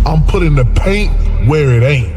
I'm putting the paint where it ain't.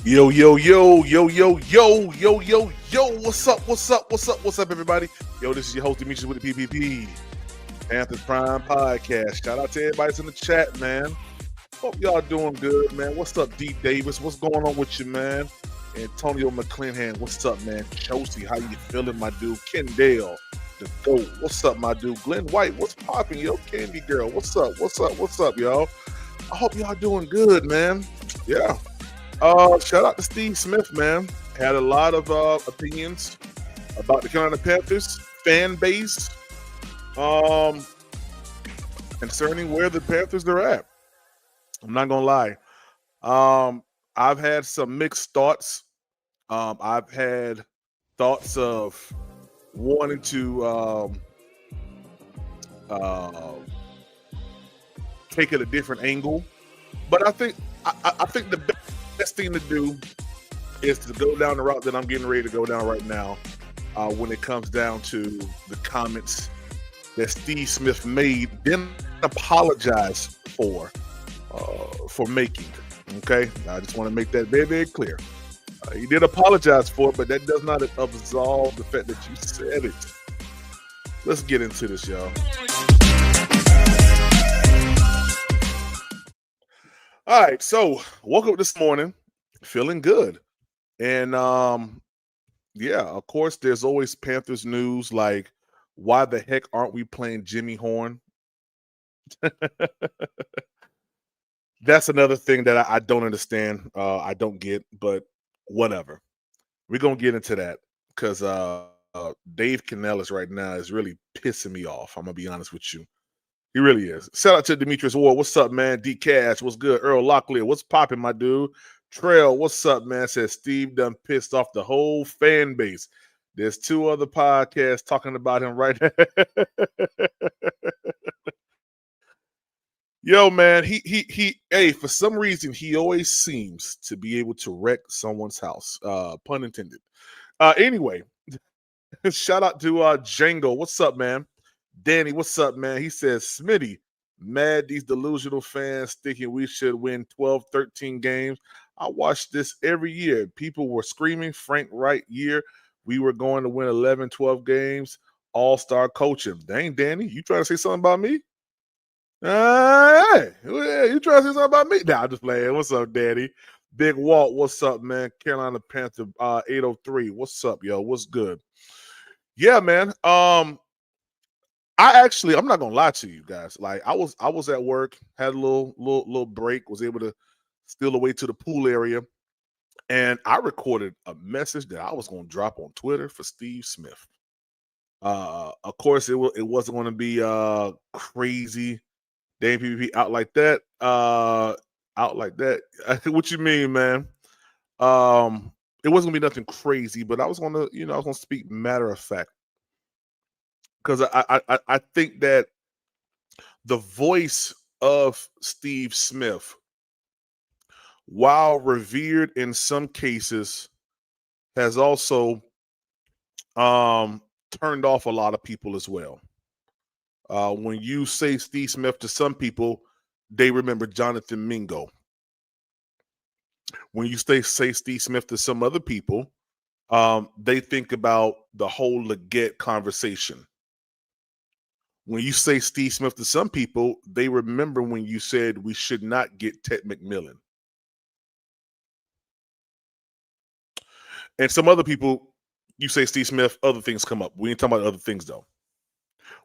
Yo, yo, yo, yo, yo, yo, yo, yo, yo, what's up, everybody? Yo, this is your host, Demetrius with the PPP, Panthers Prime Podcast. Shout out to everybody that's in the chat, man. Hope y'all doing good, man. What's up, D. Davis? What's going on with you, man? Antonio McClinhan, what's up, man? Chelsea, how you feeling, my dude? Kendall, the GOAT, what's up, my dude? Glenn White, what's popping, yo? Candy Girl, what's up, y'all? I hope y'all doing good, man. Yeah. Shout out to Steve Smith, man. Had a lot of opinions about the Carolina Panthers fan base concerning where the Panthers are at. I'm not gonna lie. I've had some mixed thoughts. I've had thoughts of wanting to take it a different angle, but I think the best thing to do is to go down the route that I'm getting ready to go down right now. When it comes down to the comments that Steve Smith made, then apologize for making. Okay, I just want to make that very, very clear. He did apologize for it, but that does not absolve the fact that you said it. Let's get into this, y'all. All right, so woke up this morning feeling good. And yeah, of course, there's always Panthers news like, why the heck aren't we playing Jimmy Horn? That's another thing that I don't understand. I don't get, but whatever. We're gonna get into that because Dave Canellis right now is really pissing me off. I'm gonna be honest with you. He really is. Shout out to Demetrius Ward. What's up, man? D Cash, what's good? Earl Locklear, what's popping, my dude? Trail, what's up, man? Says Steve done pissed off the whole fan base. There's 2 other podcasts talking about him right now. Yo, man, hey, for some reason, he always seems to be able to wreck someone's house. Pun intended. Anyway, shout out to Django. What's up, man? Danny, what's up, man? He says, Smitty, mad these delusional fans thinking we should win 12, 13 games. I watch this every year. People were screaming Frank Wright year. We were going to win 11, 12 games. All-star coaching. Dang, Danny, you trying to say something about me? Hey, you trying to say something about me? Nah, I'm just playing. What's up, Daddy? Big Walt, what's up, man? Carolina Panther 803. What's up, yo? What's good? Yeah, man. I'm not gonna lie to you guys. Like I was at work, had a little break, was able to steal away to the pool area, and I recorded a message that I was gonna drop on Twitter for Steve Smith. Of course, it wasn't gonna be crazy. Dang PvP out like that. Out like that. What you mean, man? It wasn't gonna be nothing crazy, but I was gonna speak matter of fact. Because I think that the voice of Steve Smith, while revered in some cases, has also turned off a lot of people as well. When you say Steve Smith to some people, they remember Jonathan Mingo. When you say Steve Smith to some other people, they think about the whole Leggett conversation. When you say Steve Smith to some people, they remember when you said we should not get Ted McMillan. And some other people, you say Steve Smith, other things come up. We ain't talking about other things, though.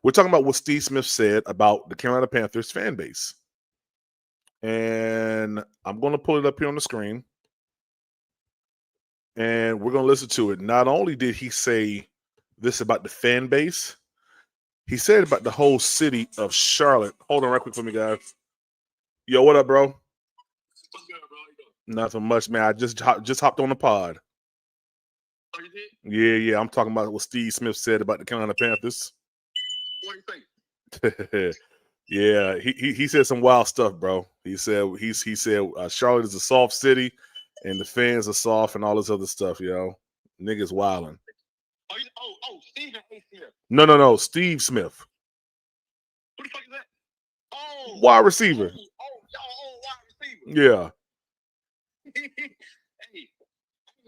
We're talking about what Steve Smith said about the Carolina Panthers fan base. And I'm going to pull it up here on the screen. And we're going to listen to it. Not only did he say this about the fan base, he said about the whole city of Charlotte. Hold on right quick for me, guys. Yo, what up, bro? What's good, bro? Nothing much, man. I just hopped on the pod. Oh, you did? Yeah. I'm talking about what Steve Smith said about the Carolina Panthers. What do you think? Yeah, he said some wild stuff, bro. He said Charlotte is a soft city, and the fans are soft, and all this other stuff, yo. Niggas wilding. Steve hates here. No, Steve Smith. Who the fuck is that? Oh, wide receiver. Wide receiver. Yeah. Hey,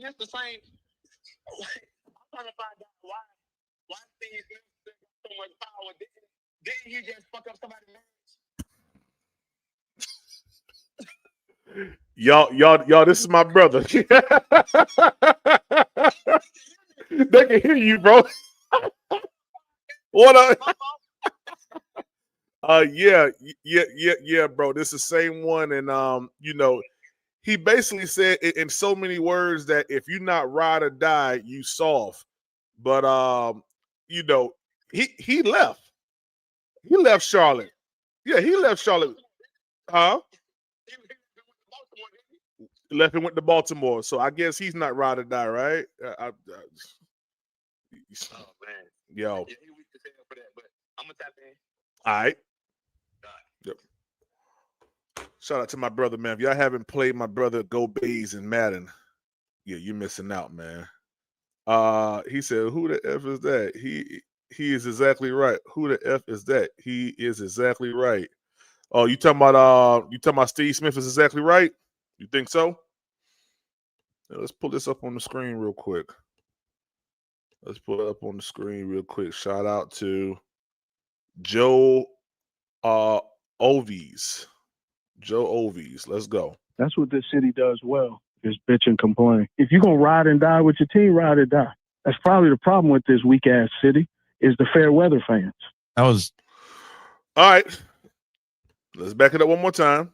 that's the same. I'm trying to find out why Steve Smith so much power. Didn't he just fuck up somebody's marriage? Y'all, this is my brother. They can hear you, bro. What up? Yeah, bro. This is the same one, and he basically said in so many words that if you're not ride or die, you soft. But he left. He left Charlotte. Yeah, he left Charlotte. Huh? Left and went to Baltimore. So I guess he's not ride or die, right? Oh man, yo. Yeah, he weak as hell for that, but I'm gonna tap in. All right. Yep. Shout out to my brother, man. If y'all haven't played my brother Go Bays in Madden, yeah, you're missing out, man. He said, "Who the F is that?" He is exactly right. Who the F is that? He is exactly right. Oh, you talking about Steve Smith is exactly right? You think so? Now, let's pull this up on the screen real quick. Let's pull it up on the screen real quick. Shout out to Joe Ovies. Joe Ovies. Let's go. That's what this city does well, is bitch and complain. If you're going to ride and die with your team, ride or die. That's probably the problem with this weak-ass city, is the fair weather fans. That was... All right. Let's back it up one more time.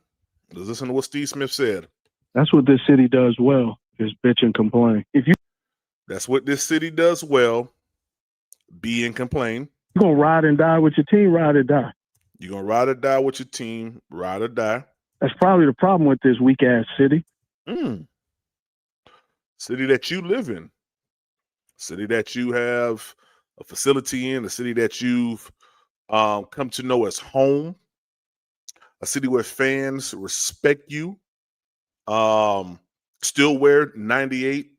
Let's listen to what Steve Smith said. That's what this city does well, is bitch and complain. That's what this city does well, be and complain. You're going to ride and die with your team, ride or die. You're going to ride or die with your team, ride or die. That's probably the problem with this weak-ass city. City that you live in. City that you have a facility in, a city that you've come to know as home, a city where fans respect you, still wear 98,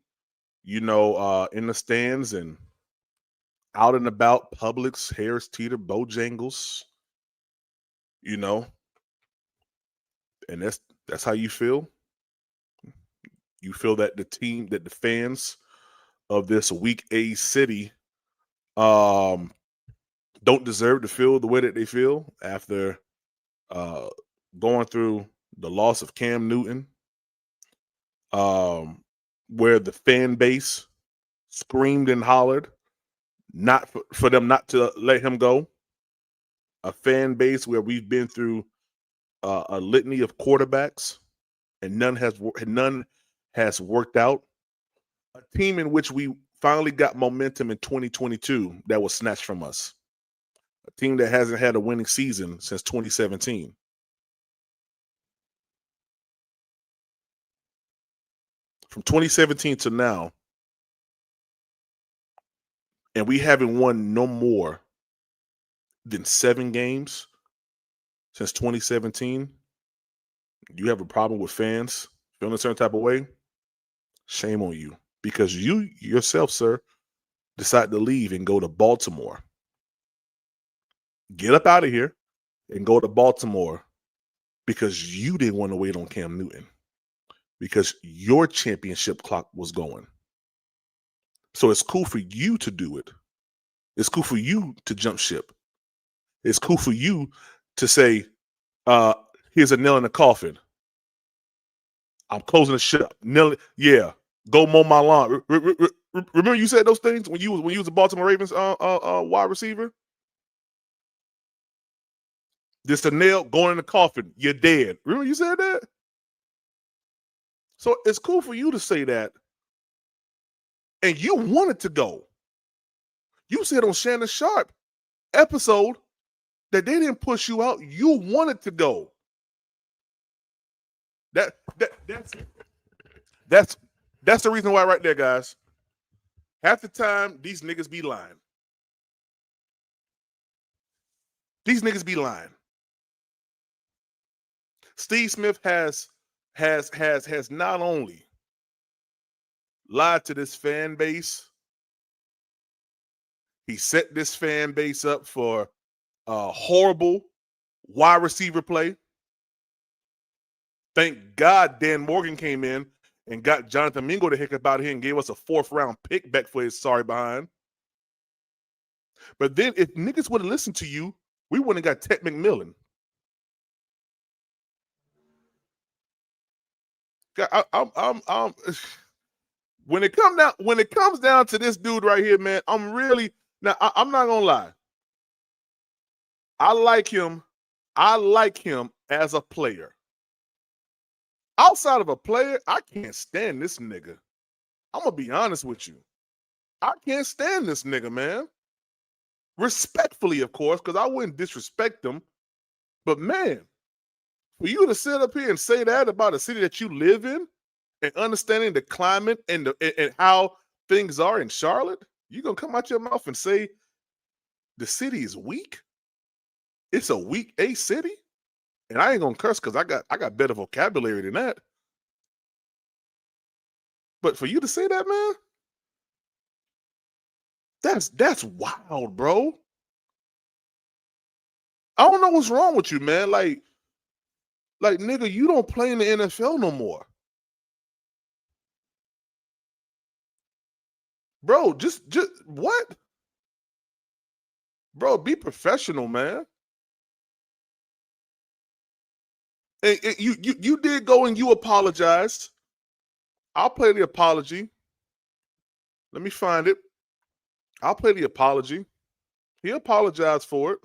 in the stands and out and about, Publix, Harris Teeter, Bojangles, and that's how you feel. You feel that the fans of this weak A city don't deserve to feel the way that they feel after going through the loss of Cam Newton, where the fan base screamed and hollered not for them not to let him go. A fan base where we've been through a litany of quarterbacks and none has worked out. A team in which we finally got momentum in 2022 that was snatched from us. A team that hasn't had a winning season since 2017. From 2017 to now, and we haven't won no more than 7 games since 2017. You have a problem with fans feeling a certain type of way? Shame on you. Because you yourself, sir, decide to leave and go to Baltimore. Get up out of here and go to Baltimore because you didn't want to wait on Cam Newton. Because your championship clock was going. So it's cool for you to do it. It's cool for you to jump ship. It's cool for you to say, here's a nail in the coffin. I'm closing the shit up. Yeah, go mow my lawn. Remember you said those things when you was a Baltimore Ravens wide receiver? This a nail going in the coffin. You're dead. Remember you said that? So it's cool for you to say that. And you wanted to go. You said on Shannon Sharp episode that they didn't push you out. You wanted to go. That's the reason why right there, guys. Half the time, these niggas be lying. These niggas be lying. Steve Smith has not only lied to this fan base, he set this fan base up for horrible wide receiver play. Thank God Dan Morgan came in and got Jonathan Mingo the heck about here and gave us a 4th-round pick back for his sorry behind. But then if niggas would have listened to you, we wouldn't have got Ted McMillan. I'm when it comes down to this dude right here, man, I'm not gonna lie. I like him as a player. Outside of a player, I can't stand this nigga. I'm gonna be honest with you. I can't stand this nigga, man. Respectfully, of course, because I wouldn't disrespect him. But man, for you to sit up here and say that about a city that you live in and understanding the climate and how things are in Charlotte, you gonna come out your mouth and say the city is weak? It's a weak A city? And I ain't gonna curse because I got better vocabulary than that. But for you to say that, man, that's wild, bro. I don't know what's wrong with you, man. Like nigga, you don't play in the NFL no more. Bro, just what? Bro, be professional, man. And you did go and you apologized. I'll play the apology. Let me find it. I'll play the apology. He apologized for it.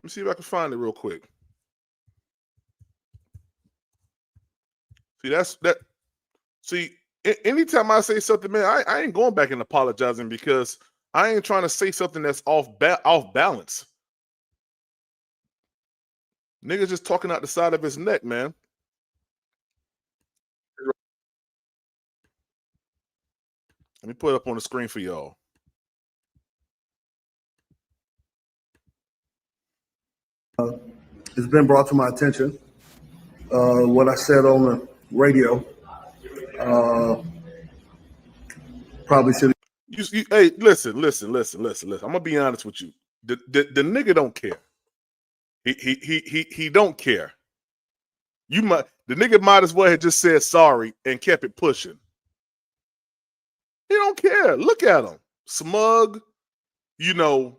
Let me see if I can find it real quick. See, that's that. See, anytime I say something, man, I ain't going back and apologizing because I ain't trying to say something that's off balance. Nigga just talking out the side of his neck, man. Let me put it up on the screen for y'all. It's been brought to my attention what I said on the radio. Probably should. Hey, listen. I'm gonna be honest with you. The nigga don't care. He don't care. The nigga might as well have just said sorry and kept it pushing. He don't care. Look at him, smug. You know,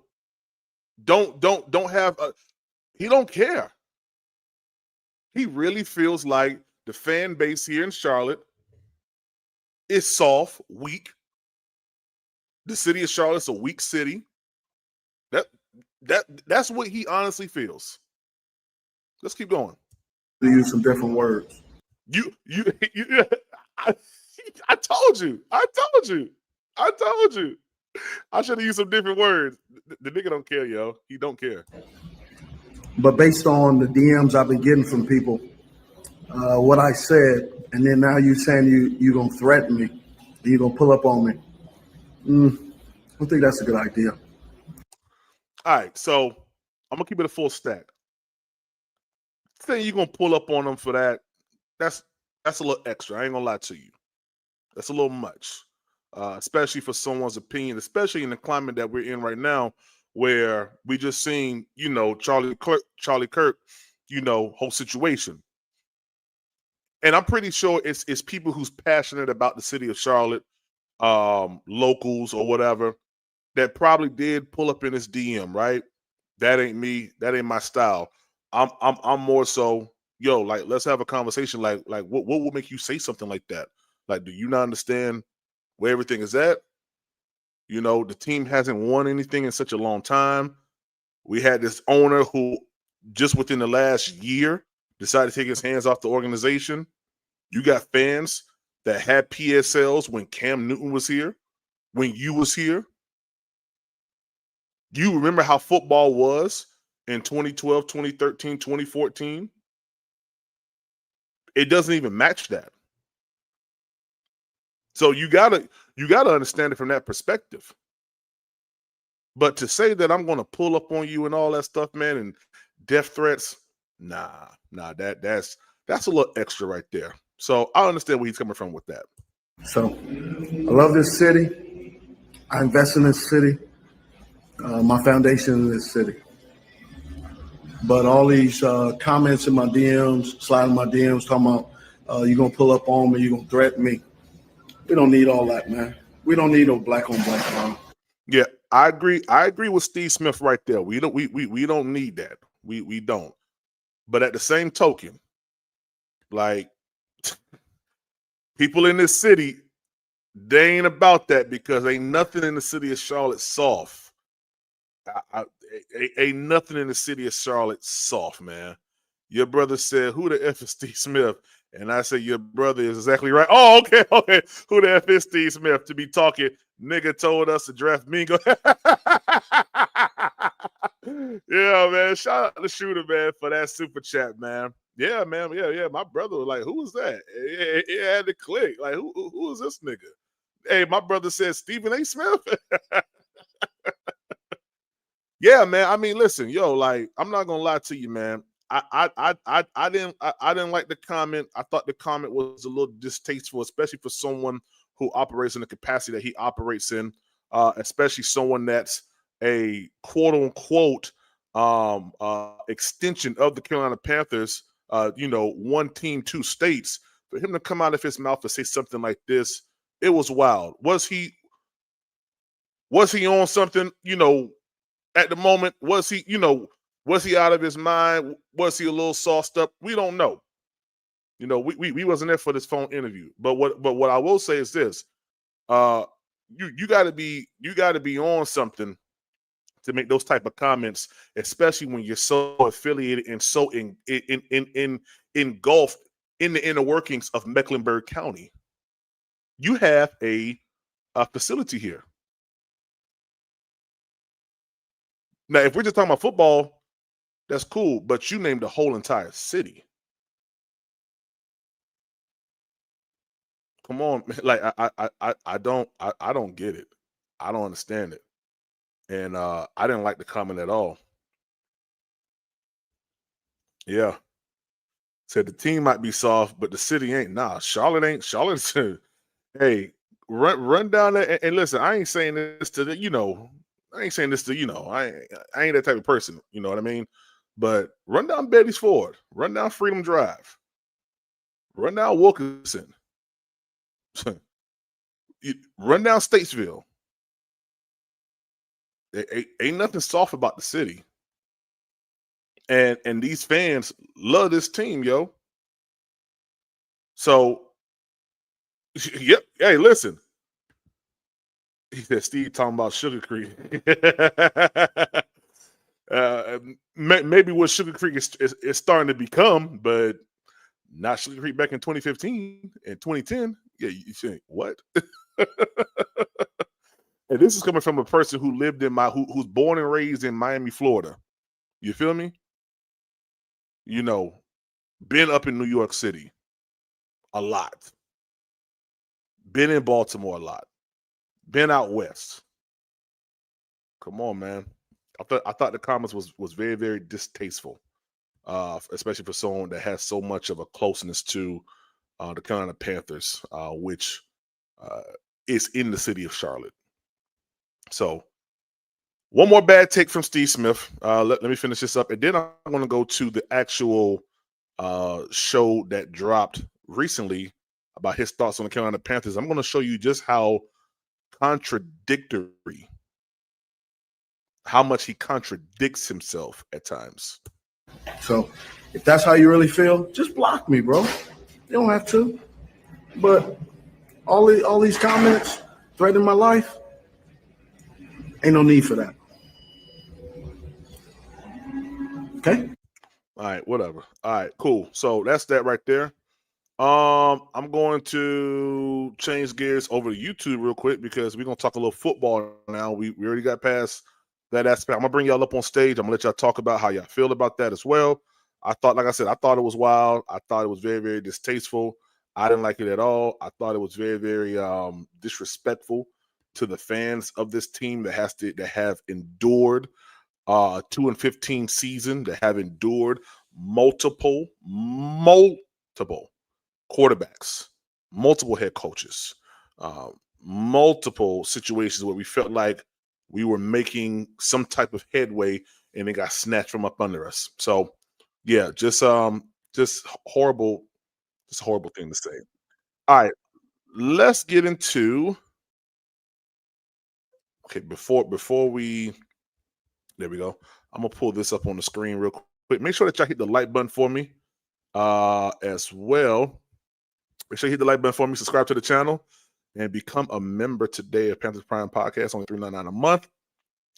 don't have a. He don't care. He really feels like the fan base here in Charlotte is soft, weak. The city of Charlotte's a weak city. That's what he honestly feels. Let's keep going. To use some different words. I told you. I should have used some different words. The nigga don't care, yo. He don't care. But based on the DMs I've been getting from people, what I said, and then now you're saying you're going to threaten me, and you're going to pull up on me. I don't think that's a good idea. All right, so I'm going to keep it a full stack. Saying you're going to pull up on them for that, that's a little extra. I ain't going to lie to you. That's a little much, especially for someone's opinion, especially in the climate that we're in right now, where we just seen, you know, Charlie Kirk, you know, whole situation. And I'm pretty sure it's people who's passionate about the city of Charlotte, locals or whatever, that probably did pull up in his DM, right? That ain't me. That ain't my style. I'm more so, yo, like, let's have a conversation. Like what will make you say something like that? Like, do you not understand where everything is at? You know, the team hasn't won anything in such a long time. We had this owner who just within the last year decided to take his hands off the organization. You got fans that had PSLs when Cam Newton was here, when you was here. You remember how football was in 2012, 2013, 2014? It doesn't even match that. So you gotta understand it from that perspective. But to say that I'm gonna pull up on you and all that stuff, man, and death threats, nah, that's a little extra right there. So I understand where he's coming from with that. So I love this city. I invest in this city. My foundation in this city. But all these comments in my DMs, sliding my DMs, talking about you're going to pull up on me, you're going to threaten me. We don't need all that, man. We don't need no black on black crime. Yeah, I agree. I agree with Steve Smith right there. We don't need that. We don't. But at the same token, like, people in this city, they ain't about that, because ain't nothing in the city of Charlotte soft. Ain't nothing in the city of Charlotte soft, man. Your brother said, "Who the F is Steve Smith?" And I said, "Your brother is exactly right." Oh, okay. Who the F is Steve Smith to be talking? Nigga told us to draft Mingo. Yeah, man. Shout out to Shooter, man, for that super chat, man. Yeah, man. Yeah. My brother was like, "Who was that?" It had to click. Like, who is this nigga? Hey, my brother said Stephen A. Smith. Yeah, man. I mean, listen, yo, like, I'm not gonna lie to you, man. I didn't like the comment. I thought the comment was a little distasteful, especially for someone who operates in the capacity that he operates in, especially someone that's a quote unquote extension of the Carolina Panthers. You know, one team, two states. For him to come out of his mouth and say something like this, it was wild. Was he on something? You know, at the moment, was he out of his mind? Was he a little sauced up? We don't know. You know, we wasn't there for this phone interview. But what I will say is this: you got to be on something to make those type of comments, especially when you're so affiliated and so engulfed in the inner workings of Mecklenburg County. You have a facility here. Now, if we're just talking about football, that's cool, but you named the whole entire city. Come on, man. Like I don't get it. I don't understand it. And I didn't like the comment at all. Yeah. Said the team might be soft, but the city ain't. Nah, Charlotte ain't. Charlotte's hey, run down there and listen, I ain't saying this to the, I ain't saying this to, I ain't that type of person, you know what I mean? But run down Betty's Ford, run down Freedom Drive, run down Wilkinson, run down Statesville. Ain't nothing soft about the city. And these fans love this team, yo. So, yep. Hey, listen. He said Steve talking about Sugar Creek. Maybe what Sugar Creek is starting to become, but not Sugar Creek back in 2015 and 2010. Yeah, you think what? And this is coming from a person who lived who's born and raised in Miami, Florida. You feel me? Been up in New York City a lot. Been in Baltimore a lot. Been out west. Come on, man. I thought the comments was very, very distasteful, especially for someone that has so much of a closeness to the Carolina Panthers, which is in the city of Charlotte. So, one more bad take from Steve Smith. Let me finish this up, and then I'm going to go to the actual show that dropped recently about his thoughts on the Carolina Panthers. I'm going to show you just how contradictory, how much he contradicts himself at times. So if that's how you really feel, just block me, bro. You don't have to. But all these comments threatening my life, ain't no need for that. Okay? All right, whatever. All right, cool. So that's that right there. I'm going to change gears over to YouTube real quick because we're gonna talk a little football now. We already got past that aspect. I'm gonna bring y'all up on stage. I'm gonna let y'all talk about how y'all feel about that as well. Like I said, I thought it was wild. I thought it was very, very distasteful. I didn't like it at all. I thought it was very, very disrespectful to the fans of this team that have endured 2-15 season, that have endured multiple quarterbacks, multiple head coaches, multiple situations where we felt like we were making some type of headway and it got snatched from up under us. So yeah, just horrible, just a horrible thing to say. All right, let's get into before we there we go. I'm gonna pull this up on the screen real quick. Make sure that y'all hit the like button for me as well. Make sure you hit the like button for me, subscribe to the channel, and become a member today of Panthers Prime Podcast, only $3.99 a month.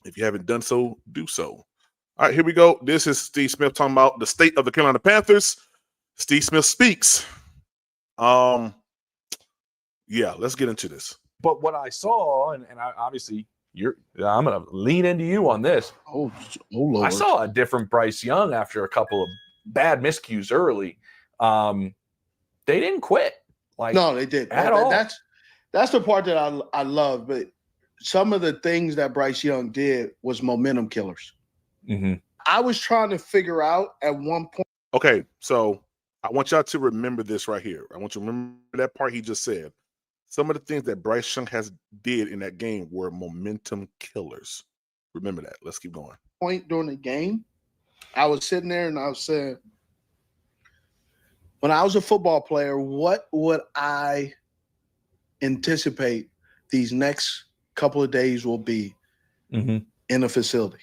If you haven't done so, do so. All right, here we go. This is Steve Smith talking about the state of the Carolina Panthers. Steve Smith speaks. Yeah, let's get into this. But what I saw, and I obviously I'm going to lean into you on this. Oh Lord. I saw a different Bryce Young after a couple of bad miscues early. They didn't quit. No, they did at all. That's the part that I love. But some of the things that Bryce Young did was momentum killers. Mm-hmm. I was trying to figure out at one point. Okay, so I want y'all to remember this right here. I want you to remember that part he just said. Some of the things that Bryce Young did in that game were momentum killers. Remember that. Let's keep going. Point during the game, I was sitting there and I was saying, when I was a football player, what would I anticipate these next couple of days will be in a facility?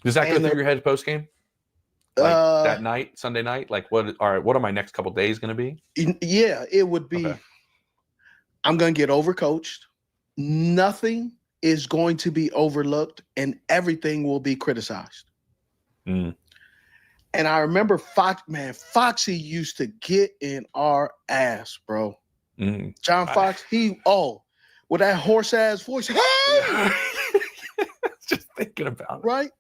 Does that go through your head post game? That night, Sunday night? What are my next couple of days going to be? Yeah, it would be. Okay. I'm going to get overcoached. Nothing is going to be overlooked and everything will be criticized. Mm. And I remember Foxy used to get in our ass, bro. Mm. John Fox, with that horse ass voice. Hey! Just thinking about it. Right?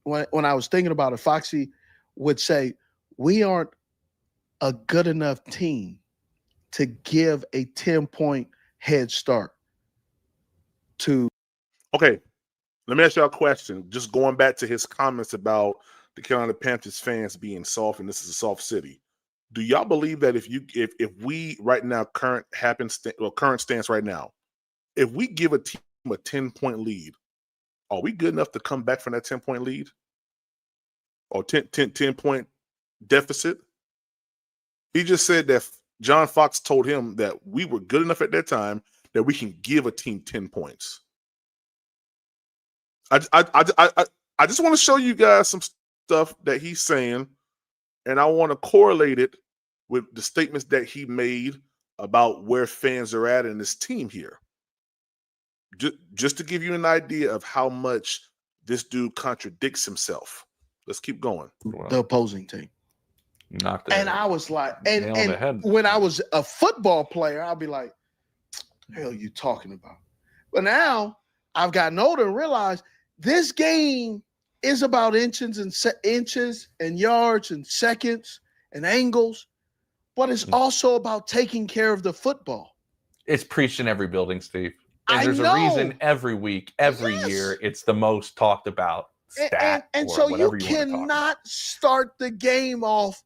When I was thinking about it, Foxy would say, we aren't a good enough team to give a 10-point head start to. Okay, let me ask y'all a question. Just going back to his comments about the Carolina Panthers fans being soft, and this is a soft city. Do y'all believe that if we right now current stance right now, if we give a team a 10-point lead, are we good enough to come back from that 10-point lead or 10-point deficit? He just said that John Fox told him that we were good enough at that time that we can give a team 10 points. I just want to show you guys some stuff that he's saying, and I want to correlate it with the statements that he made about where fans are at in this team here. Just to give you an idea of how much this dude contradicts himself. Let's keep going. The opposing team. And I was like, and when I was a football player, I'll be like, the hell are you talking about? But now I've gotten older and realized this game is about inches and yards and seconds and angles, but it's also about taking care of the football. It's preached in every building, Steve. And there's a reason every week, every year, it's the most talked about stat. And so you cannot start the game off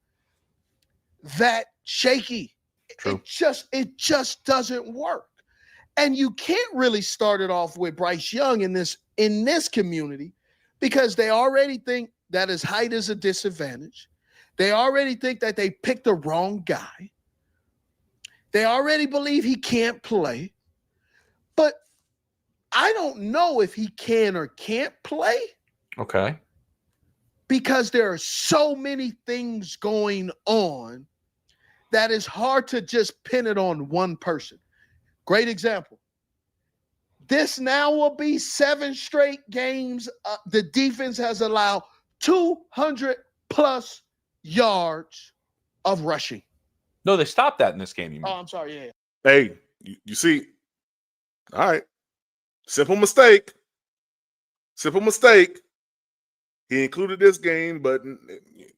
that shaky. True. It just doesn't work. And you can't really start it off with Bryce Young in this community because they already think that his height is a disadvantage. They already think that they picked the wrong guy. They already believe he can't play. But I don't know if he can or can't play. Okay. Because there are so many things going on that it's hard to just pin it on one person. Great example. This now will be 7 straight games. The defense has allowed 200+ yards of rushing. No, they stopped that in this game. You mean? Oh, I'm sorry. Yeah. Hey, you see, all right. Simple mistake. He included this game, but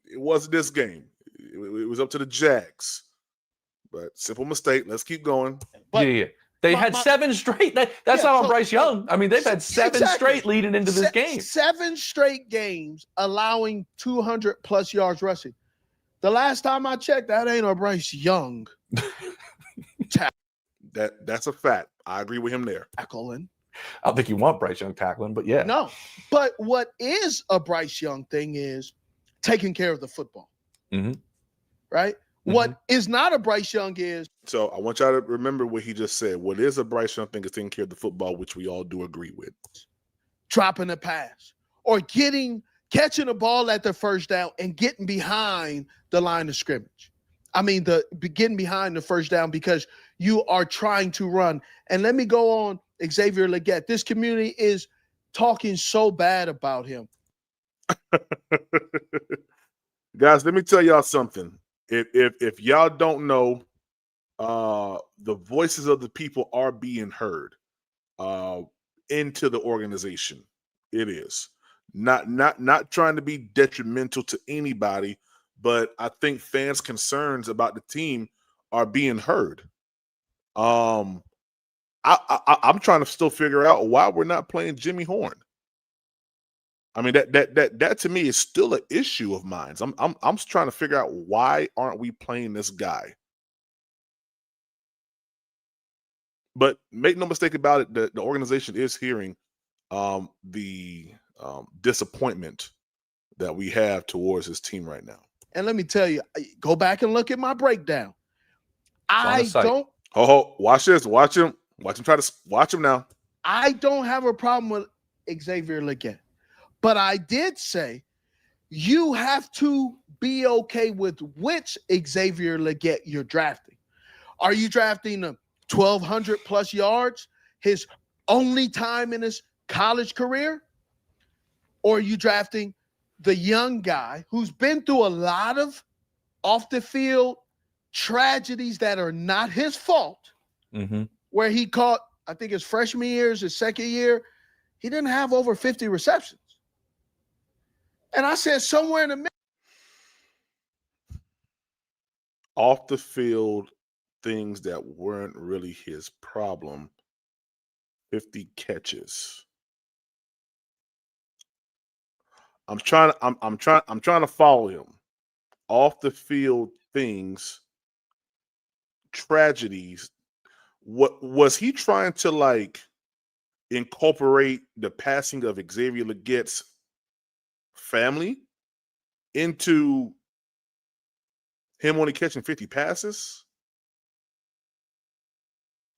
it wasn't this game. It was up to the Jags. But simple mistake. Let's keep going. But yeah. They had 7 straight. That's not on Bryce Young. I mean, they've had 7 straight leading into this game. 7 straight games allowing 200+ yards rushing. The last time I checked, that ain't a Bryce Young. That's a fact. I agree with him there. Tackling. I don't think you want Bryce Young tackling, but yeah. No. But what is a Bryce Young thing is taking care of the football. Mm-hmm. Right? Mm-hmm. What is not a Bryce Young is. So I want y'all to remember what he just said. What is a Bryce Young thing is taking care of the football, which we all do agree with. Dropping a pass or catching a ball at the first down and getting behind the line of scrimmage. I mean, getting behind the first down because you are trying to run. And let me go on Xavier Legette. This community is talking so bad about him. Guys, let me tell y'all something. If y'all don't know, the voices of the people are being heard into the organization. It is not trying to be detrimental to anybody, but I think fans' concerns about the team are being heard. I'm trying to still figure out why we're not playing Jimmy Horn. I mean, that to me is still an issue of mine. I'm trying to figure out why aren't we playing this guy. But make no mistake about it, the organization is hearing the disappointment that we have towards his team right now. And let me tell you, go back and look at my breakdown. I don't. Oh, watch this. Watch him. Watch him now. I don't have a problem with Xavier Legette. But I did say you have to be okay with which Xavier Legette you're drafting. Are you drafting a 1,200+ yards, his only time in his college career? Or are you drafting the young guy who's been through a lot of off the field tragedies that are not his fault, where he caught, I think his freshman year, his second year, he didn't have over 50 receptions. And I said somewhere in the middle. Off the field things that weren't really his problem. 50 catches. I'm trying to follow him. Off the field things, tragedies. What was he trying to like incorporate the passing of Xavier Legette's family into him only catching 50 passes?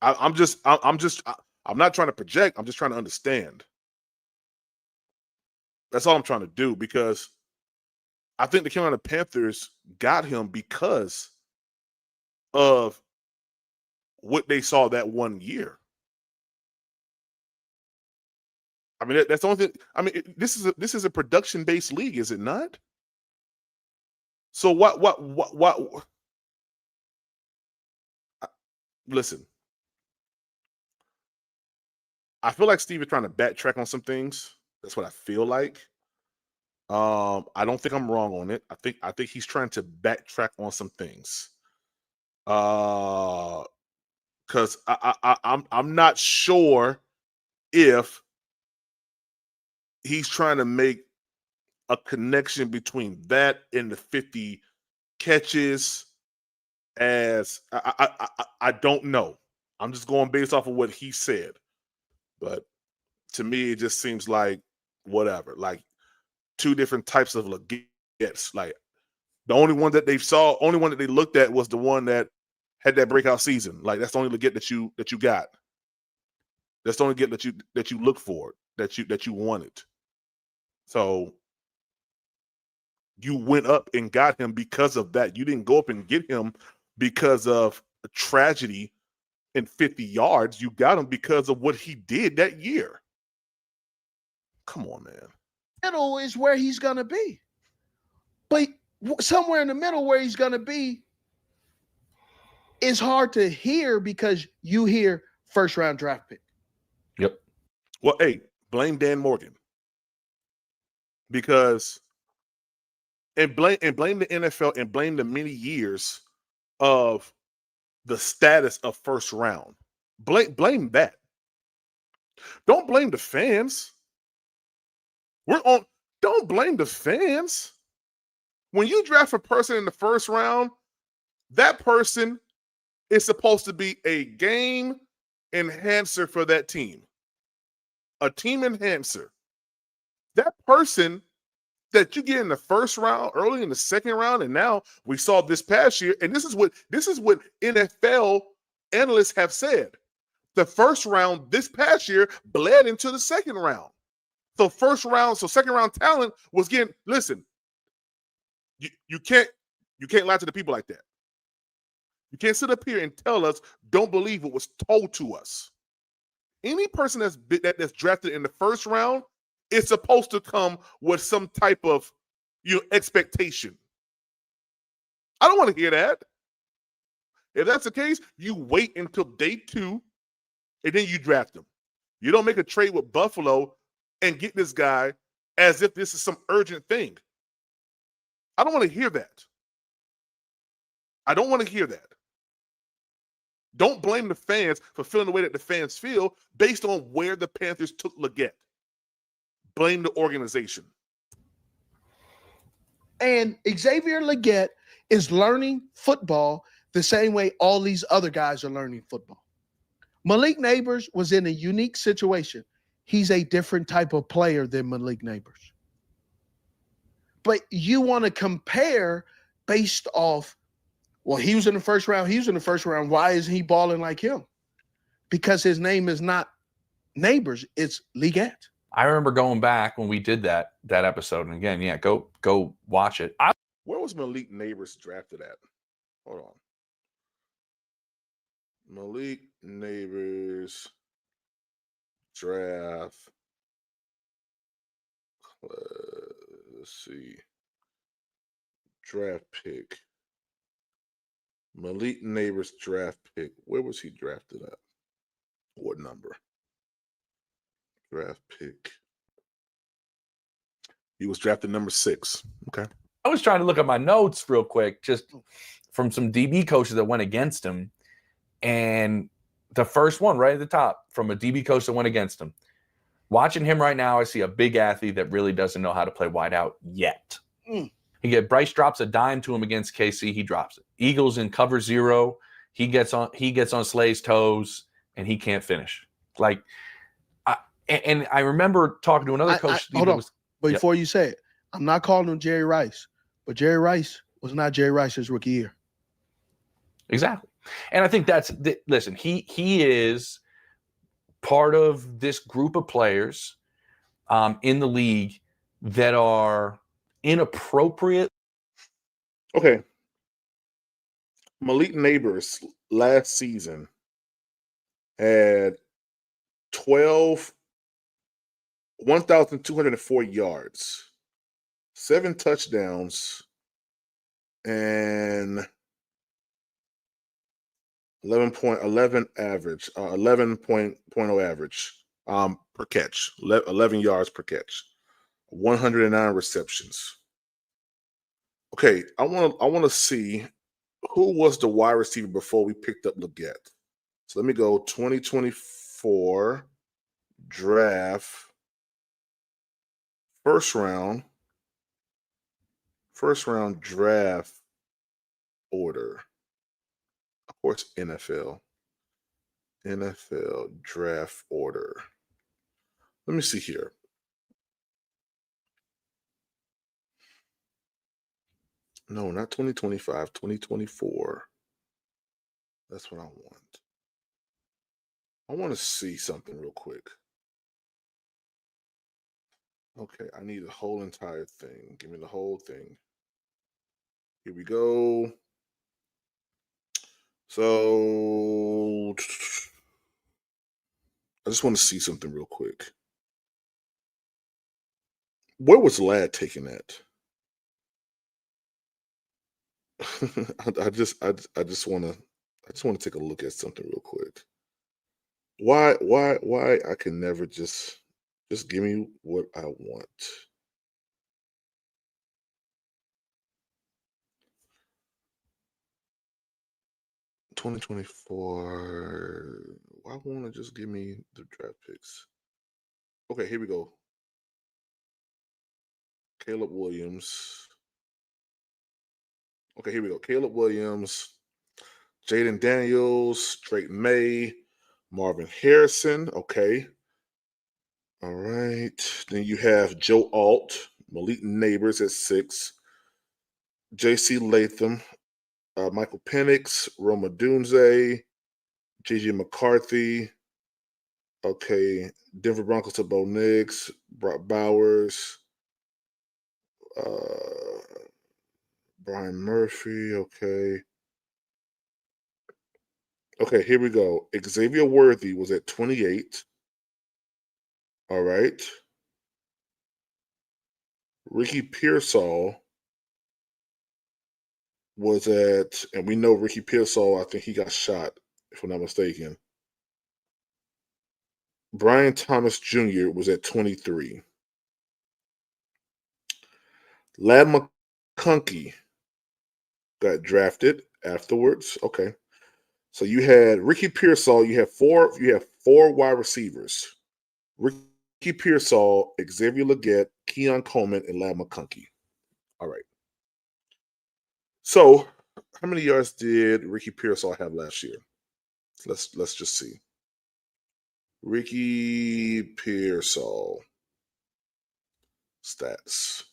I'm not trying to project. I'm just trying to understand. That's all I'm trying to do, because I think the Carolina Panthers got him because of what they saw that one year. I mean, that's the only thing. I mean, this is a production-based league, is it not? So what? Listen, I feel like Steve is trying to backtrack on some things. That's what I feel like. I don't think I'm wrong on it. I think he's trying to backtrack on some things. Because I'm not sure if he's trying to make a connection between that and the 50 catches. As I don't know. I'm just going based off of what he said. But to me, it just seems like whatever. Like two different types of Legettes. Like the only one that they looked at was the one that had that breakout season. Like that's the only Legette that you got. That's the only get that you look for, that you wanted. So you went up and got him because of that. You didn't go up and get him because of a tragedy in 50 yards. You got him because of what he did that year. Come on, man. Middle is where he's going to be. But somewhere in the middle where he's going to be is hard to hear, because you hear first round draft pick. Yep. Well, hey, blame Dan Morgan. Because and blame the NFL and blame the many years of the status of first round. Blame that. Don't blame the fans. Don't blame the fans. When you draft a person in the first round, that person is supposed to be a game enhancer for that team. A team enhancer. That person that you get in the first round, early in the second round, and now we saw this past year, and this is what NFL analysts have said. The first round this past year bled into the second round. So second round talent was getting, listen, you can't lie to the people like that. You can't sit up here and tell us don't believe what was told to us. Any person that's drafted in the first round is supposed to come with some type of expectation. I don't want to hear that. If that's the case, you wait until day 2 and then you draft him. You don't make a trade with Buffalo and get this guy as if this is some urgent thing. I don't want to hear that. I don't want to hear that. Don't blame the fans for feeling the way that the fans feel based on where the Panthers took Legette. Blame the organization. And Xavier Legette is learning football the same way all these other guys are learning football. Malik Neighbors was in a unique situation. He's a different type of player than Malik Neighbors. But you want to compare based off, well, he was in the first round. Why isn't he balling like him? Because his name is not Neighbors, it's Legette. I remember going back when we did that episode, and again, yeah, go watch it. Where was Malik Neighbors drafted at? Hold on. Malik Neighbors draft. Let's see. Draft pick. Malik Neighbors draft pick. Where was he drafted at? What number? Draft pick. He was drafted number 6. Okay. I was trying to look at my notes real quick, just from some DB coaches that went against him. And the first one right at the top from a DB coach that went against him. Watching him right now, I see a big athlete that really doesn't know how to play wide out yet. Bryce drops a dime to him against KC, he drops it. Eagles in cover 0, he gets on Slay's toes, and he can't finish. Like, I remember talking to another coach. Hold on, before you say it, I'm not calling him Jerry Rice, but Jerry Rice was not Jerry Rice's rookie year. Exactly, and I think listen. He is part of this group of players in the league that are inappropriate. Okay. Malik Neighbors last season had 1,204 yards, 7 touchdowns, and 11.0 average, 11.0 average per catch, 11 yards per catch, 109 receptions. Okay, I want to see who was the wide receiver before we picked up Leggett. So let me go 2024 draft, first round draft order. Of course, NFL draft order. Let me see here. No, not 2025, 2024. That's what I want. I want to see something real quick. Okay, I need the whole entire thing. Give me the whole thing. Here we go. So I just want to see something real quick. Where was Ladd taken at? I just want to take a look at something real quick. Why I can never just give me what I want. $2024. Why won't it just give me the draft picks? Okay, here we go. Caleb Williams. Okay, here we go. Caleb Williams, Jaden Daniels, Drake May, Marvin Harrison. Okay. All right. Then you have Joe Alt, Malik Neighbors at 6, J.C. Latham, Michael Penix, Roma Dunze, J.J. McCarthy. Okay. Denver Broncos to Bo Nix, Brock Bowers, Brian Murphy. Okay. Okay, here we go. Xavier Worthy was at 28. All right. Ricky Pearsall was at, and we know Ricky Pearsall, I think he got shot, if I'm not mistaken. Brian Thomas Jr. was at 23. Ladd McConkey got drafted afterwards. Okay. So you had Ricky Pearsall, you have four wide receivers. Ricky Pearsall, Xavier Leggett, Keon Coleman, and Ladd McConkey. All right. So, how many yards did Ricky Pearsall have last year? Let's just see. Ricky Pearsall stats.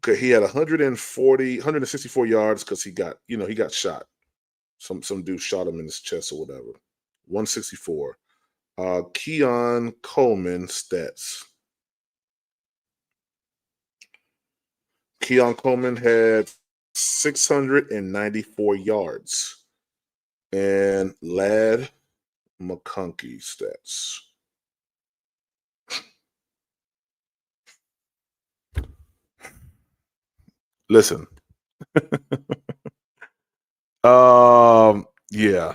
Okay, he had 164 yards because he got shot. Some dude shot him in his chest or whatever. 164. Keon Coleman stats. Keon Coleman had 694 yards And Lad McConkey stats. Listen. Yeah.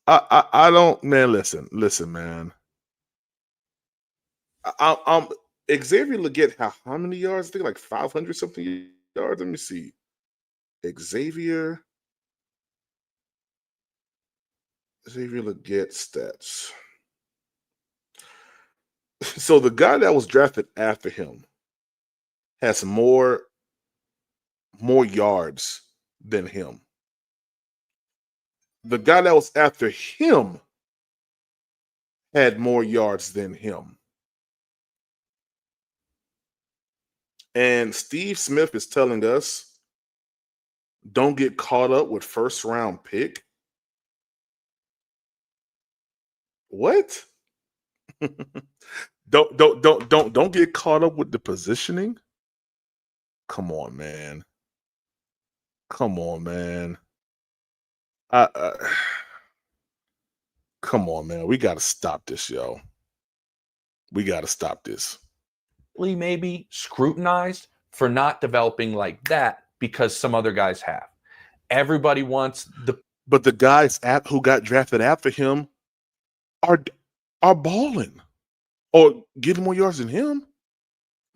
I don't, man. Listen, man. I'm Xavier Legette. How many yards? I think like 500 something yards. Let me see. Xavier Legette stats. So the guy that was drafted after him has more yards than him. The guy that was after him had more yards than him. And Steve Smith is telling us, don't get caught up with first round pick. What? Don't get caught up with the positioning. Come on, man. Come on, man. Come on, man. We got to stop this, yo. We got to stop this. Maybe scrutinized for not developing like that because some other guys have. Everybody wants but the guys who got drafted after him are balling or getting more yards than him.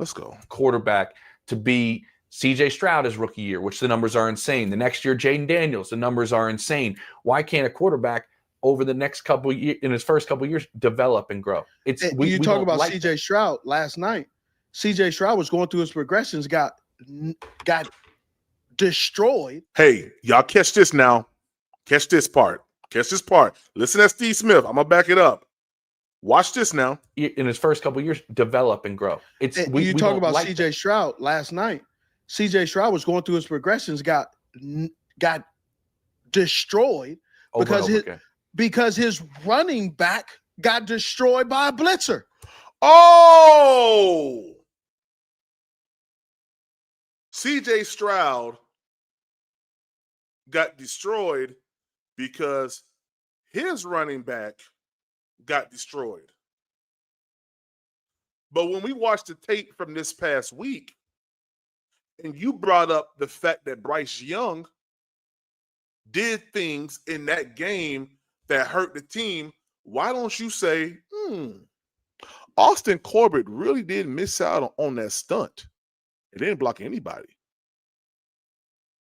Let's go. Quarterback to be CJ Stroud his rookie year, which the numbers are insane. The next year, Jaden Daniels, the numbers are insane. Why can't a quarterback over the next couple of years, in his first couple of years, develop and grow? You talk about CJ Stroud last night. CJ Stroud was going through his progressions, got destroyed. Hey, y'all catch this now. Catch this part. Listen to Steve Smith. I'm gonna back it up. Watch this now. In his first couple of years, develop and grow. You talk about CJ Stroud last night. CJ Stroud was going through his progressions, got destroyed because his running back got destroyed by a blitzer. Oh, CJ Stroud got destroyed because his running back got destroyed. But when we watched the tape from this past week, and you brought up the fact that Bryce Young did things in that game that hurt the team, why don't you say, Austin Corbett really did miss out on that stunt. It didn't block anybody.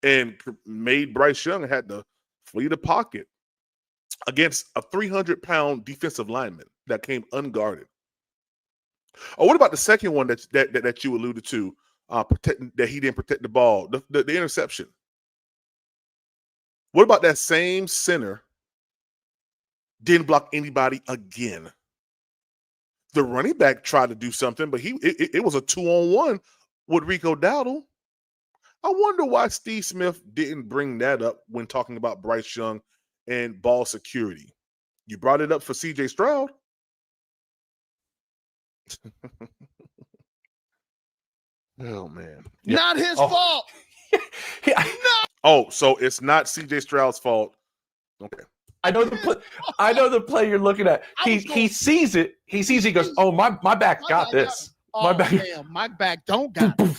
And made Bryce Young had to flee the pocket against a 300-pound defensive lineman that came unguarded. Oh, what about the second one that you alluded to, that he didn't protect the ball, the interception? What about that same center didn't block anybody again? The running back tried to do something, but it was a 2-on-1 with Rico Dowdle. I wonder why Steve Smith didn't bring that up when talking about Bryce Young and ball security. You brought it up for CJ Stroud. Oh, man. Not his fault. No. Oh, so it's not CJ Stroud's fault. Okay. I know the play you're looking at. He sees it. He sees it. He goes, "Oh, my back got this. My back. Damn, my back don't got it."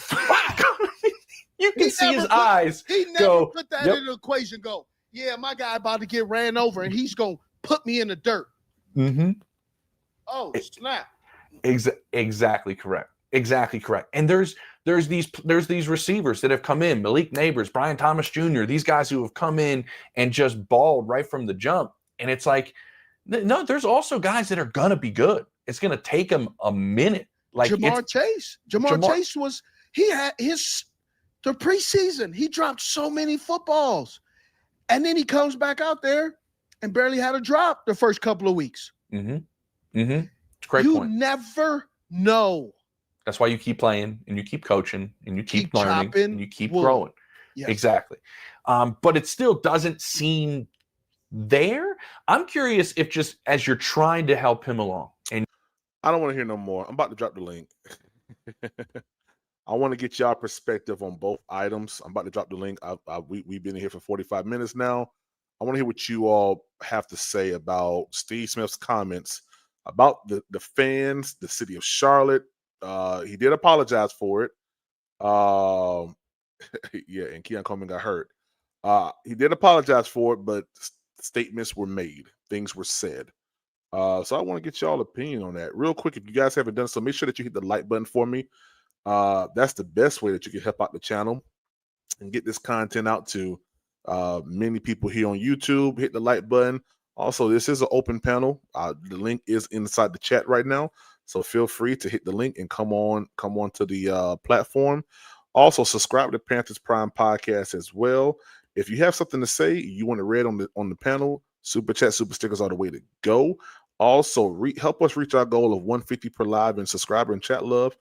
You can see his eyes. He never put that in the equation. Go, yeah, my guy about to get ran over, and he's gonna put me in the dirt. Mm-hmm. Oh, snap! Exactly correct. Exactly correct. And there's these receivers that have come in, Malik Neighbors, Brian Thomas Jr., these guys who have come in and just balled right from the jump. And it's like, no, there's also guys that are gonna be good. It's gonna take them a minute. Like Jamar Chase was the preseason. He dropped so many footballs, and then he comes back out there and barely had a drop the first couple of weeks. Mm-hmm. Mm-hmm. Great you point. Never know. That's why you keep playing and you keep coaching and you keep learning and you keep growing. Yes. Exactly. But it still doesn't seem there. I'm curious if just as you're trying to help him along, and I don't want to hear no more. I'm about to drop the link. I want to get y'all perspective on both items. I'm about to drop the link. We've been here for 45 minutes now. I want to hear what you all have to say about Steve Smith's comments about the fans, the city of Charlotte. He did apologize for it. Yeah, and Keon Coleman got hurt. He did apologize for it, but statements were made, things were said. So I want to get y'all opinion on that real quick. If you guys haven't done so, make sure that you hit the like button for me. That's the best way that you can help out the channel and get this content out to many people here on YouTube. Hit the like button. Also, this is an open panel. The link is inside the chat right now, so feel free to hit the link and come on to the platform. Also, subscribe to Panthers Prime Podcast as well. If you have something to say, you want to read on the panel, super chat, super stickers are the way to go. Also, help us reach our goal of 150 per live and subscriber and chat love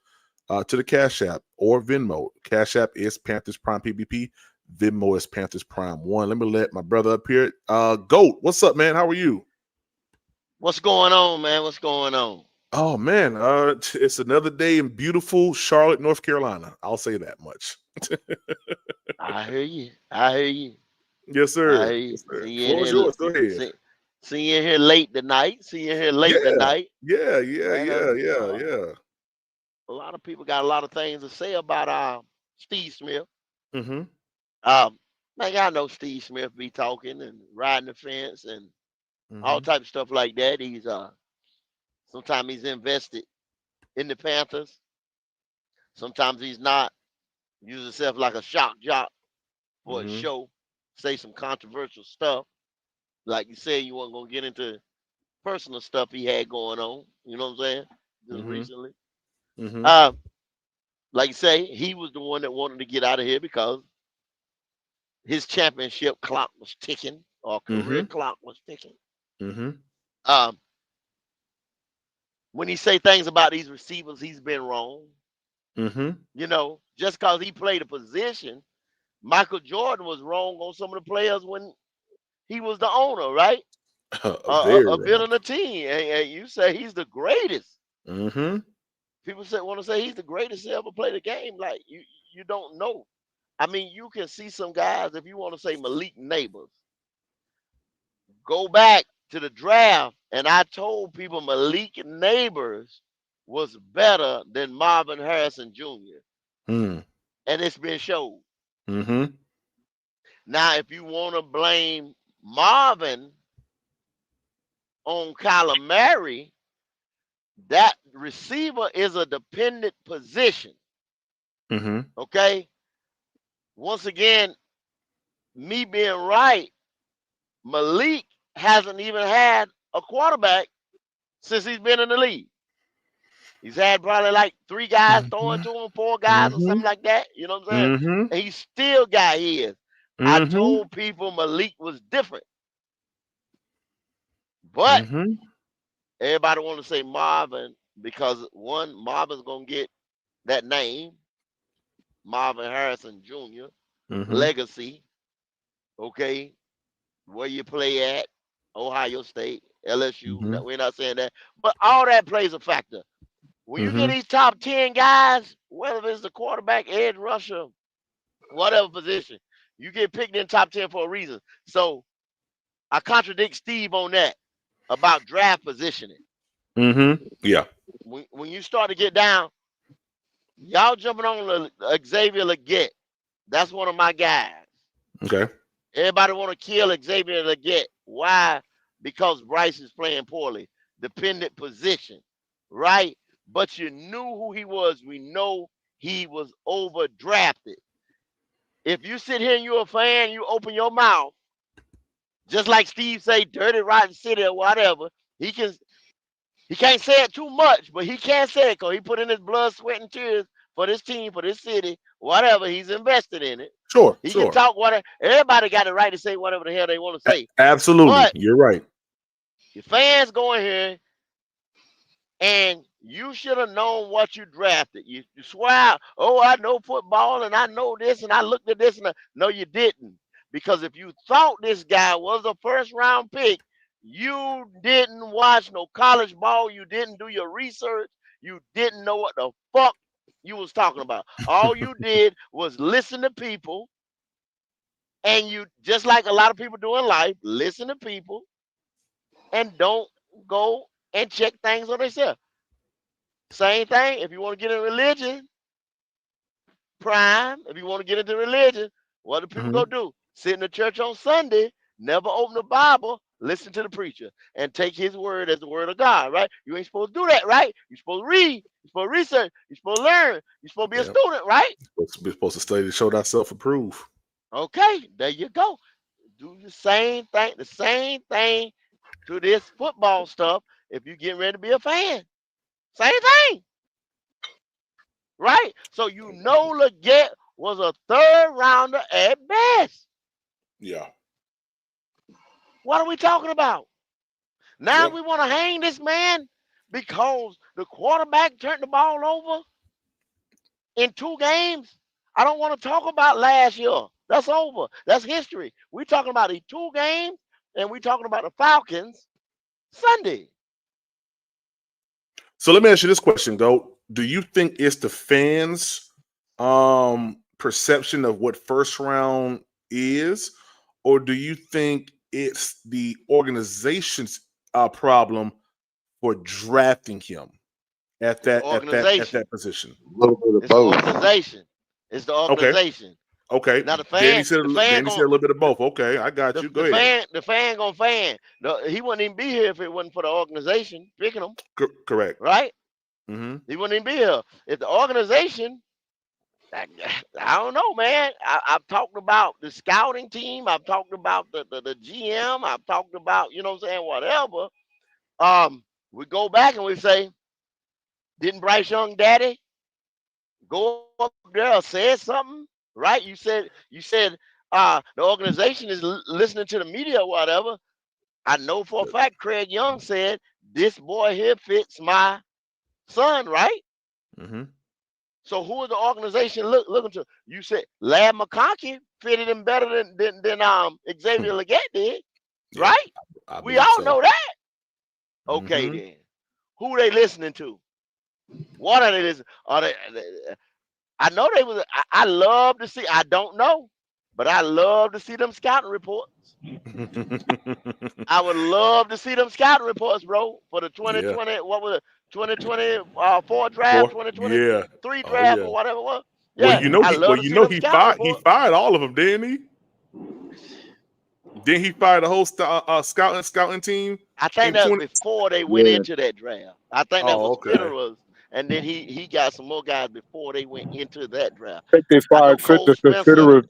to the Cash App or Venmo. Cash App is Panthers Prime PBP. Venmo is Panthers Prime 1. Let me let my brother up here. Goat, what's up, man? How are you? What's going on, man? What's going on? Oh, man, it's another day in beautiful Charlotte, North Carolina. I'll say that much. I hear you. I hear you. Yes, sir. I hear you. Yes, sir. See you Floor is yours. Go ahead. See you here late tonight. See you here late tonight. Yeah. A lot of people got a lot of things to say about Steve Smith. Mm-hmm. Man, y'all know Steve Smith be talking and riding the fence and all Mm-hmm. type of stuff like that. He's sometimes he's invested in the Panthers. Sometimes he's not. Use himself like a shock jock for a show. Say some controversial stuff. Like you said, you weren't gonna get into personal stuff he had going on. You know what I'm saying? Just recently. Like you say, he was the one that wanted to get out of here because his championship clock was ticking, or career clock was ticking. When he say things about these receivers, he's been wrong. You know, just because he played a position, Michael Jordan was wrong on some of the players when he was the owner, right? Of building a team, and you say he's the greatest. People want to say he's the greatest to ever play the game. Like you don't know. I mean, you can see some guys. If you want to say Malik Neighbors, go back to the draft, and I told people Malik Neighbors was better than Marvin Harrison Jr. And it's been showed. Now, if you want to blame Marvin on Kyler Murray, that receiver is a dependent position. Okay? Once again, me being right, Malik hasn't even had a quarterback since he's been in the league. He's had probably like 3 guys throwing to him, 4 guys or something like that. You know what I'm saying? And he still got his. I told people Malik was different. But everybody want to say Marvin because, one, Marvin's going to get that name, Marvin Harrison Jr., legacy, okay, where you play at, Ohio State, LSU. We're not saying that. But all that plays a factor. When you get these top 10 guys, whether it's the quarterback, edge rusher, whatever position, you get picked in top 10 for a reason. So I contradict Steve on that about draft positioning. Yeah. When you start to get down, y'all jumping on Xavier Legette. That's one of my guys. Okay. Everybody want to kill Xavier Legette. Why? Because Bryce is playing poorly. Dependent position, right? But you knew who he was. We know he was overdrafted. If you sit here and you're a fan, you open your mouth, just like Steve say, dirty, rotten city or whatever, he can't say it too much, but he can say it because he put in his blood, sweat, and tears for this team, for this city, whatever. He's invested in it. He can talk whatever. Everybody got the right to say whatever the hell they want to say. Absolutely. But you're right. your fans go in here, and you should have known what you drafted. You swear out, oh, I know football, and I know this, and I looked at this, and no, you didn't. Because if you thought this guy was a first-round pick, you didn't watch no college ball. You didn't do your research. You didn't know what the fuck you was talking about. All you did was listen to people And you, just like a lot of people do in life, listen to people and don't go and check things on themselves. Same thing, if you want to get in religion, Prime, if you want to get into religion, what do people go do? Sit in the church on Sunday, never open the Bible, listen to the preacher, and take his word as the word of God, right? You ain't supposed to do that, right? You're supposed to read, you're supposed to research, you're supposed to learn, you're supposed to be a student, right? We're supposed to study to show thyself approved. Okay, there you go. Do the same thing to this football stuff if you get ready to be a fan. Same thing. Right? So you know Leggett was a third rounder at best. Yeah. What are we talking about? Now Yep. we want to hang this man because the quarterback turned the ball over in 2 games. I don't want to talk about last year. That's over. That's history. We're talking about the 2 games, and we're talking about the Falcons Sunday. So let me ask you this question, Goat. Do you think it's the fans' perception of what first round is, or do you think it's the organization's problem for drafting him at that position? A little bit of It's the both. organization. It's the organization. Okay. Now the fan, Danny said a gonna, little bit of both. Okay, I got you. Go ahead. The fan gonna fan. No, he wouldn't even be here if it wasn't for the organization picking him. Correct. Right? Mm-hmm. He wouldn't even be here. If the organization, I don't know, man. I've talked about the scouting team. I've talked about the GM. I've talked about, you know what I'm saying, whatever. We go back and we say, didn't Bryce Young daddy go up there or said something? Right? You said the organization is listening to the media or whatever. I know for a fact Craig Young said, this boy here fits my son, right? Mm-hmm. So who is the organization looking to? You said Lad McConkey fitted him better than Xavier Leggett did, right? We all know that. Okay, then. Who are they listening to? What are they listening? I know they was. I love to see. I don't know, but I love to see them scouting reports. I would love to see them scouting reports, bro, for the 2020. Yeah. What was it? 2024 draft, 2023 draft, or whatever it was. Yeah, he fired all of them, didn't he? Didn't he fire the whole scouting team? I think that was before they went into that draft. I think that was Fitterers, and then he got some more guys before they went into that draft. I think they fired Fitterers.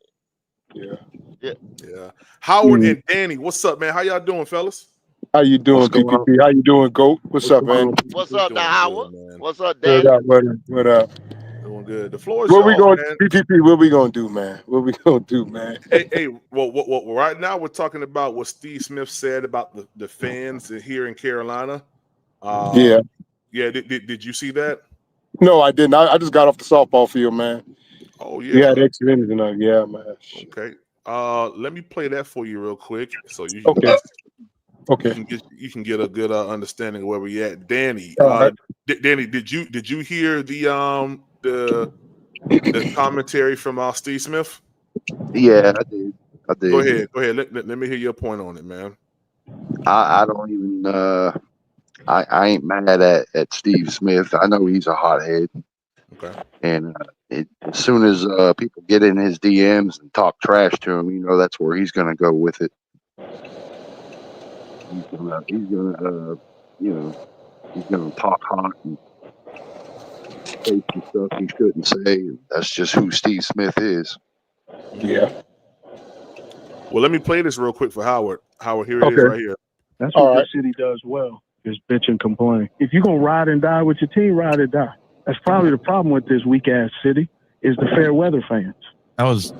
Yeah. Howard and Danny, what's up, man? How y'all doing, fellas? How you doing, PPP? How you doing, Goat? What's up, man? What's up, Howard? Good, what's up, Danny? What up? Doing good. The floor is yours, man. PPP, what we gonna do, man? What we gonna do, man? Hey, well, right now we're talking about what Steve Smith said about the fans here in Carolina. Yeah. Did you see that? No, I didn't. I just got off the softball field, man. Oh yeah. You had extra innings tonight, yeah, man. Okay. Let me play that for you real quick, so you can get a good understanding of where we at. Danny, Danny, did you hear the commentary from Steve Smith? Yeah, I did. Go ahead. Let me hear your point on it, man. I don't even. I ain't mad at Steve Smith. I know he's a hothead. Okay. And as soon as people get in his DMs and talk trash to him, you know that's where he's going to go with it. He's gonna talk hot and say some stuff he shouldn't say. That's just who Steve Smith is. Yeah. Well, let me play this real quick for Howard. Howard, here it is right here. That's what this city does well, is bitch and complain. If you're going to ride and die with your team, ride or die. That's probably the problem with this weak-ass city, is the fair weather fans. That was...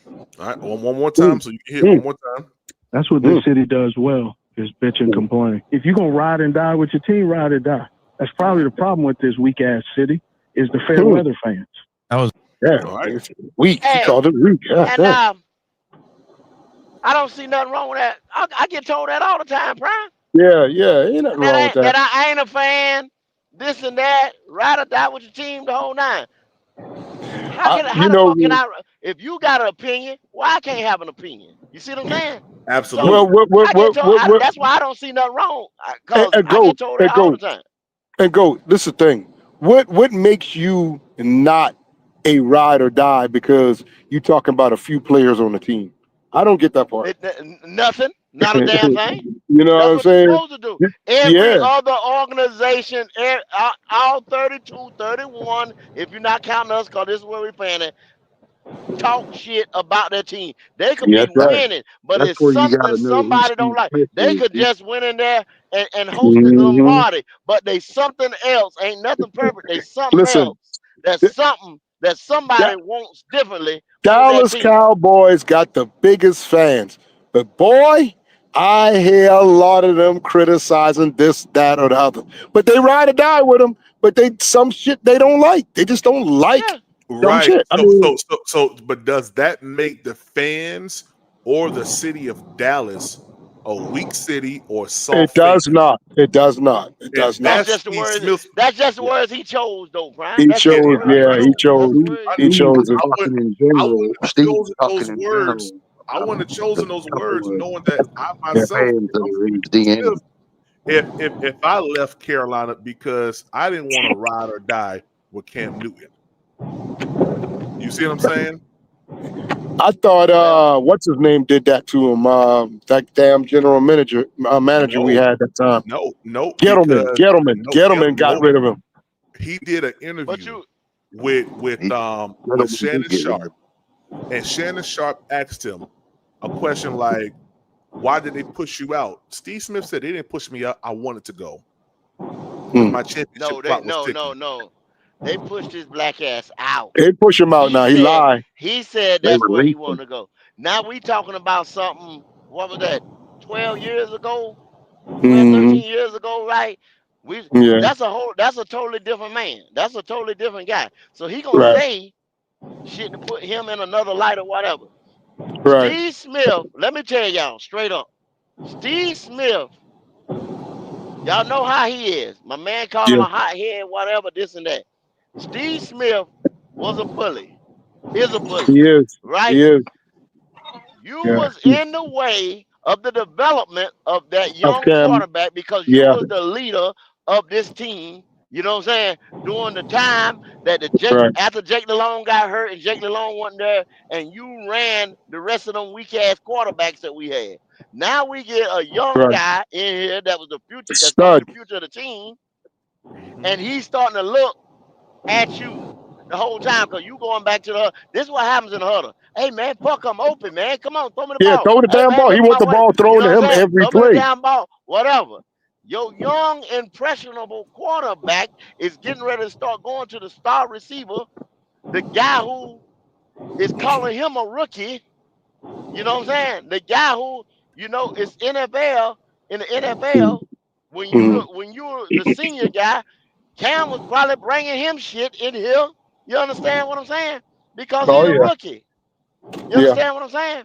All right, one more time so you can hear it one more time. That's what this city does well, is bitch and complain. If you're going to ride and die with your team, ride or die. That's probably the problem with this weak-ass city, is the fair weather fans. That was... All right. Weak. He called it weak. And I don't see nothing wrong with that. I get told that all the time, Prime. Yeah. Ain't nothing wrong with that. That I ain't a fan, this and that, ride or die with your team the whole 9. How the fuck can I? If you got an opinion, why I can't have an opinion? You see what I'm saying? Absolutely. So I get told. That's why I don't see nothing wrong. Cause I get told that all the time. And go. This is the thing. What makes you not a ride or die because you talking about a few players on the team? I don't get that part. Nothing. Not a damn thing. You know That's what I'm what saying? you're supposed to do. Every other organization, all 32, 31, if you're not counting us, because this is where we're playing it, talk shit about their team. They could be winning, but That's it's where you something gotta know who somebody don't Steve like. Smith They is. could just went in there and hosted the Lombardi, but they something else. Ain't nothing perfect. They something Listen, else. That's something that somebody wants differently on their Dallas team. Cowboys got the biggest fans, but boy, I hear a lot of them criticizing this, that, or the other. But they ride or die with them. But some shit they don't like. They just don't like some Right. shit. But does that make the fans or the city of Dallas a weak city or soft It does favor? not. It does not. It does And not. That's that's just the Steve words. Smith. That's just the words he chose, though, Brian. He That's just the chose. words Yeah, he chose. That's the words. He chose it. Talking in I general. wouldn't have Steve chosen talking those in words. general. I wouldn't have chosen those words Couple of knowing that I Yeah. myself, fans of these Steve DMs. Smith, if I left Carolina because I didn't want to ride or die with Cam Newton. You see what I'm saying? I thought what's his name did that to him. That damn general manager we had at that time. No, Gettleman got rid of him. He did an But interview you, with Shannon Sharp, and Shannon Sharp asked him a question like, "Why did they push you out?" Steve Smith said, "They didn't push me out. I wanted to go. My championship clock was ticking." no. They pushed his black ass out. They push him out now. He lied. He said that's where he wanted to go. Now we talking about something, what was that, 12 years ago? 12, 13 years ago, right? That's a totally different man. That's a totally different guy. So he gonna say shit to put him in another light or whatever. Right. Steve Smith, let me tell y'all straight up. Steve Smith, y'all know how he is. My man called him a hot head, whatever, this and that. Steve Smith was a bully. Is a bully. He is. Right? He is. You was in the way of the development of that young quarterback because you was the leader of this team. You know what I'm saying? During the time that after Jake Delhomme got hurt and Jake Delhomme wasn't there, and you ran the rest of them weak ass quarterbacks that we had. Now we get a young guy in here that was the future, that's gonna be the future of the team, and he's starting to look at you the whole time because you going back to the. This is what happens in the huddle. Hey man, fuck, I'm open, man. Come on, throw me the ball. Throw the damn ball. He wants the ball thrown to him every play. Throw me the play. damn ball, whatever. Your young, impressionable quarterback is getting ready to start going to the star receiver, the guy who is calling him a rookie. You know what I'm saying? The guy who, is NFL in the NFL. When you're the senior guy, Cam was probably bringing him shit in here. You understand what I'm saying? Because he's a rookie. You understand what I'm saying?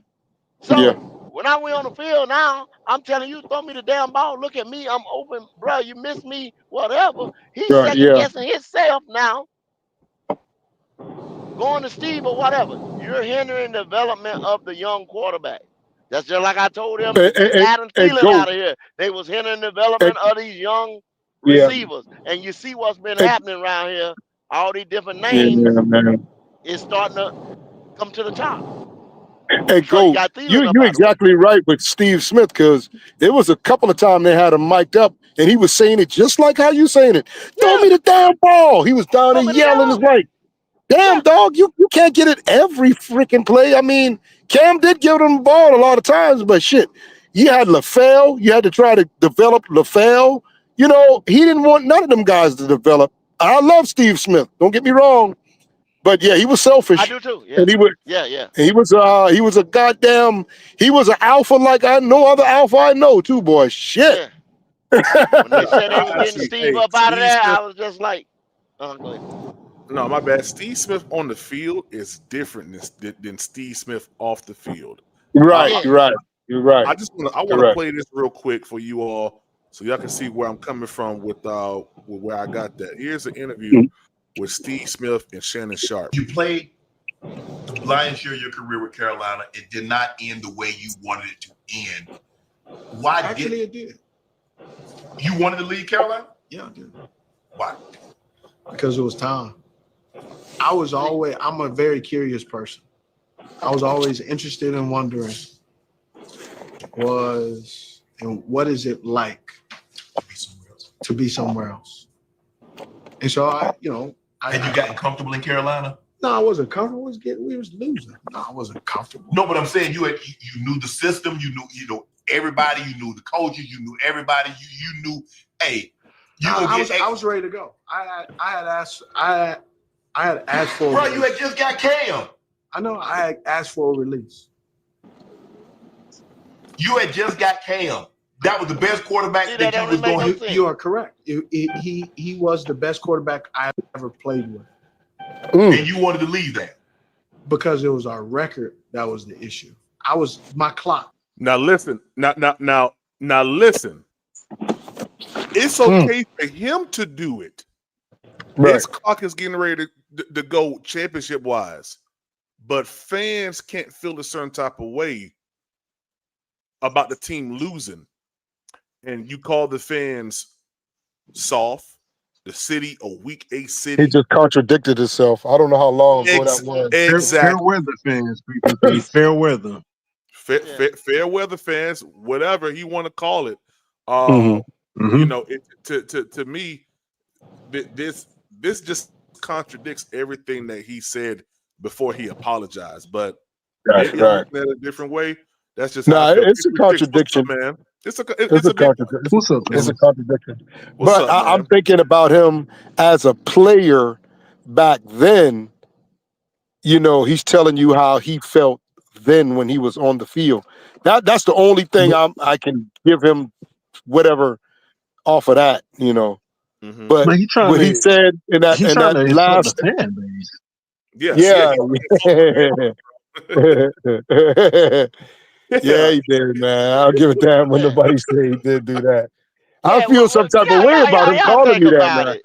So when I went on the field now, I'm telling you, throw me the damn ball. Look at me. I'm open. Bro, you missed me, whatever. He's second guessing himself now. Going to Steve or whatever. You're hindering the development of the young quarterback. That's just like I told him to get Adam Thielen out of here. They was hindering the development of these young receivers. And you see what's been happening around here. All these different names is starting to come to the top. Hey, so you exactly right with Steve Smith, because there was a couple of times they had him mic'd up and he was saying it just like how you saying it. Throw me the damn ball. He was down there yelling. It's like, damn, dog, you can't get it every freaking play. I mean, Cam did give him the ball a lot of times, but shit, you had LaFell. You had to try to develop LaFell. He didn't want none of them guys to develop. I love Steve Smith. Don't get me wrong. But yeah, he was selfish. I do too. Yeah. And he was, he was an alpha like no other alpha I know too, boy. Shit. Yeah. When they said they were getting Steve up out of there, I was just like, go ahead. No, my bad. Steve Smith on the field is different than Steve Smith off the field. Right, you're right. You're right. I want to play this real quick for you all so y'all can see where I'm coming from with where I got that. Here's an interview with Steve Smith and Shannon Sharp. You played the lion's share of your career with Carolina, it did not end the way you wanted it to end. Why Actually, it did. You wanted to leave Carolina? Yeah, I did. Why? Because it was time. I'm a very curious person. I was always interested in wondering what is it like to be somewhere else? And so had you gotten comfortable in Carolina? No, I wasn't comfortable. We was losing. No, I wasn't comfortable. No, but I'm saying you knew the system, you knew everybody, you knew the coaches, you knew everybody, you knew, hey, I was ready to go. I had asked for Bro, you had just got Cam. I know I had asked for a release. You had just got Cam. That was the best quarterback that you was going. You are correct. He was the best quarterback I ever played with. And you wanted to leave that because it was our record that was the issue. My clock. Now listen. Now listen. It's okay for him to do it. Right. His clock is getting ready to go championship wise, but fans can't feel a certain type of way about the team losing, and you call the fans soft. The city a weak A city. He just contradicted himself. I don't know how long ago that was. Exactly. Fair weather fans, PPP. Fair weather. Fair weather fans, whatever you want to call it. Mm-hmm. You know, to me, this just contradicts everything that he said before he apologized. But maybe I'm looking at it a different way. That's just it's a contradiction, man. It's a contradiction. What's up, it's a contradiction. What's but up, I'm thinking about him as a player back then. You know, he's telling you how he felt then when he was on the field. That's the only thing I can give him whatever off of that, you know. Mm-hmm. But what he said in that last fan base. Yeah, he did, man. I'll give it to him when nobody said he did do that. I feel some type of way about him calling me that,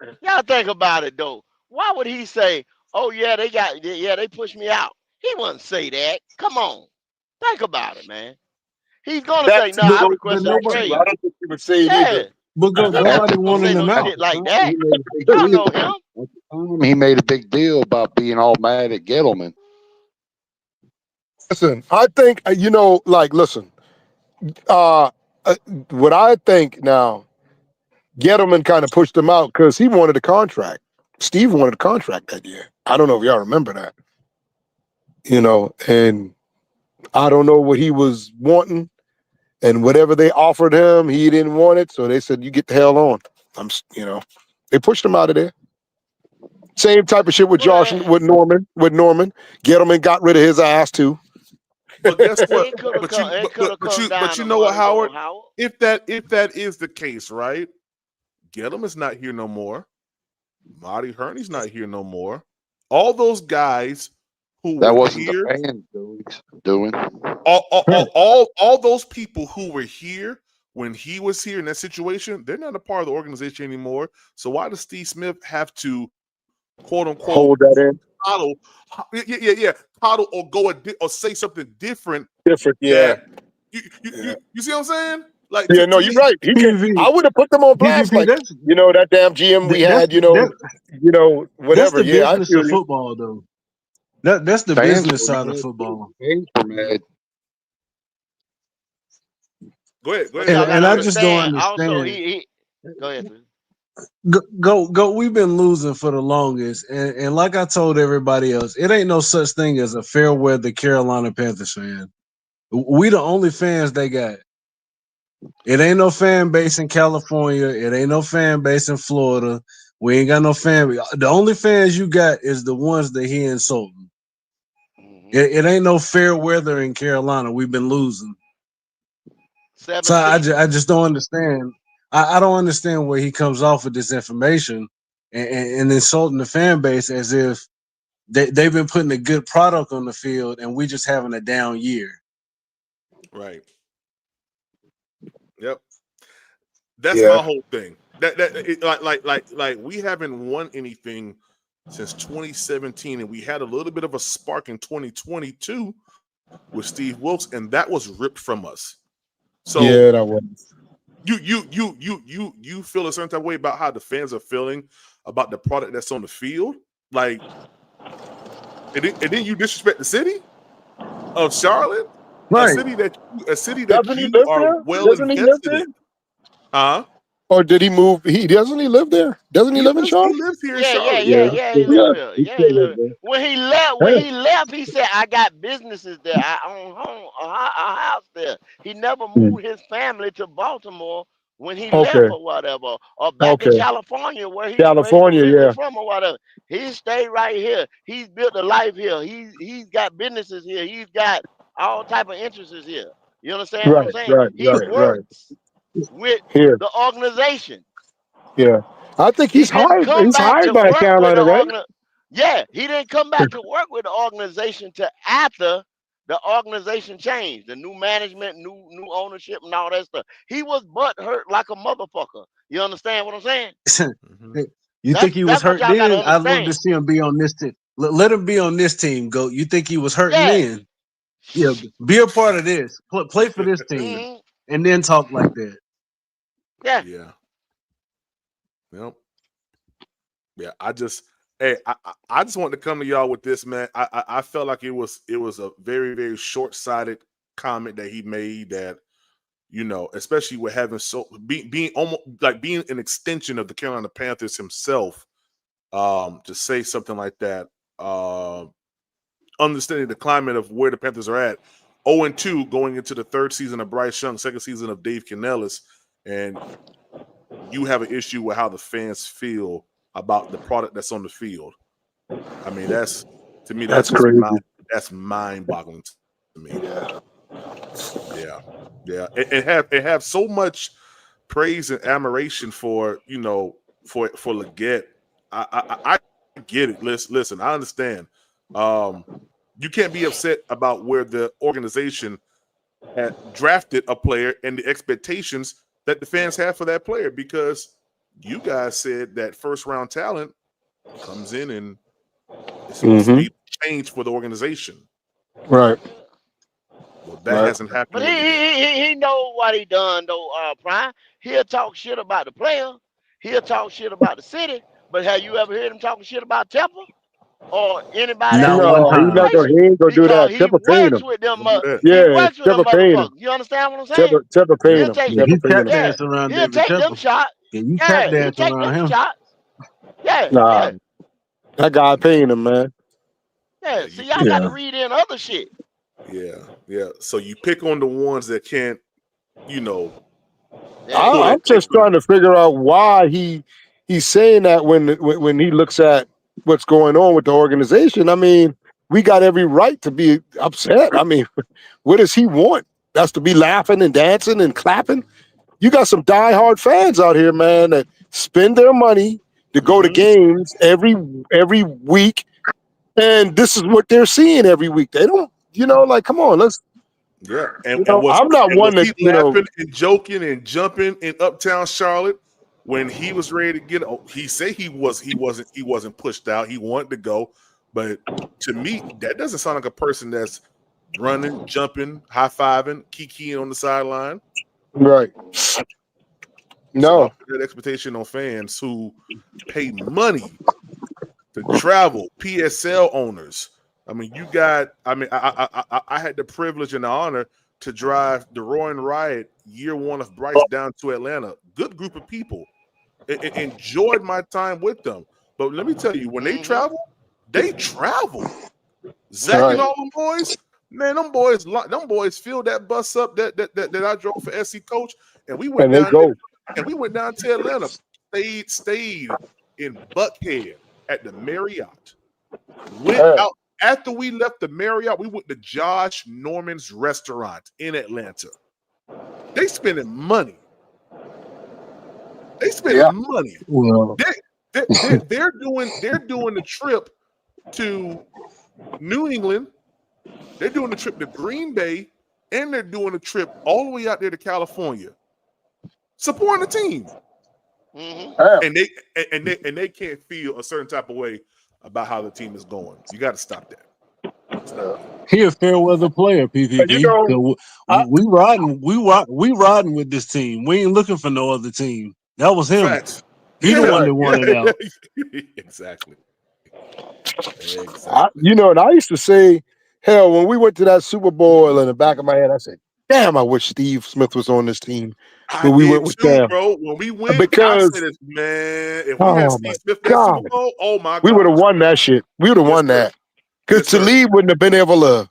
man. Y'all think about it though. Why would he say, "Oh yeah, they pushed me out"? He wouldn't say that. Come on, think about it, man. He's gonna say, "No, I requested a trade." I don't think he would say it either. But nobody wanted him out. Shit like that. Y'all know him. He made a big deal about being all mad at Gettleman. Listen, I think listen. What I think now, Gettleman kind of pushed him out because he wanted a contract. Steve wanted a contract that year. I don't know if y'all remember that. You know, and I don't know what he was wanting, and whatever they offered him, he didn't want it. So they said, "You get the hell on." They pushed him out of there. Same type of shit with Josh, with Norman. Gettleman got rid of his ass too. But guess what? But you know what, Howard? If that is the case, right? Gettleman's not here no more. Marty Herney's not here no more. All those guys who that were wasn't here, the fans doing. all those people who were here when he was here in that situation, they're not a part of the organization anymore. So why does Steve Smith have to, quote unquote, hold that in? Coddle or go or say something different. Yeah. You see what I'm saying? Like, you're right. I would have put them on blast, like that damn GM we had. Whatever. That's the business of football, though. That's the business side of football. Go ahead. And I just don't understand. Also, go ahead. Go. We've been losing for the longest, and like I told everybody else, it ain't no such thing as a fair weather Carolina Panthers fan. We the only fans they got. It ain't no fan base in California. It ain't no fan base in Florida. We ain't got no fan. The only fans you got is the ones that he insulting. It ain't no fair weather in Carolina. We've been losing. So I just don't understand. I don't understand where he comes off with this information and insulting the fan base as if they've been putting a good product on the field and we just having a down year. Right. Yep. That's my whole thing. That we haven't won anything since 2017, and we had a little bit of a spark in 2022 with Steve Wilkes, and that was ripped from us. So yeah, that was. You feel a certain type of way about how the fans are feeling about the product that's on the field, like, and then you disrespect the city of Charlotte, Right. a city that Doesn't he you live are there? well Doesn't he live invested there? in, huh? Or did he move? Doesn't he live there? Doesn't he live in He Charlotte? lives here in Yeah, yeah, Charlotte. yeah, Yeah, yeah. He Yeah, live here. He Yeah, he still live live here. there. When he left, he said, "I got businesses there. I own a house there." He never moved his family to Baltimore when he left okay, or whatever, or back to okay. California where he was California, originally yeah, from or whatever. He stayed right here. He's built a life here. He's got businesses here. He's got all type of interests here. You understand what I'm saying? He right. works with Here, the organization. yeah. I think He he's didn't hired. come He's back hired to by work with the Carolina, right? Yeah, he didn't come back to work with the organization till after the organization changed. The new management, new ownership, and all that stuff. He was butt hurt like a motherfucker. You understand what I'm saying? Mm-hmm. You think he was That's what hurt y'all gotta then? I'd love to understand. see him be on this team. Let him be on this team, Goat. You think he was hurting Yeah. then? Yeah, be a part of this. Play for this team, Hmm. and then talk like that. Yeah. Yeah. Yep. Yeah. I just wanted to come to y'all with this, man. I felt like it was a very, very short-sighted comment that he made, that, especially with having being almost like being an extension of the Carolina Panthers himself, to say something like that. Understanding the climate of where the Panthers are at, 0-2 going into the third season of Bryce Young, second season of Dave Canellis, and you have an issue with how the fans feel about the product that's on the field. I mean, that's That's just crazy. that's mind-boggling to me. Yeah. And have so much praise and admiration for for Leggett. I get it. Listen, I understand. You can't be upset about where the organization had drafted a player and the expectations that the fans have for that player, because you guys said that first round talent comes in and it's supposed to be change for the organization. Right. Well, that hasn't happened But with Leggett. he know what he done though, Prime. He'll talk shit about the player. He'll talk shit about the city. But have you ever heard him talking shit about Temple or anybody Not else in the one No, time. organization? he ain't gonna do Because that. he Tipper paying works him. with them. Don't do that. He Yeah, works with them Tipper paying him. motherfuckers. You understand what I'm saying? Tipper Yeah. paying He'll him. take Yeah, Tipper he paying tap him. yeah. dancing around He'll David take them Temple. shots. Yeah, you tap Yeah, he'll dancing take around them him. shots. Yeah, Nah, yeah, that guy paying him, man. yeah. You See, y'all pick. got to read in other shit. Yeah. So you pick on the ones that can't, Yeah, pull I'm that just trying to figure out why he's saying that when he looks at what's going on with the organization. I mean, we got every right to be upset. I mean, what does he want? That's to be laughing and dancing and clapping. You got some diehard fans out here, man, that spend their money to go to games every week, and this is what they're seeing every week. They don't, like, come on, let's. Yeah, and was I'm not one he that laughing and joking and jumping in Uptown Charlotte when he was ready to get? He said he wasn't pushed out. He wanted to go, but to me, that doesn't sound like a person that's running, jumping, high fiving, kikiing on the sideline. Right. So No. don't put that expectation on fans who pay money to travel. PSL owners. I mean, I had the privilege and the honor to drive the Roaring Riot year one of Bryce down to Atlanta. Good group of people. Enjoyed my time with them. But let me tell you, when they travel, Zach and all them boys, man, them boys filled that bus up that I drove for SC Coach, and we went And they down go. and we went down to Atlanta, stayed in Buckhead at the Marriott. Went out after we left the Marriott. We went to Josh Norman's restaurant in Atlanta. They spending money. Money. Well, They're doing the trip to New England. They're doing the trip to Green Bay, and they're doing a trip all the way out there to California, supporting the team. And they can't feel a certain type of way about how the team is going. You got to stop that. He a fair weather player, PPP. You know, 'Cause we riding with this team. We ain't looking for no other team. That was him. Facts. He the one Right. that wanted out. Exactly. You know, and I used to say, hell, when we went to that Super Bowl, in the back of my head, I said, damn, I wish Steve Smith was on this team. I When we did went with too, them. bro. When we went, I Because, said, man, if we had oh Steve my Smith in that God, Super Bowl, oh my God, we would have won that shit. We would have won sir. that. Because Yes, sir. Talib wouldn't have been able to,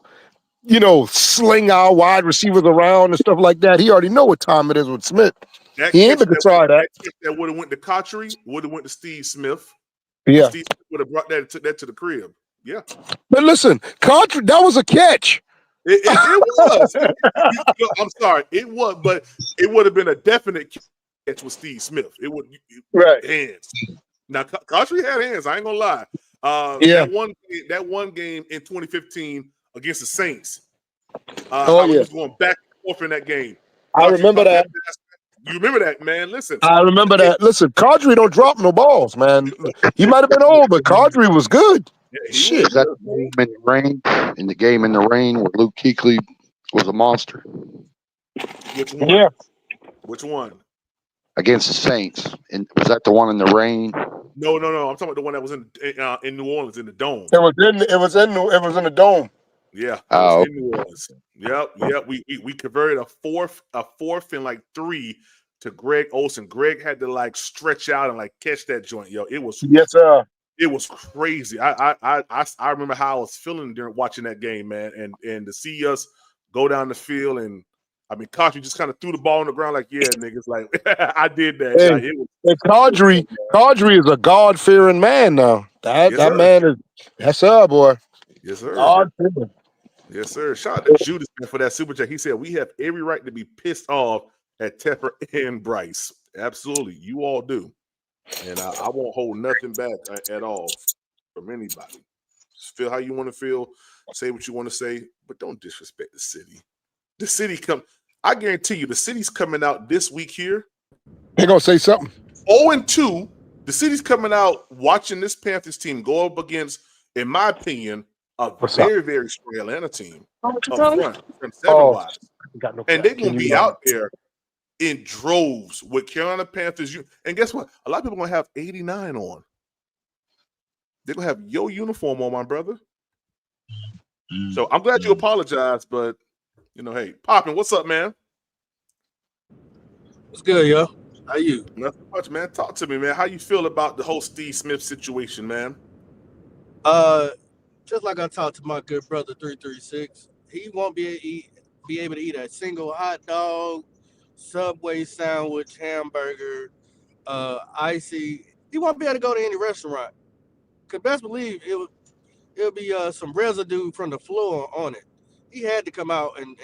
you know, sling our wide receivers around and stuff like that. He already know what time it is with Smith. That He ain't catch been to try that. that would have went to Cotchery, would have went to Steve Smith. Yeah. Steve Smith would have brought that and took that to the crib. Yeah. But listen, that was a catch. It was. I'm sorry. It was, but it would have been a definite catch with Steve Smith. It would Right. hands. Now Cotchery had hands. I ain't gonna lie. Yeah. That one game in 2015 against the Saints. Yeah. He was going back and forth in that game. I remember that. You remember that, man? Listen. I remember that. Listen, Kadri don't drop no balls, man. He might have been old, but Kadri was good. Shit. Was that the game in the rain? In the game in the rain where Luke Kuechly was a monster? Which one? Yeah. Which one? Against the Saints. And was that the one in the rain? No. I'm talking about the one that was in New Orleans in the dome. It was in the dome. Yeah. Oh. In New Orleans. Yep. We converted a fourth and like 3 to Greg Olsen. Greg had to like stretch out and like catch that joint. Yo, it was It was crazy. I remember how I was feeling during watching that game, man, and to see us go down the field and I mean, Cotchery just kind of threw the ball on the ground like, yeah, niggas, like I did that. Hey, Like, Kadri is a God-fearing man now. That man is yes, sir, boy. Yes, sir. God-fearing. Yes, sir. Shout out to Judas for that super chat. He said we have every right to be pissed off at Tepper and Bryce. Absolutely, you all do, and I won't hold nothing back at all from anybody. Just feel how you want to feel, say what you want to say, but don't disrespect the city. The city I guarantee you, the city's coming out this week here. They're gonna say something. 0-2. The city's coming out watching this Panthers team go up against, in my opinion, a very strong Atlanta team up front from 7-wise. And they're gonna be out there in droves with Carolina Panthers. And guess what? A lot of people are gonna have 89 on. They're gonna have your uniform on, my brother. So I'm glad you apologized, but you know, hey, Poppin', what's up, man? What's good, yo? How you? Nothing much, man. Talk to me, man. How you feel about the whole Steve Smith situation, man? Just like I talked to my good brother 336, he won't be able to eat a single hot dog, Subway sandwich, hamburger, icy. He won't be able to go to any restaurant. Cause best believe it'll be some residue from the floor on it. He had to come out and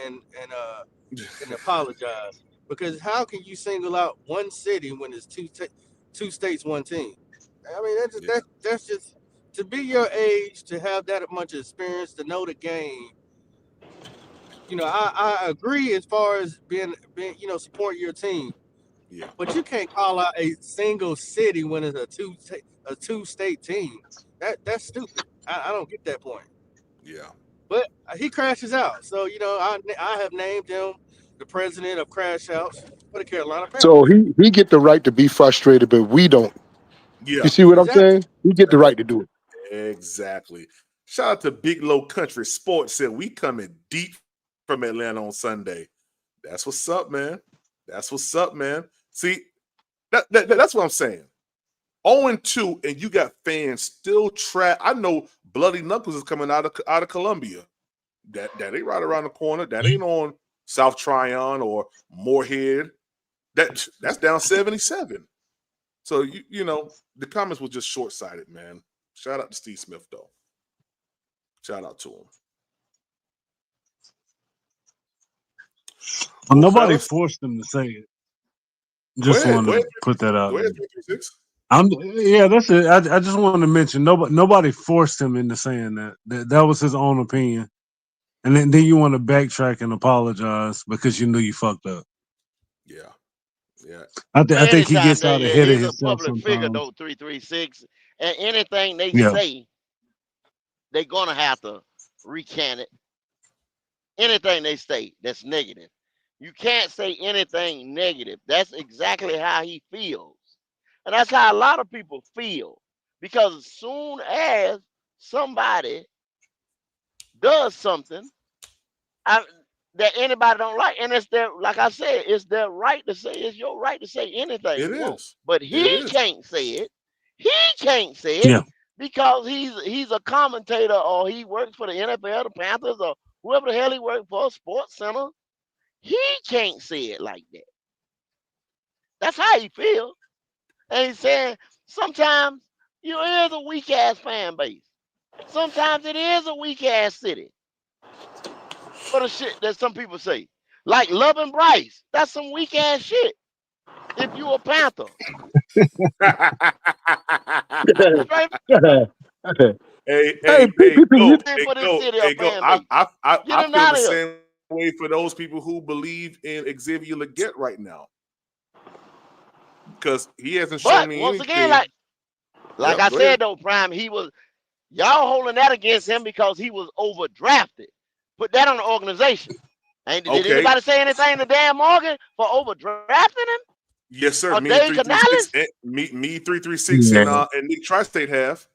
apologize, because how can you single out one city when it's two states, one team? I mean, that's just to be your age, to have that much experience, to know the game. You know, I agree as far as being support your team. Yeah. But you can't call out a single city when it's a two-state team. That's stupid. I don't get that point. Yeah. But he crashes out. So, I have named him the president of crash outs for the Carolina Panthers. So he get the right to be frustrated, but we don't. Yeah. You see what I'm saying? We get the right to do it. Exactly. Shout out to Big Low Country Sports. Said we coming deep from Atlanta on Sunday. That's what's up, man. That's what's up, man. See, that's what I'm saying. 0-2, and you got fans still trapped. I know Bloody Knuckles is coming out of Columbia. That ain't right around the corner. That ain't on South Tryon or Moorhead. That's down 77. So you know the comments were just short-sighted, man. Shout out to Steve Smith though. Shout out to him. Well, nobody forced him to say it. Just wanted to put that out. Go ahead, 336. Yeah, that's it. I just wanted to mention nobody forced him into saying that. That was his own opinion. And then you want to backtrack and apologize because you knew you fucked up. Yeah. Yeah. I think he gets out ahead of he's himself a public figure sometimes. though, 336. And anything they Yeah. say they're gonna have to recant it. Anything they say that's negative. You can't say anything negative. That's exactly how he feels. And that's how a lot of people feel. Because as soon as somebody does something that anybody don't like, and it's their, like I said, it's their right to say, it's your right to say anything It you want. is. But he It is. can't say it. He can't say it Yeah. because he's a commentator, or he works for the NFL, the Panthers, or whoever the hell he works for, Sports Center. He can't say it like that. That's how he feels. And he's saying sometimes it is a weak ass fan base. Sometimes it is a weak ass city. For the shit that some people say. Like loving Bryce. That's some weak ass shit. If you a Panther. Straight Hey, PPP, for this city or go. fan base. I Get him feel out the of here. same way for those people who believe in Xavier Leggett right now, because he hasn't shown But me once anything. again, like Yeah, I go ahead. said though, Prime, y'all holding that against him because he was overdrafted. Put that on the organization. Did anybody say anything to Dan Morgan for overdrafting him? Yes, sir. Or Me Dave 336 Canales? me 336 and Nick Tri-State have.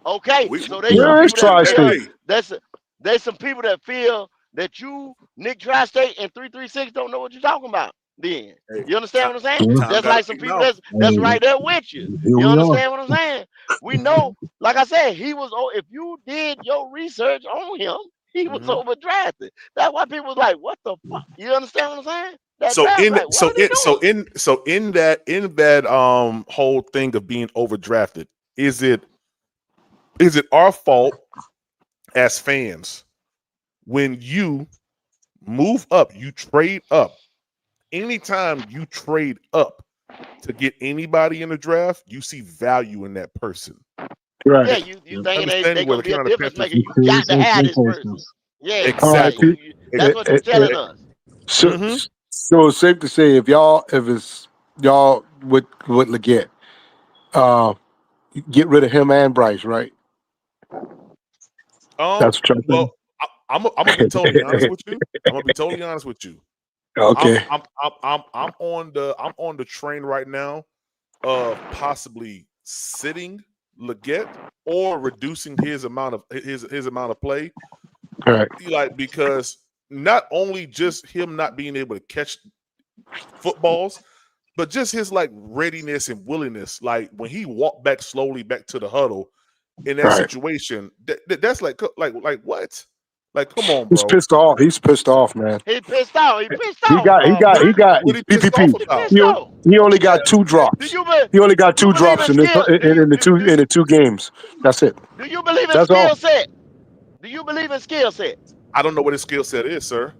Okay, so there's Where is some people that Tri-State? there's some people that feel that you, Nick Tri-State, and 336 don't know what you're talking about. Then you understand what I'm saying? There's like some people that's right there with you. You understand what I'm saying? We know, like I said, he was. If you did your research on him, he was overdrafted. That's why people was like, "What the fuck?" You understand what I'm saying? That draft, like, what are they doing? In that whole thing of being overdrafted, is it our fault as fans when you move up, you trade up? Anytime you trade up to get anybody in the draft, you see value in that person. Right. Yeah, you thinking they're gonna be a difference maker? You Create got to have this person. expectations. Yeah, Exactly. that's what you're telling us. So it's safe to say if it's y'all with Leggett, get rid of him and Bryce, right? That's what you're saying. I'm gonna be totally honest with you. Okay. I'm on the train right now of possibly sitting Leggett or reducing his amount of play. All right. Like, because not only just him not being able to catch footballs, but just his like readiness and willingness. Like when he walked back slowly back to the huddle in that situation, that's like what? Like, come on, bro. He's pissed off. He's pissed off, man. He pissed off. He got What he pissed PPP. off about? He only got 2 drops. He only got 2 drops in the 2 games. That's it. Do you believe in That's all. skill set? Do you believe in skill set? I don't know what his skill set is, sir.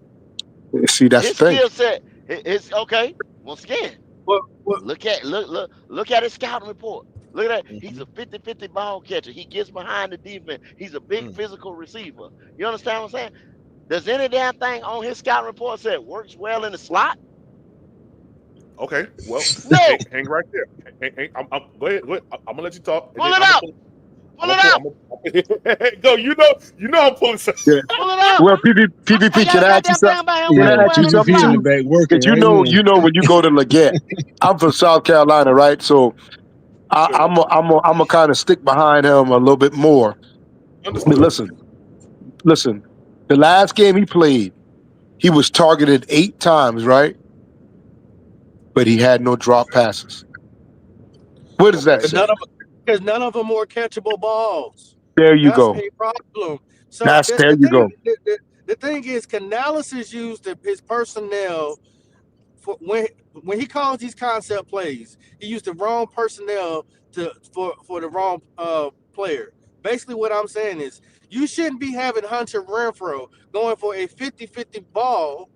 See, that's his the thing. Skill set is okay. Once again, look at his scouting report. Look at that. He's a 50-50 ball catcher. He gets behind the defense. He's a big physical receiver. You understand what I'm saying? Does any damn thing on his scouting report say it works well in the slot? Okay, well, no. Hang right there. Go ahead. I'm gonna let you talk. Pull it out. Pull it out. Go. You know I'm pulling something. Yeah. Pull it out. Well, PPP, can I ask you something? Can I ask you something? in the back working. Because you know when you go to Leggett, I'm from South Carolina, right? So I'm a kind of stick behind him a little bit more. But listen. The last game he played, he was targeted 8 times, right? But he had no drop passes. What does that say? Because none of them were catchable balls. There you go. That's a problem. So there you go. The thing is, Canales has used his personnel for when he calls these concept plays. He used the wrong personnel for the wrong player. Basically, what I'm saying is, you shouldn't be having Hunter Renfrow going for a 50-50 ball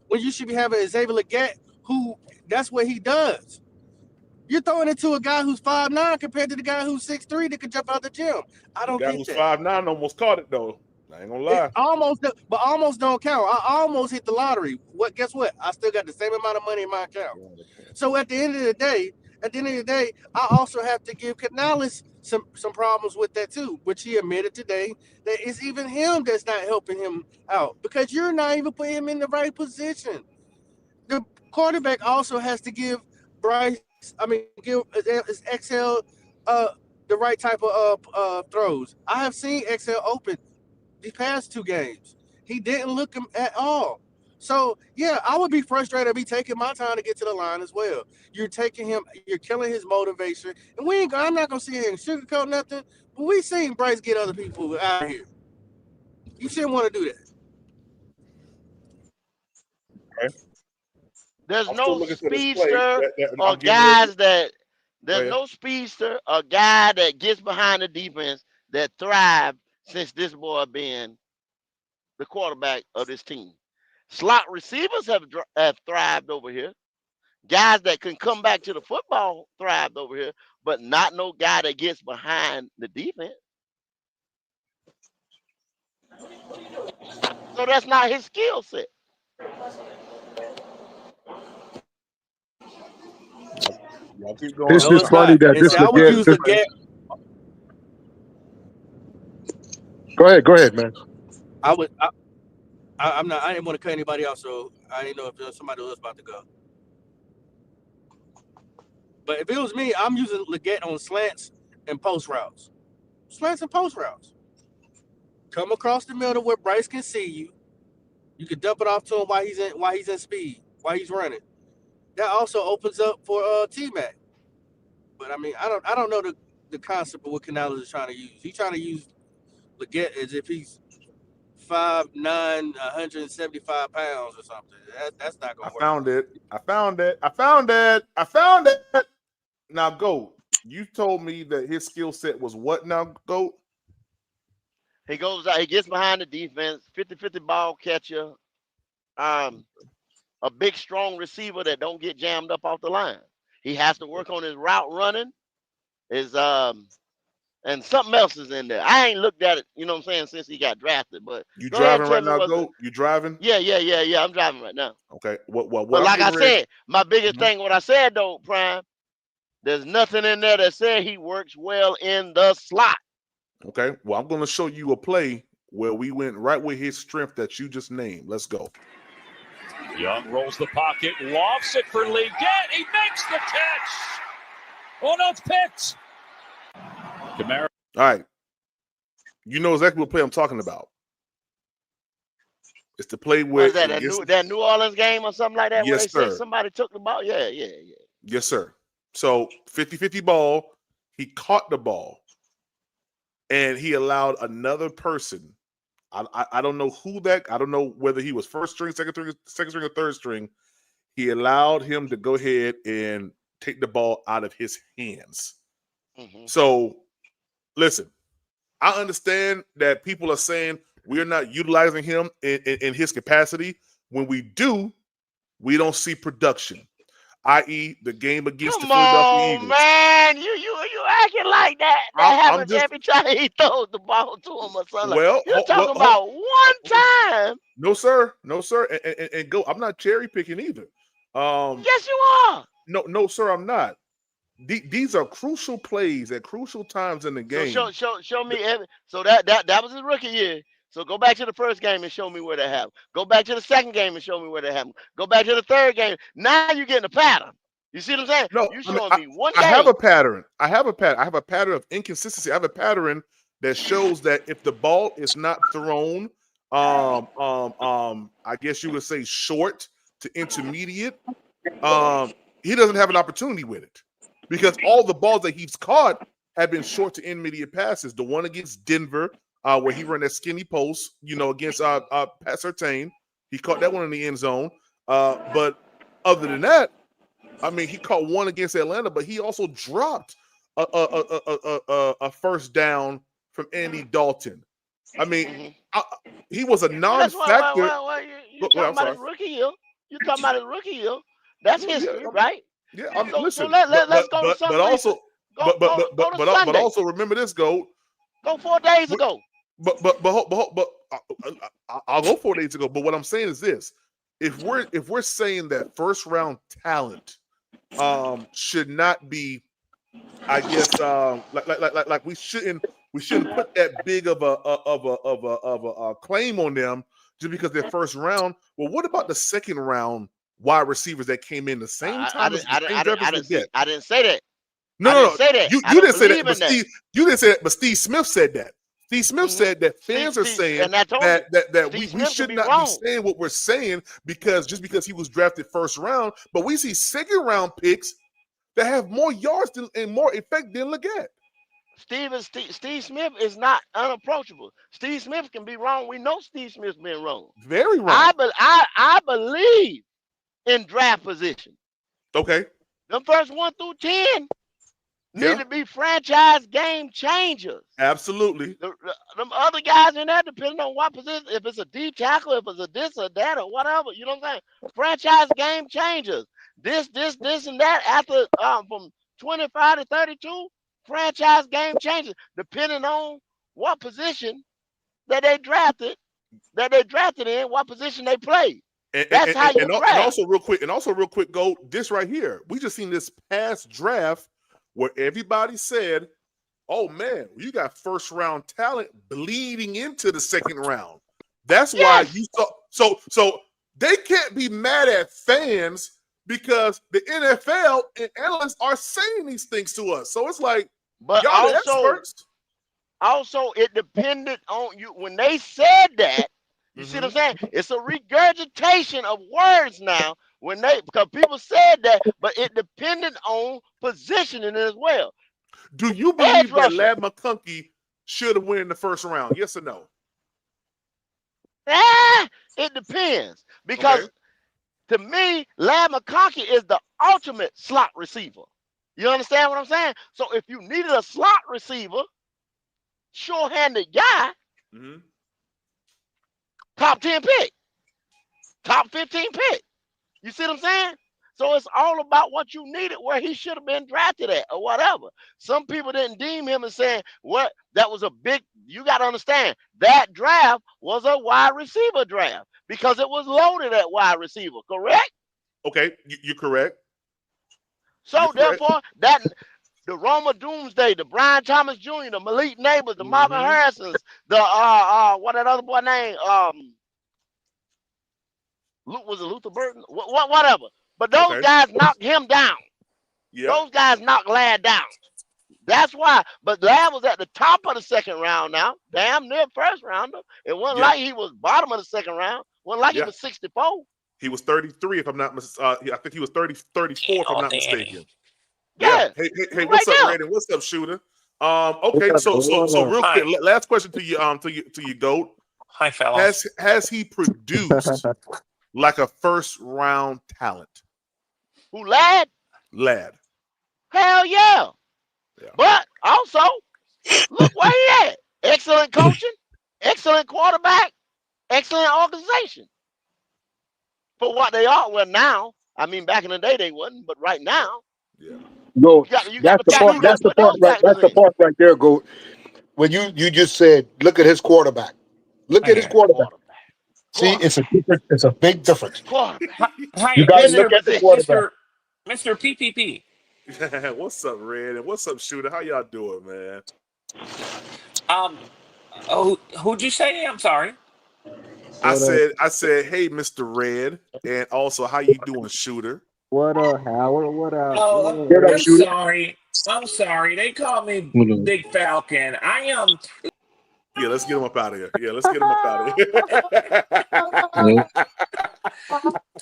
when you should be having Xavier Leggett, who that's what he does. You're throwing it to a guy who's 5'9" compared to the guy who's 6'3" that can jump out the gym. I don't get that. The guy who's 5'9" almost caught it, though. I ain't gonna lie. But almost don't count. I almost hit the lottery. Guess what? I still got the same amount of money in my account. So at the end of the day, at the end of the day, I also have to give Canales some problems with that too, which he admitted today that it's even him that's not helping him out because you're not even putting him in the right position. The quarterback also has to give give XL the right type of throws. I have seen XL open these past 2 games. He didn't look him at all. So yeah, I would be frustrated to be taking my time to get to the line as well. You're killing his motivation, and I'm not gonna sit here and sugarcoat nothing. But we seen Bryce get other people out of here. You shouldn't want to do that. Okay. There's I'm still no looking for this play speedster that or I'm getting ready. guys that Go there's ahead. no speedster or guy that gets behind the defense that thrive since this boy being the quarterback of this team. Slot receivers have thrived over here. Guys that can come back to the football thrived over here, but not no guy that gets behind the defense. So that's not his skill set. Y'all keep going. This No, is it's funny not. that And this see, I would Leggett. use Leggett. Go ahead, man. I'm not. I didn't want to cut anybody off, so I didn't know if there was somebody else about to go. But if it was me, I'm using Leggett on slants and post routes. Slants and post routes. Come across the middle where Bryce can see you. You can dump it off to him while he's in speed, while he's running. That also opens up for T-Mac. But I mean, I don't know the concept of what Canales is trying to use. He's trying to use Leggett as if he's 5'9", 175 pounds or something. That's not gonna I work. found it. Now, Goat, you told me that his skill set was what now, Goat? He goes out, he gets behind the defense, 50-50 ball catcher, a big strong receiver that don't get jammed up off the line. He has to work on his route running, and something else is in there. I ain't looked at it, you know what I'm saying, since he got drafted. But You go ahead driving and tell right me now, what's Goat? You driving? Yeah, I'm driving right now. Okay. What But I'm like I getting ready? said, my biggest thing, what I said though, Prime, there's nothing in there that said he works well in the slot. Okay. Well, I'm going to show you a play where we went right with his strength that you just named. Let's go. Young rolls the pocket, lofts it for Leggett. He makes the catch. Oh no, it's picked. Kamara. All right. You know exactly what play I'm talking about. It's the play where Was that that New Orleans game or something like that? Where Yes, they said sir. somebody took the ball? Yeah. Yes, sir. So 50-50 ball, he caught the ball, and he allowed another person. I don't know who that. I don't know whether he was first string, second string, or third string. He allowed him to go ahead and take the ball out of his hands. Mm-hmm. So, listen, I understand that people are saying we're not utilizing him in his capacity. When we do, we don't see production, i.e., the game against the Philadelphia Eagles. Man, you acting like that happens every time he throws the ball to him or something. You're talking about one time. No, sir. And go. I'm not cherry picking either. Yes, you are. No, sir. I'm not. These are crucial plays at crucial times in the game. So show me. So that was his rookie year. So go back to the first game and show me where that happened. Go back to the second game and show me where that happened. Go back to the third game. Now you're getting a pattern. You see what I'm saying? No, you showing me one game. I have a pattern. I have a pattern of inconsistency. I have a pattern that shows that if the ball is not thrown, I guess you would say short to intermediate, he doesn't have an opportunity with it. Because all the balls that he's caught have been short to intermediate passes. The one against Denver, where he ran that skinny post, against Pat Surtain, he caught that one in the end zone. But other than that, I mean, he caught one against Atlanta, but he also dropped a first down from Andy Dalton. I mean, he was a non-factor. You're talking about his rookie year. You're talking about his rookie year. That's history, right? Yeah, listen. So let's go to something. But also remember this, Goat. Go 4 days ago. But I'll go 4 days ago. But what I'm saying is this: if we're saying that first round talent should not be, I guess, like we shouldn't put that big of a claim on them just because they're first round. Well, what about the second round wide receivers that came in the same time as the same draft as they get? I didn't say that. No. Say that. You didn't say that, but Steve, you didn't say that, but Steve Smith said that. Steve Smith said that fans are saying that we should not be saying what we're saying because he was drafted first round, but we see second round picks that have more yards and more effect than Leggett. Steve Smith is not unapproachable. Steve Smith can be wrong. We know Steve Smith's been wrong. Very wrong. I believe in draft position. Okay. The first 1 through 10 need to be franchise game changers. Absolutely. Them other guys in there, depending on what position, if it's a D tackle, if it's a this or that or whatever, you know what I'm saying? Franchise game changers. This and that after from 25 to 32, franchise game changers, depending on what position that they drafted in, what position they played. That's how you draft. And also real quick, go this right here. We just seen this past draft where everybody said, "Oh man, you got first round talent bleeding into the second round." That's why you saw. So they can't be mad at fans because the NFL and analysts are saying these things to us. So it's like, but y'all the experts. Also, it depended on you when they said that. You see what I'm saying? It's a regurgitation of words now because people said that, but it depended on positioning as well. Do you believe that Ladd McConkey should have won in the first round? Yes or no? It depends because to me, Ladd McConkey is the ultimate slot receiver. You understand what I'm saying? So if you needed a slot receiver, sure-handed guy, top 10 pick, top 15 pick. You see what I'm saying? So it's all about what you needed, where he should have been drafted at or whatever. Some people didn't deem him as saying, that was a big, you got to understand, that draft was a wide receiver draft because it was loaded at wide receiver, correct? Okay, you're correct. So therefore, the Roma Doomsday, the Brian Thomas Jr., the Malik Neighbors, the Marvin Harrisons, the what that other boy name? Was it Luther Burton? Whatever. But those guys knocked him down. Yeah. Those guys knocked Ladd down. That's why. But Ladd was at the top of the second round now, damn near first rounder. It wasn't like he was bottom of the second round. It wasn't like he was 64. He was 33, if I'm not mistaken. I think he was 34, if I'm not mistaken. Yeah. Hey, what's up, Raiden? What's up, Shooter? Okay, so real quick, last question to you, GOAT. Hi, fellas. Has he produced like a first round talent? Who, Ladd? Ladd. Hell yeah. But also, look where he at. Excellent coaching, excellent quarterback, excellent organization. For what they are, well now, I mean back in the day they wasn't, but right now. Yeah. No, that's the part right there, Goat. When you just said, look at his quarterback. Look at his quarterback. See, it's a big difference. Hi, you got to look at the quarterback. Mr. PPP. What's up, Red? And what's up, Shooter? How y'all doing, man? Who'd you say? I'm sorry. I said, hey, Mr. Red, and also, how you doing, Shooter? What up, Howard? What up? Oh, I'm sorry. They call me Big Falcon. I am. Yeah, let's get him up out of here.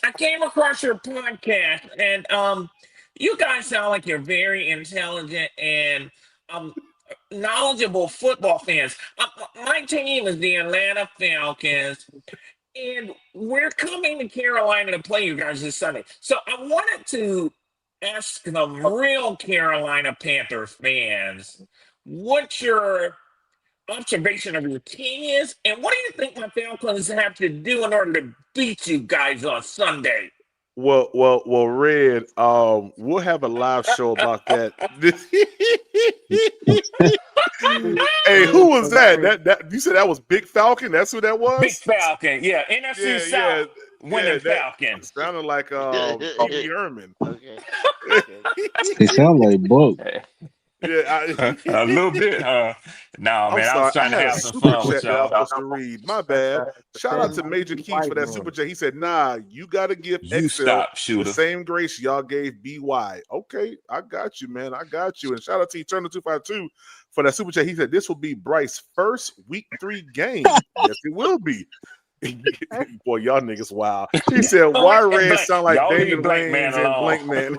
I came across your podcast, and you guys sound like you're very intelligent and knowledgeable football fans. My team is the Atlanta Falcons, and we're coming to Carolina to play you guys this Sunday. So I wanted to ask the real Carolina Panthers fans, what's your observation of your team is, and what do you think my Falcons have to do in order to beat you guys on Sunday? Well, Red, we'll have a live show about that. Hey, who was that? That you said that was Big Falcon? That's who that was? Big Falcon, yeah, NFC South winning Falcon. Sounded like Pee Wee Herman. Okay. Okay. It sounds like Buck. Yeah, A little bit, huh? No, man, I was trying to have some fun with chat that I was y'all. supposed to read. My bad. Shout out to Major Keys for that super chat. He said, "Nah, you got to give You XL stop, the shooter. same grace y'all gave BY." Okay, I got you, man. I got you. And shout out to Eternal 252 for that super chat. He said, "This will be Bryce's first week 3 game." Yes, it will be. Boy, y'all niggas wild. He said, "Why Red sound like Damon Wayans and Blank Man?"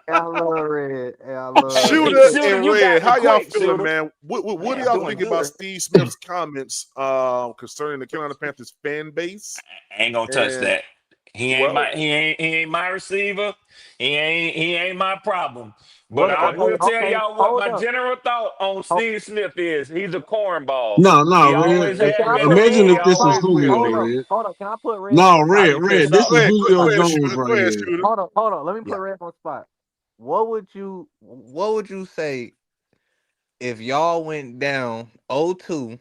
I love Red. I love Shooter and you Red, got how me y'all quick, feeling, Shooter. man? What do y'all think about Steve Smith's comments concerning the Carolina Panthers fan base? I ain't gonna touch that. He ain't Well- he ain't my receiver. He ain't my problem. But What- I will tell okay, y'all what hold my up. general thought on Steve Smith is. He's a cornball. No, He Red. always has Can I been put and Imagine Red he if this is always will Julio, be. Red. Hold up. Can I put Red? No, on the spot? Red. you pissed This off? is Julio Jones Shooter. right Go ahead, here. Shooter. Hold on. Let me put Red on the spot. What would you say if y'all went down 0-2?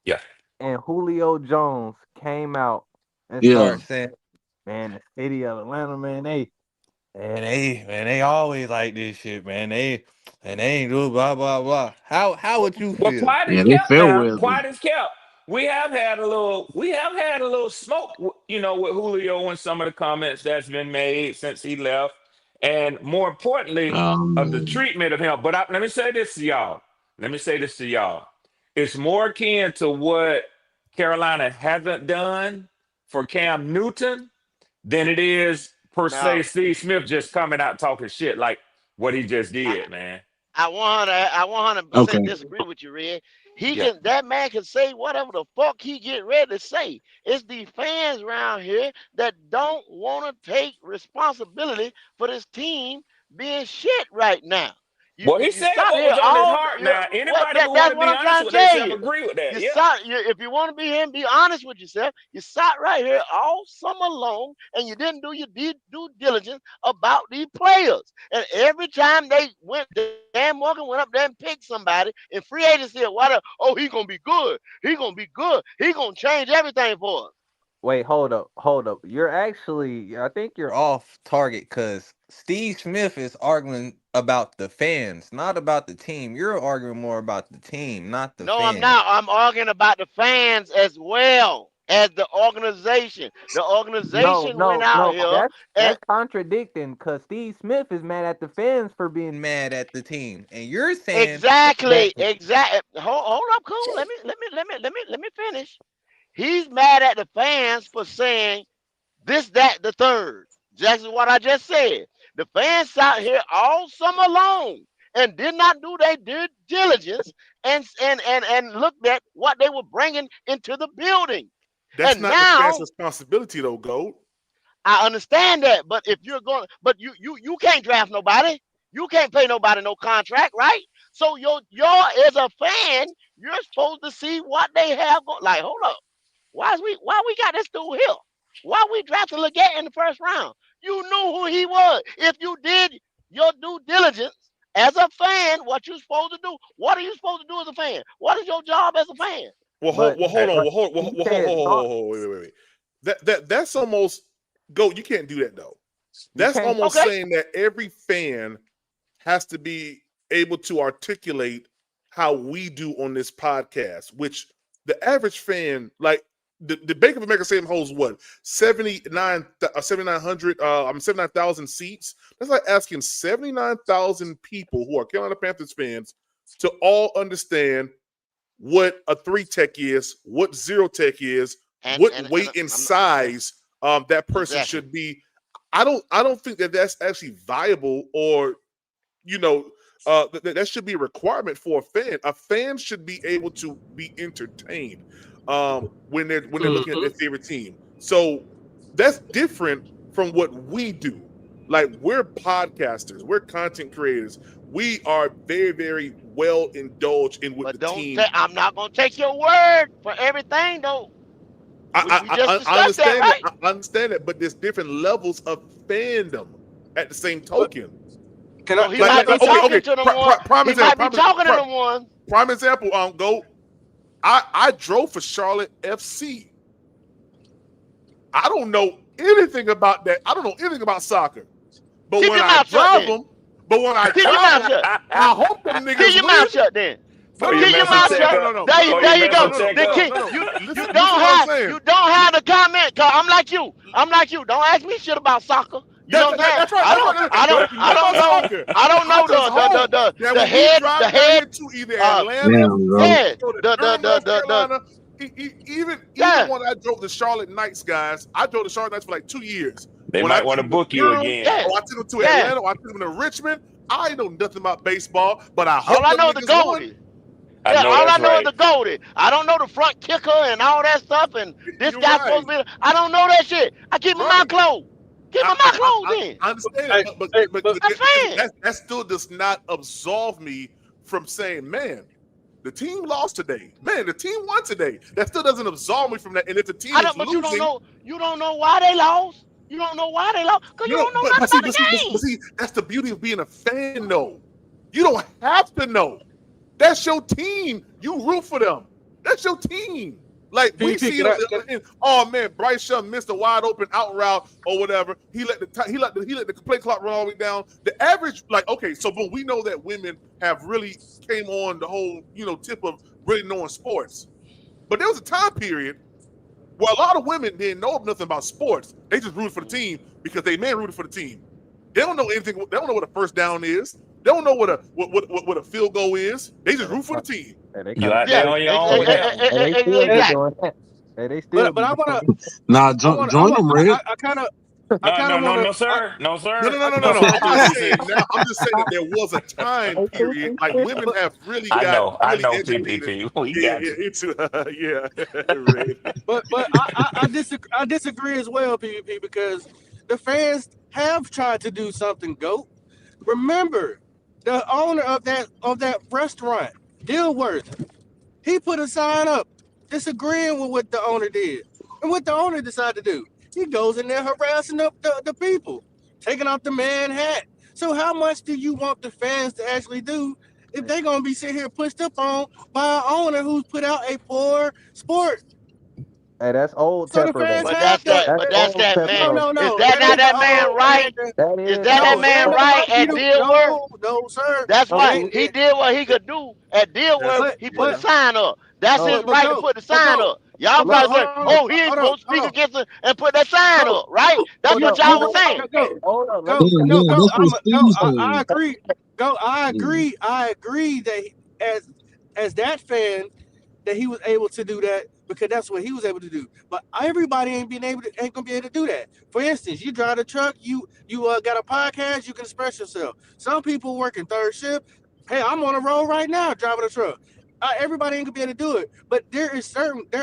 Yeah. And Julio Jones came out and Yeah. started saying, "Man, the city of Atlanta, man, they always like this shit, man. They ain't do blah blah blah." How would you Well, feel? quiet Yeah, is they kept fair now. weather. Quiet is kept. We have had a little smoke, with Julio and some of the comments that's been made since he left, and more importantly, of the treatment of him. But let me say this to y'all. It's more akin to what Carolina hasn't done for Cam Newton than it is per Now, se Steve Smith just coming out talking shit like what he just did, man. I 100% Okay. disagree with you, Red. Yeah. That man can say whatever the fuck he get ready to say. It's the fans around here that don't want to take responsibility for this team being shit right now. Well, he You said sat what here was on his heart. Now, anybody who want that's to what be I'm honest trying with to tell themselves you. agree with that. You Yeah. if you want to be honest with yourself, you sat right here all summer long and you didn't do your due diligence about these players. And every time they went, Dan Morgan went up there and picked somebody in free agency. He's gonna be good. He's gonna be good. He's gonna change everything for us. Wait, hold up. I think you're off target because Steve Smith is arguing about the fans, not about the team. You're arguing more about the team, not the No, I'm fans. not. I'm arguing about the fans as well as the organization. The organization went out here That's contradicting because Steve Smith is mad at the fans for being mad at the team, and you're saying exactly. Hold up, cool. Let me finish. He's mad at the fans for saying this, that, the third. That's what I just said. The fans sat here all summer long and did not do their due diligence and looked at what they were bringing into the building. That's And not the now fans' responsibility, though, Gold. I understand that, but if you're going, but you can't draft nobody. You can't pay nobody no contract, right? So you're as a fan, you're supposed to see what they have. Like, hold up, why we got this dude here? Why we drafted Leggett in the first round? You knew who he was. If you did your due diligence as a fan, what you supposed to do? What are you supposed to do as a fan? What is your job as a fan? Hold on. Wait. That's almost Gold. You can't do that though. That's almost saying that every fan has to be able to articulate how we do on this podcast, which the average fan, like the Bank of America Stadium holds what 79,000 seats. That's like asking 79,000 people who are Carolina Panthers fans to all understand what a 3-tech is, what 0-tech is, what weight and size that person should be. I don't think that that's actually viable, or that should be a requirement for a fan. A fan should be able to be entertained when they're looking at their favorite team. So that's different from what we do. Like, we're podcasters, we're content creators. We are very, very well indulged in what the team. I'm not gonna take your word for everything, though. We just discussed that, right? I understand that, but there's different levels of fandom at the same token. He might be talking to them ones. Prime example, go. I drove for Charlotte FC. I don't know anything about that. I don't know anything about soccer. But Keep when your I mouth shut drive then. them, but when I Keep your drive mouth them, shut. I hope them Keep niggas your win. mouth shut then. No, Keep your mouth shut. no. There you go. You don't have the comment. Cause I'm like you. Don't ask me shit about soccer. You know what I'm saying? That's right. I don't know. Soccer. I don't know the head. To either Atlanta, Yeah. North Carolina. Even Yeah. when I drove the Charlotte Knights, guys, I drove the Charlotte Knights for like 2 years. They when might I want to took them book you Durham, again. or I took them to Atlanta, or I took them to Richmond. I know nothing about baseball, but I hope All I know is the niggas won. Goldie. Yeah, all I know is the Goldie. I don't know the front kicker and all that stuff. And this guy's supposed to be. I don't know that shit. I keep my mouth closed. Keep my mouth closed then. I understand, but I'm saying that still does not absolve me from saying, man, the team lost today. Man, the team won today. That still doesn't absolve me from that. And if the team is but losing, you don't know why they lost. You don't know why they lost because you don't know nothing about the game. But see, that's the beauty of being a fan, though. You don't have to know. That's your team. You root for them. That's your team. Like we see, oh man, Bryce Young missed a wide open out route or whatever. He let the play clock run all the way down. The average, like, okay, so boom, we know that women have really came on the whole, tip of really knowing sports. But there was a time period where a lot of women didn't know nothing about sports. They just rooted for the team because they men rooted for the team. They don't know anything. They don't know what a first down is. They don't know what a field goal is. They just root for the team. You out there on your own with that. They still. But I want to. Join them, Red. I kind of. No, sir. No. I'm just saying that there was a time period. Like women have really got. I know, PPP. We got you. But I disagree as well, PPP, because the fans have tried to do something. Goat. Remember, the owner of that restaurant, Dilworth, he put a sign up disagreeing with what the owner did, and what the owner decided to do. He goes in there harassing the people, taking off the man hat. So how much do you want the fans to actually do if they're going to be sitting here pushed up on by an owner who's put out a poor sport? Hey, that's old So Tepper. the fans But have that's that man. No. Is that man right? Is that man right at Dilworth? No, sir. That's why he did what he could do at Dilworth. He put a sign up. That's his right to put the sign up. Y'all probably say, "Oh, he ain't supposed to speak against it and put that sign up," right? That's what y'all was saying. I agree. I agree that as that fan that he was able to do that because that's what he was able to do. But everybody ain't gonna be able to do that. For instance, you drive a truck, you got a podcast, you can express yourself. Some people working third shift. Hey, I'm on a road right now driving a truck. Everybody ain't gonna be able to do it, but there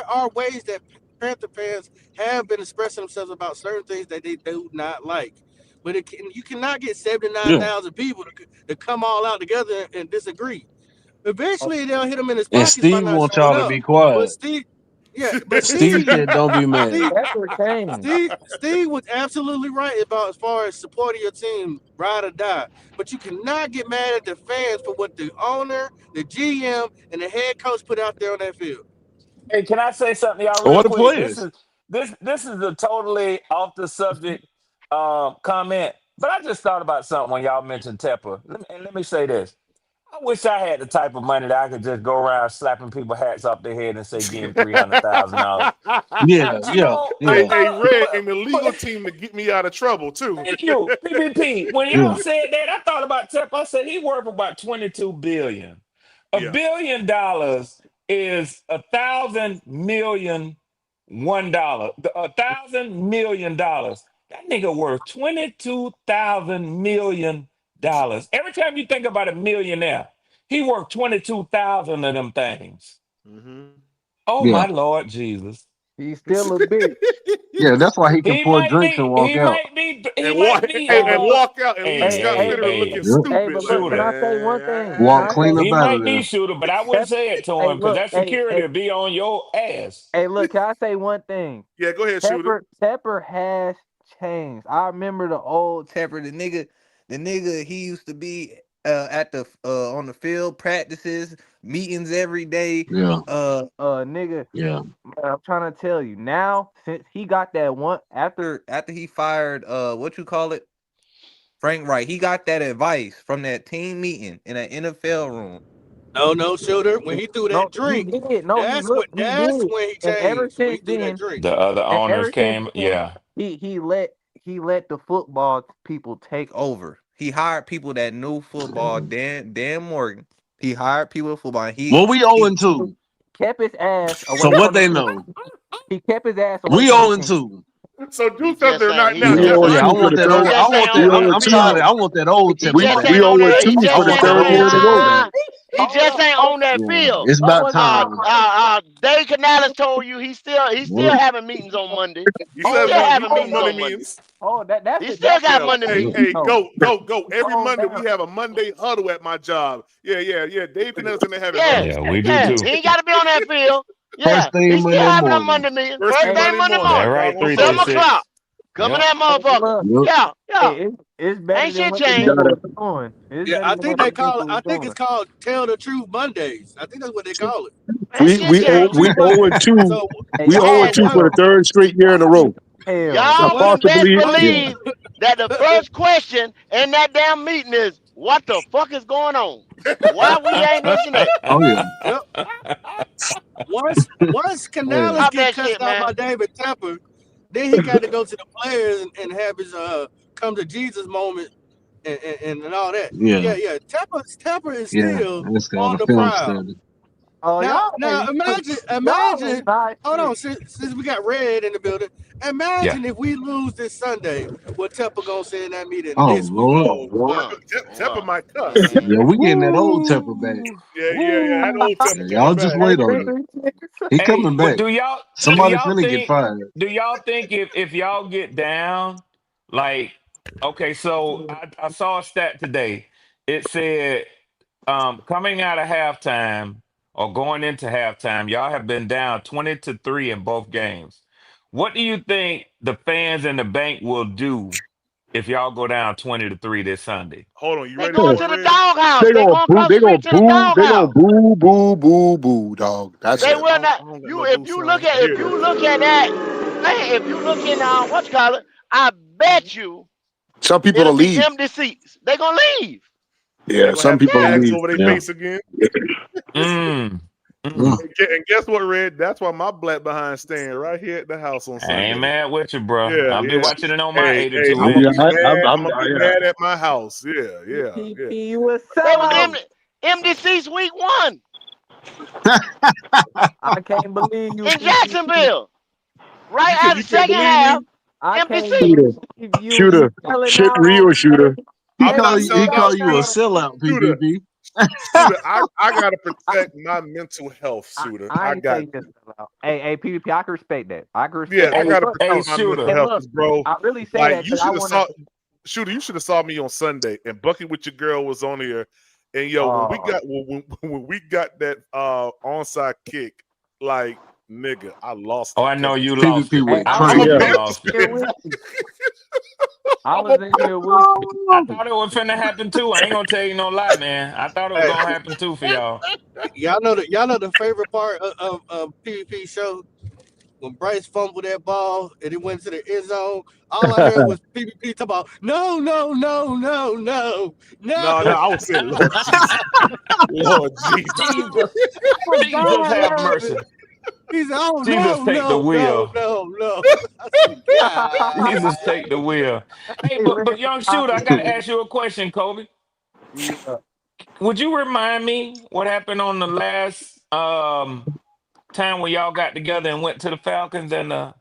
are ways that Panther fans have been expressing themselves about certain things that they do not like. But you cannot get 79,000 people to come all out together and disagree. Eventually, they'll hit him in his pockets. And Steve wants y'all to be quiet. But Steve said, "Don't be mad." Steve was absolutely right about as far as supporting your team, ride or die. But you cannot get mad at the fans for what the owner, the GM, and the head coach put out there on that field. Hey, can I say something, y'all? Real quick? This is a totally off the subject comment, but I just thought about something when y'all mentioned Tepper. Let me say this. I wish I had the type of money that I could just go around slapping people hats off their head and say, give him $300,000. Hey, Red, and the legal team to get me out of trouble, too. Thank you, PPP. When y'all said that, I thought about Tepper. I said, he worth about $22 billion. $1 billion is 1,000 million $1. $1,000 million. That nigga worth $22,000 million. Every time you think about a millionaire, he worked 22,000 of them things. Mm-hmm. Oh my Lord Jesus! He's still a bitch. Yeah, that's why he can pour drinks and walk out. And walk out and leave Scott Fitterer looking stupid. Hey, but look, can I say one thing? Walk clean up He out might of there. be shooter, but I wouldn't say it to him because that security will be on your ass. Hey, look, can I say one thing? Yeah, go ahead, shooter. Tepper has changed. I remember the old Tepper, the nigga he used to be at the on the field, practices, meetings every day. Yeah. Nigga, Yeah. I'm trying to tell you now, since he got that one after he fired what you call it, Frank Wright, he got that advice from that team meeting in an NFL room. No, Shooter. When he threw No, that he drink, did. No, he that's did. when he And ever changed. When he since threw that then, drink. The other and owners ever since came. then, Yeah. he let the football people take over. He hired people that knew football. Dan Morgan. He hired people with football. And What we he 0-2? kept his ass So away what from the they team. know? He kept his ass away We from the team. 0-2. So do He something just or ain't. not He now. We just Just owe Yeah, I two ain't. for want the that He third. old. I just ain't want We that. on that owe I'm tired of two. that. field. I want that old He Tepper just back. We ain't on owe that. two He for just the ain't Hold third on up, year in a row, hold man. that. up, He hold just up, ain't hold on that Yeah, field. it's about time. Dave Canales told you he's still Yep. having meetings on Monday. you He's said hold still up, what? You having know what meetings hold Monday up. on Monday. means. Oh, He still that's got the Monday Hey, thing. meetings. hey, No, go. Every calm Monday down. we have a Monday huddle at my job. Yeah. Dave Canales and they having Yeah, huddles. Yeah, we do yeah. too. He ain't got to be on that field. First Yeah, thing he's still Monday having a morning. Monday meeting. First First thing Hey, thing Monday Monday morning, That morning, right, doggone sir. 7 o'clock. 336. Coming Yep. that motherfucker. Yep. Yeah. hey, it's better Ain't than shit what the changed. nigga Gotta was doing. It's Yeah, better I than think what the they nigga call it. I was think it's doing. called Tell the Truth Mondays. I think that's what they call it. Ain't shit changed. Truth we owe Monday. two. So Hey, We Y'all owe so had two what? for the hell, third straight year in a row. hell I no. y'all What? can best possibly, What? yeah. believe that the first question in that damn meeting is, what the fuck is going on? Why we ain't this and that? Oh yeah. Yep. Once Yeah. Canales Stop get that cussed shit, out man. by David Tepper, then he got to go to the players and have his come to Jesus moment and all that. Yeah. Yeah. Tepper is Yeah. still It's called on a the film prowl. study. Oh, Now, y'all now ain't y'all imagine. ain't not Hold on, shit. since we got Red in the building, Yeah. imagine if we lose this Sunday, what Tepper gonna say in that meeting Oh this week. Lord. Oh boy, Tepper Well, might cuss. Yeah, we getting that old Tepper back. Woo. Yeah. That Woo. old Yeah, Tepper y'all coming just back. Hey, wait on it. 336. He Hey, coming but back. do Somebody y'all finna get think fired. if y'all get down, like, okay, so I saw a stat today. It said coming out of halftime or going into halftime, y'all have been down 20-3 in both games. What do you think the fans in the bank will do if y'all go down 20-3 this Sunday? Hold on, you they ready going for it, to the Red? doghouse. They They gonna going boo. across the street to the They gonna doghouse. boo, boo, boo, boo, dog. That's They it. will not. I don't got You no if boo you sign. look at Oh, here if it you is. look at that, man, if you look in what you call it, I bet you Some people it'll will be leave. empty seats. They gonna leave. They're Yeah, gonna some have the people will Yeah. bags leave. over their Yeah. face again. Mm. Mm. Mm. And guess what, Red? That's why my black behind staying right here at the house on I ain't Sunday. mad with you, bro. I'll be Yeah. watching it on my Hey, 82 I'm gonna Yeah, be inch. mad. I'm I'm gonna be yeah. mad at my house. Yeah. PPP, you a They was sellout. empty seats week 1 I can't believe you, in PPP. Jacksonville. Right You out the can't second believe half, me? I empty can't seats. Shooter, believe you shooter, selling shit, out on real hey, shooter. He I'm hey, call not you. He selling selling out, call you a out shooter. on sellout. Shooter. PPP. Shooter. I gotta protect my mental health, shooter. I I ain't say got you to. just sell out. Hey, PPP, I can respect that. I can Yeah, respect I hey, gotta look, Hey, protect my mental shooter. health, look, 'cause, bro. I really say Like that you because I should have wanna saw shooter. You should have saw me on Sunday and Bucky with your girl was on here. And yo, when we oh got when we got that onside kick, like nigga, I lost Oh, it, I know Kevin. you lost PPP it. hey, went I I know I'm a was you crazy. Yeah, lost it. here Panthers with fan. you. I I'm was a in here with Panthers you. I thought it was finna happen too. I ain't gonna tell you no lie, man. I thought it was Hey, gonna happen too for y'all. y'all know the favorite part of PvP show when Bryce fumbled that ball and it went to the end zone. All I heard was PvP talk about no, no, no, no, no, no. No, I was saying Lord Jesus. Lord Jesus. Jesus, I was Jesus, dying have laughing. mercy. He said, "Oh Jesus, no, take the no, no, wheel. no, no." I said, "God." Jesus, take the wheel. Hey, Hey, but Red, young I shooter, I gotta ask you a question, Kobe. yeah. Would you remind me what happened on the last time when y'all got together and went to the Falcons and the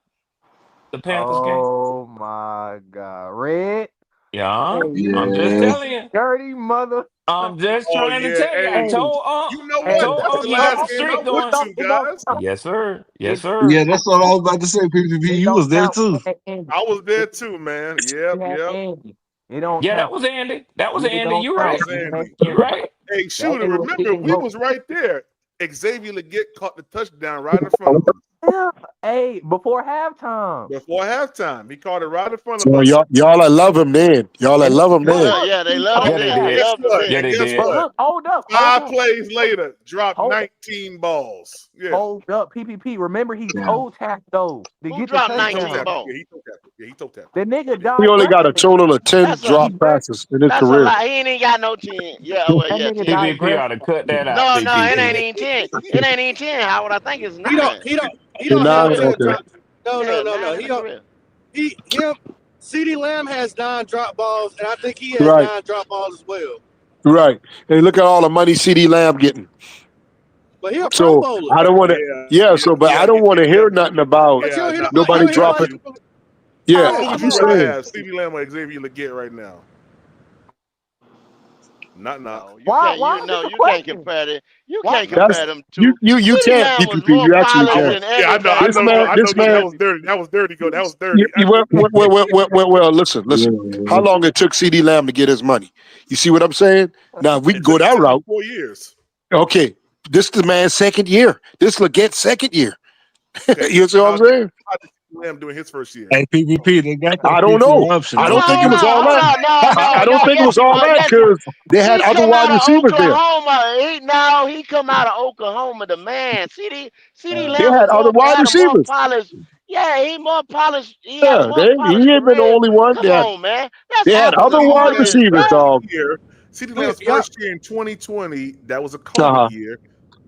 Panthers game? Oh my God, Red. Yeah, Hey, I'm you just Yeah. telling you. dirty mother. I'm just Oh trying to yeah. tell you. I Hey, Hey, told you know I what? hey, told That's the you got last the game I streak it went going. don't, to, it don't guys. count. Yes, sir. Yes, It, sir. Yeah, that's what I was about to say. PPP, it you don't was there count. too. Andy. I was there It, too, man. you had Yep. Andy. It don't Yeah, that count. was Andy. That was It Andy. don't You That count. right. was You had Andy. You Andy. right. Hey, That shooter, nigga was remember kicking we goals. was right there. Xavier Leggett caught the touchdown right in front of us. Yeah. Hey, before halftime. Before halftime, he caught it right in front of So us. y'all I love him then. Y'all I And love him but then. look, Yeah, they he loved him told then. And They that. guess loved him what? Yeah, then. And they guess did. But what? look, hold up, 5 plays later, dropped hold 19 balls. Yeah. hold up, PPP. Remember, he toe tapped those to Who get the dropped He toe 19 touchdown. tapped it. balls? Yeah, he toe tapped it. Yeah, he toe tapped The it. He nigga did. He only got a digressed. total of 10 That's a drop passes in his that's a career. lie. He ain't even got no 10. Yeah, well, That yeah, nigga 10 then. PPP digressed. ought to cut that out. No, no, it ain't PPP. even 10. It ain't even 10, Howard. I think it's He 9 don't he don't he in the don't Nine, have career. 10 okay. drop. No, no, Yeah, no, 9 no. in the career. Him CeeDee Lamb has 9 drop balls, and I think he has Right, 9 drop balls as well. right. And look at all the money CD Lamb getting. But he a Pro So Bowler. I don't want to. Yeah. So, but I don't want to hear nothing about But you don't hear Nah, nobody. You nobody don't hear nobody. dropping. Yeah. Who Yeah, would come you on, rather man. have, CeeDee Lamb or Xavier Leggett right now? Not. No, you Why? can't. Why You is this no, a you can't question? compare them. You Why? can't That's compare them you. two. You CeeDee can't Lamb was PPP. more You actually polished can't. than Yeah, I This everybody. know. man. I This know. That man. was dirty. That was dirty. Go. That was dirty. Well, listen. How long it took CD Lamb to get his money? You see what I'm saying? Now we can It go took that him route. 4 years. Okay, this is the man's second year. This Leggett's second year. Okay. You see what I'm saying? How did CeeDee Lamb doing his first year? Hey, PPP, they got that I don't know. feature option I Hold on don't think it on, was TV. all hold that. on. No, I no, don't no. think it Yes, was all that yes. because they had He other come wide out of receivers there. Oklahoma. He come out of Oklahoma. The man, CD They Lamb had was other wide had a more receivers. polished. Yeah, he more polished. He had a Yeah, more he polished ain't been the career. only one. Come on, man. That's They had apples other and wide CeeDee oranges, Lamb's receivers, bro. first dog. year. CeeDee Look, Lamb's y'all. first year in 2020. That was a Uh COVID huh. year.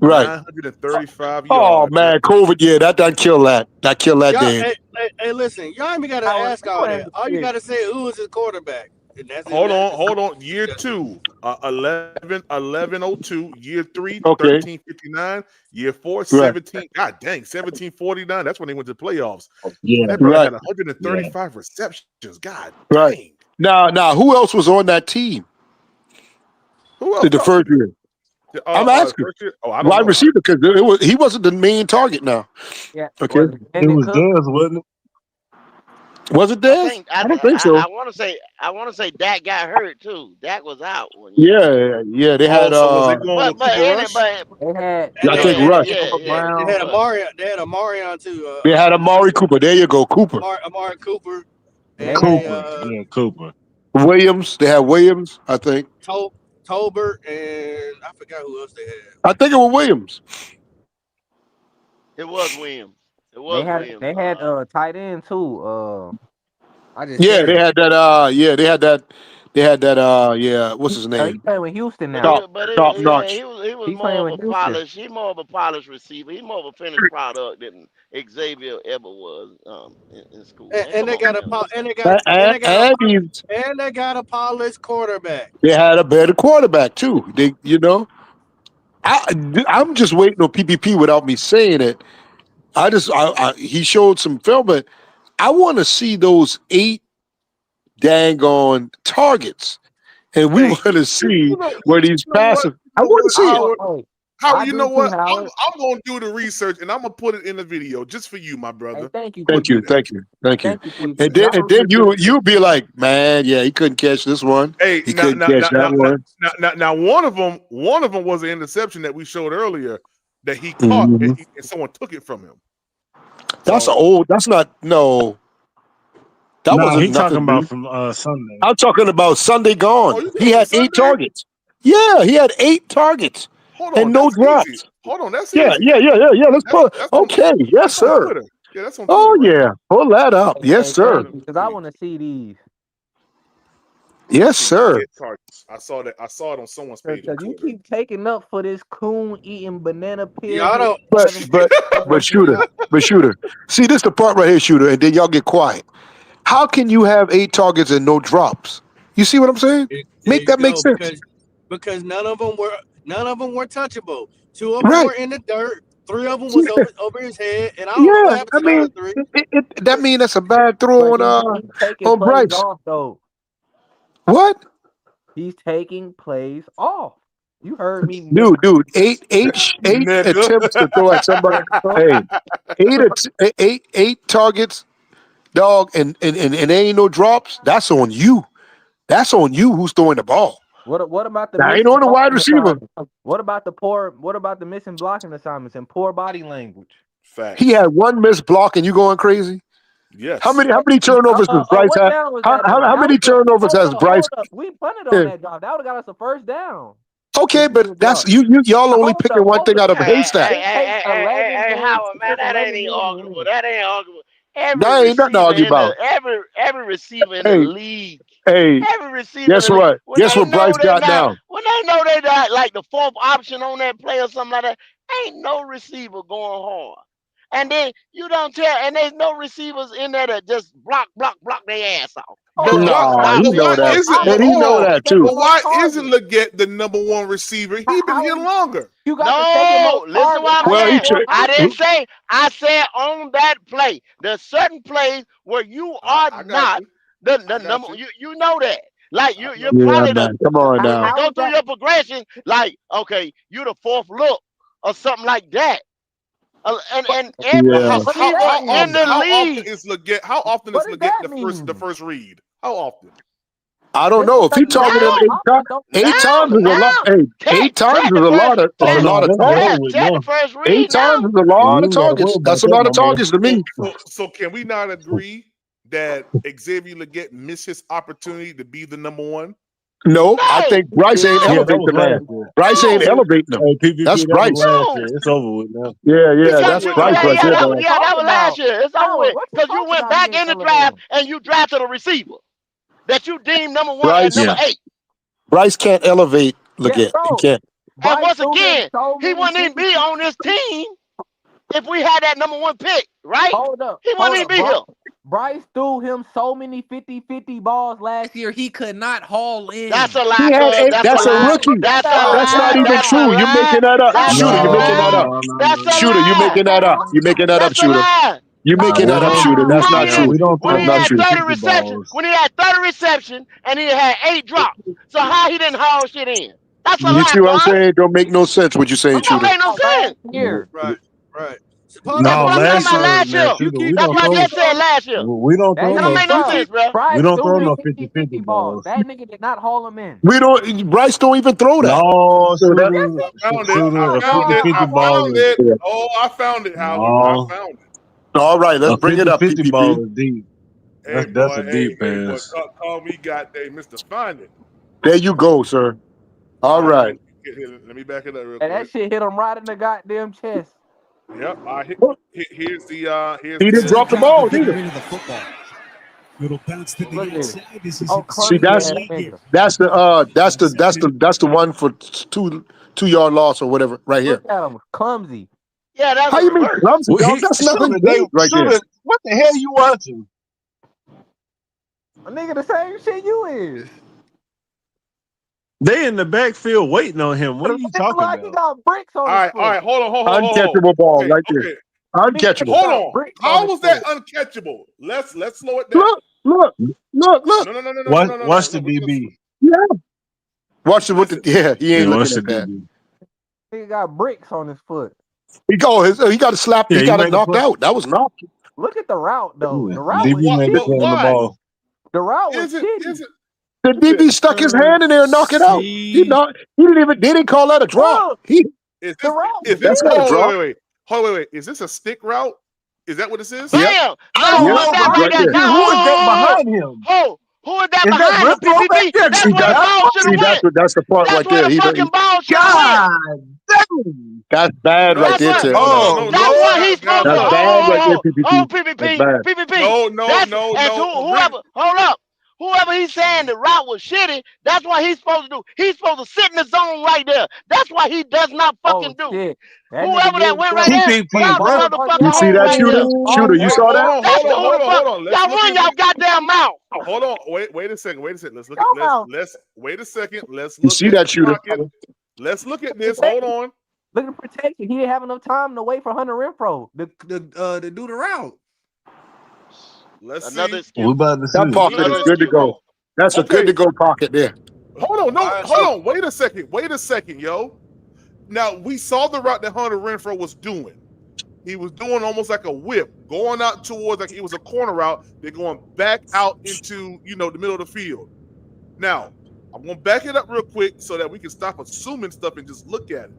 Right. 935 Oh yards. man, COVID. Yeah, that done kill that. That kill that Y'all, dead. hey, listen. Y'all ain't even gotta Howard, ask all you that. ain't All you shit. gotta say who is his quarterback, and that's it. Hold on. Year 2, 1102. Year 3, Okay. 1359. Year 4, Right. 17. God dang, 1749. That's when they went to the playoffs. Yeah, And that brother Right. had 135 receptions. God Right. dang. Now, who else was on that team Who in else? the first year? I'm asking. First year? Oh, I don't Wide know. receiver because he wasn't the main target now. Yeah. Okay. Was it it Brandon was Cook? Dez, wasn't it? Was it Dez? I don't think so. I want to say Dak got hurt too. Dak was out one year. Yeah. They Oh, had so was they going with Cooper Rush? They had And I they think and Rush. they, Yeah, Noah yeah, they Brown. had Cooper Rush. Amarion too. They had Amari Cooper. There you go, Cooper. Amari Cooper, They and they had Cooper. Yeah, Cooper. Williams. They had Williams, I think. Tolbert, and I forgot who else they had. I think it was Williams. It was Williams. It they was had Williams. they had tight end too. I just Yeah, said they it. had that. They had that. Yeah, what's his He name? playing with Houston But now. Top notch. he was He more playing of with a Houston. polished. He more of a polished receiver. He more of a finished product than Xavier ever was in school. Man, And come they on got now. And they got a polished quarterback. they had a better quarterback too. I'm just waiting on PPP without me saying it. He showed some film, but I want to see those 8 dang on targets, and we Hey, want to see where these you know what? passive. I want to see it. Howard. I You do know too, what? Howard. I'm gonna do the research and I'm gonna put it in the video just for you, my Hey, brother. thank you, I'm gonna Thank do you, PPP. that. thank you, thank you. Thank you, PPP. And Because then I and was then just doing you'll be like, man, yeah, he couldn't catch this one. Hey, He couldn't catch that one. now, one of them was an interception that we showed earlier that he caught Mhm. and someone took it from him. That's So That's not no. That No, wasn't he talking nothing about new. from Sunday. I'm talking about Sunday oh, gone. you He going from had 8 Sunday? targets. Yeah, he had 8 targets Hold on, and no that's easy. drops. Hold on, that's Yeah, easy. yeah, yeah, yeah, yeah. Let's put. That's on Okay, yes, that's on sir. Twitter. Yeah, that's on Oh Twitter right yeah, there. pull that up. Yes, hey, sir. thank you. Because I want to see these. Yes, See, sir. 8 targets. I saw it on someone's page on Because you Twitter. keep taking up for this coon eating banana peels Y'all with don't. But 7 shooter, See, this the part right here, shooter, and then y'all get quiet. How can you have 8 targets and no drops? You see what I'm saying? There Make you that make go. sense, Because none of them were touchable. 2 of them right? were in the dirt. 3 of them was over his head, and I don't know what Yeah, happened I to the other mean, 3. that mean that's a bad throw But he's taking on plays Bryce. off, though. What, He's taking plays off. You heard me, dude? Mr. Eight Nigga. attempts to throw at somebody. Cook. Hey, eight targets, dog, and there ain't no drops. That's on you. That's on you. Who's throwing the ball? What about the That ain't missing on the wide blocking receiver. assignments? What about the missing blocking assignments and poor body language? Facts. He had one missed block, and you going crazy? Yes. How many turnovers does Bryce what have? down was that How on? many turnovers has Bryce? Hold up. We punted Yeah. on that job. That would have got us a first down. Okay, but that's y'all only picking one thing out of a haystack. Hey, Howard, man, that ain't even arguable. That ain't arguable. Every That ain't nothing to receiver argue in the about. every receiver in the league. Hey, Every receiver in guess the league. what? Guess what Bryce got now? When they know they got like the fourth option on that play or something like that, ain't no receiver going hard. And then you don't tell, and there's no receivers in there that just block their ass off. But Nah, he know that. And he know that too. But why isn't Leggett the number one receiver? He been here longer. You got no, listen what I'm saying. Well, I said on that play. There's certain plays where you are not the number. You know that. Like you're probably man. Come on now. you go through your progression. Like okay, you're the fourth look or something like that. And every receiver in the league. How often is Leggett the first read? How often? I don't know. If he targeted him 8 times is a lot. Hey, 8 times is a lot of targets. 8 times is a lot of targets. That's a lot of targets to me. So can we not agree that Xavier Leggett missed his opportunity to be the number one? No, I think Bryce ain't elevating the man. Bryce ain't elevating him. That's Bryce. It's over with now. Yeah, that's Bryce right there. That was last year. It's over with because you went back in the draft and you drafted a receiver that you deemed number 1 and number 8. Bryce can't elevate Leggett. He can't. And once again, he wouldn't even be on this team if we had that number 1 pick, right? Hold up. He wouldn't even be here. Bryce threw him so many 50-50 balls last year, he could not haul in. That's a lie. That's a rookie. That's not even true. You're making that up. Shooter, you're making that up. Shooter, you're making that up. You're making that up, Shooter. You're making that up, Shooter. That's not true. When he had 30 receptions and he had 8 drops. So how he didn't haul shit in? That's a lie. You see what I'm saying? Don't make no sense what you're saying, Don't Shooter. make no sense. Right. No, last year. That's what I just said last year. We don't throw That don't make no sense, bro. We don't throw no 50-50 balls. That nigga did not haul him in. Bryce don't even throw that. No, I found it. Oh, I found it, Howard. I found it. All right, let's bring it up. 50 ball is deep. Hey, that's a deep pass. Call me goddamn Mr. Find It. There you go, sir. All right. Let me back it up real quick. And that shit hit him right in the goddamn chest. Yep. Here's the he didn't drop the ball either. Little bounce to the inside. This is See, that's the one for 2-yard loss or whatever right here. Look at him, clumsy. Yeah, that's how you mean clumsy? That's nothing right there. What the hell you watching? A nigga the same shit you is. They in the backfield waiting on him. What are you talking about? He got bricks on all right, hold on. Uncatchable ball right there. Uncatchable. Hold on. How was that uncatchable? Let's slow it down. Look. No. Watch the DB. Yeah. Watch it with the he ain't looking at that. He got bricks on his foot. He got a slap. He got it knocked out. That was knocked. Look at the route though. The route DB made it on the ball. The route was shitty. The DB stuck his hand in there and knocked it out. He didn't call that a drop. Wait. Is this a stick route? Is that what this is? Bam! Who is that behind him? Who is that behind him? PPP? That's where the ball should have went. That's the part right there. That's where the fucking ball should have went. That's bad right there, Tim. That's what he's supposed to do. That's bad right there, PPP. PPP. No. Hold up. Whoever he's saying the route was shitty, that's what he's supposed to do. He's supposed to sit in the zone right there. That's what he does not fucking do. Whoever that went right there, you see that, Shooter? You saw that? Hold on. Y'all run y'all goddamn mouth. Hold on. Wait a second. Let's look wait a second. You see that, Shooter? Let's look at this. Hold on. Look at protection. He didn't have enough time to wait for Hunter Renfro to do the route. Let's see. That pocket is good to go. That's a good to go pocket there. Hold on. Wait a second, yo. Now we saw the route that Hunter Renfro was doing. He was doing almost like a whip, going out towards like it was a corner route. They're going back out into the middle of the field. Now I'm gonna back it up real quick so that we can stop assuming stuff and just look at it.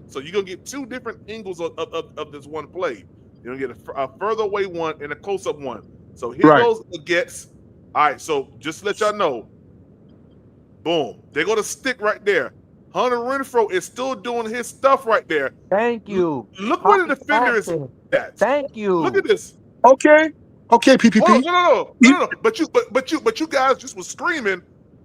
So you're gonna get two different angles of this one play. You're gonna get a further away one and a close-up one. So here goes Legette's. All right, so just to let y'all know, boom, they go to stick right there. Hunter Renfrow is still doing his stuff right there. Thank you. Look where the defender is at. Thank you. Look at this. Okay, PPP. No. But you guys just was screaming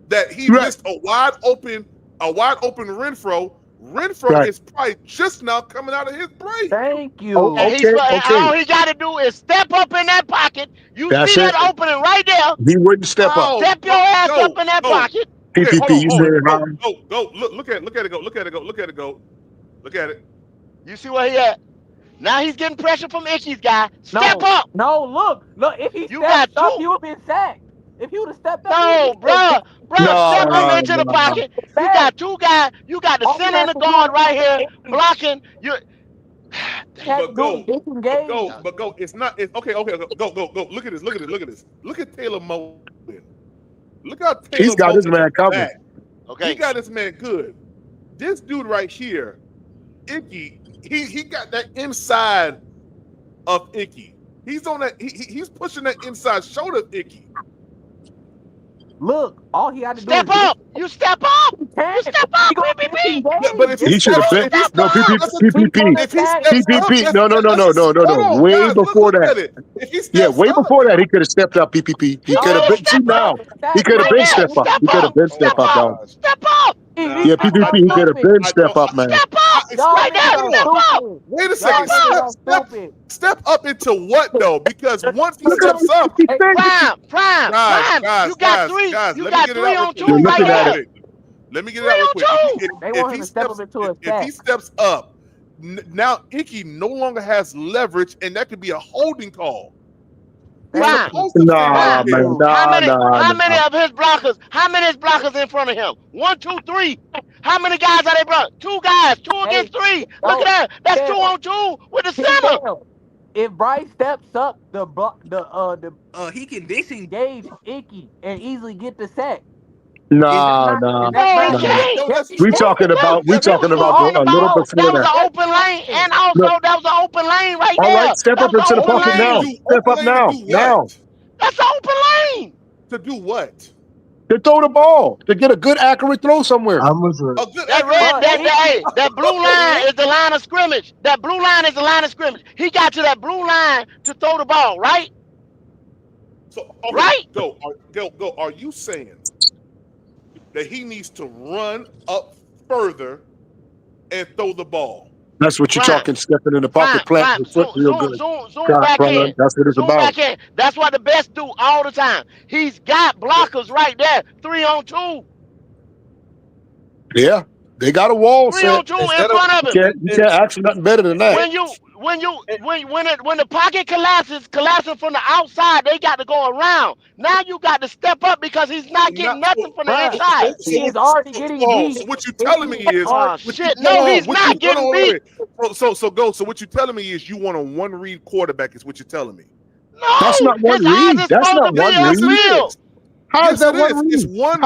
that he missed a wide open Renfrow. Renfrow is probably just now coming out of his break. Thank you. And all he got to do is step up in that pocket. You see that opening right there. He wouldn't step up. Step your ass up in that pocket. PPP, you said how? Go. Look at it. Go. Look at it. You see where he at? Now he's getting pressure from Icky's guy. Step up. No, look. If he stepped up, he would have been sacked. If he would have stepped up. No, bro, step up into the pocket. You got two guys. You got the center and the guard right here blocking. But go. It's not. Okay. Go. Look at this. Look at Taylor Moe. Look how Taylor He's got his man covered. Okay. He got his man good. This dude right here, Icky, he got that inside of Icky. He's on that. He's pushing that inside shoulder of Icky. Look, all he had to do step up. You step up. You step up, PPP. But if he should have been PPP. No. Way before that. Way before that, he could have stepped up. PPP. He could have been. See now, he could have been step up. He could have been step up, dog. Step up. Yeah, PPP. He could have been step up, man. Step up. Right now. Step up. Wait a second. Step up into what though? Because once he steps up, prime. You got three. You got 3 on 2 right there. Let me get it out real quick. If he steps up, now Icky no longer has leverage, and that could be a holding call. How many of his blockers? How many is blockers in front of him? 1, 2, 3. How many guys are they blocking? 2 guys. 2 against 3. Look at that. That's 2 on 2 with the center. If Bryce steps up, he can disengage Icky and easily get the sack. Nah. We talking about a little before that. That was an open lane, and also that was an open lane right there. All right, step up into the pocket now. Step up now. That's an open lane. To do what? To throw the ball, to get a good accurate throw somewhere. That blue line is the line of scrimmage. That blue line is the line of scrimmage. He got to that blue line to throw the ball, right? So Go. Are you saying that he needs to run up further and throw the ball? That's what you're talking, stepping in the pocket, planting your foot real good. Zoom back in. That's what it's about. That's what the best do all the time. He's got blockers right there. 3 on 2. Yeah, they got a wall 3 on 2 in front of him. You can't ask for nothing better than that. When the pocket collapsing from the outside, they got to go around. Now you got to step up because he's not getting nothing from the inside. He's already getting beat. So what you telling me is, he's not getting beat. So what you telling me is you want a 1-read quarterback is what you're telling me. No, that's not 1 read. That's not 1 read. How is that 1 read? It's 1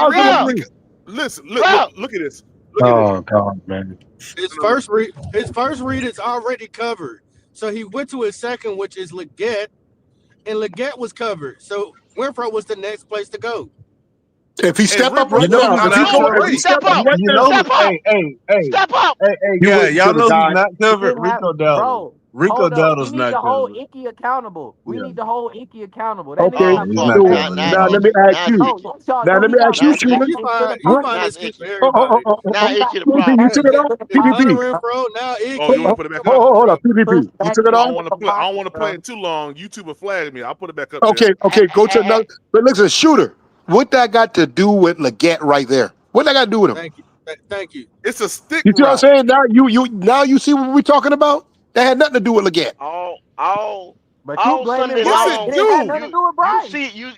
read. Listen, look at this. Oh God, man! His first read is already covered. So he went to his second, which is Legette, and Legette was covered. So Renfrow was the next place to go. If he step up, step up. Yeah, y'all know he's not covered. Rico Dowdle. Rico Dowdle's not covered. We need to hold Icky accountable. We need to hold Icky accountable. Okay, now let me ask you. Truman. You took it off, PPP. Hold up, PPP. You took it off. I don't want to play it too long. YouTube will flag me. I'll put it back up. Okay, go to another. But listen, shooter. What that got to do with Legette right there? What that got to do with him? Thank you. It's a stick. You see what I'm saying? Now you see what we're talking about? That had nothing to do with Legette. But all Sunday long.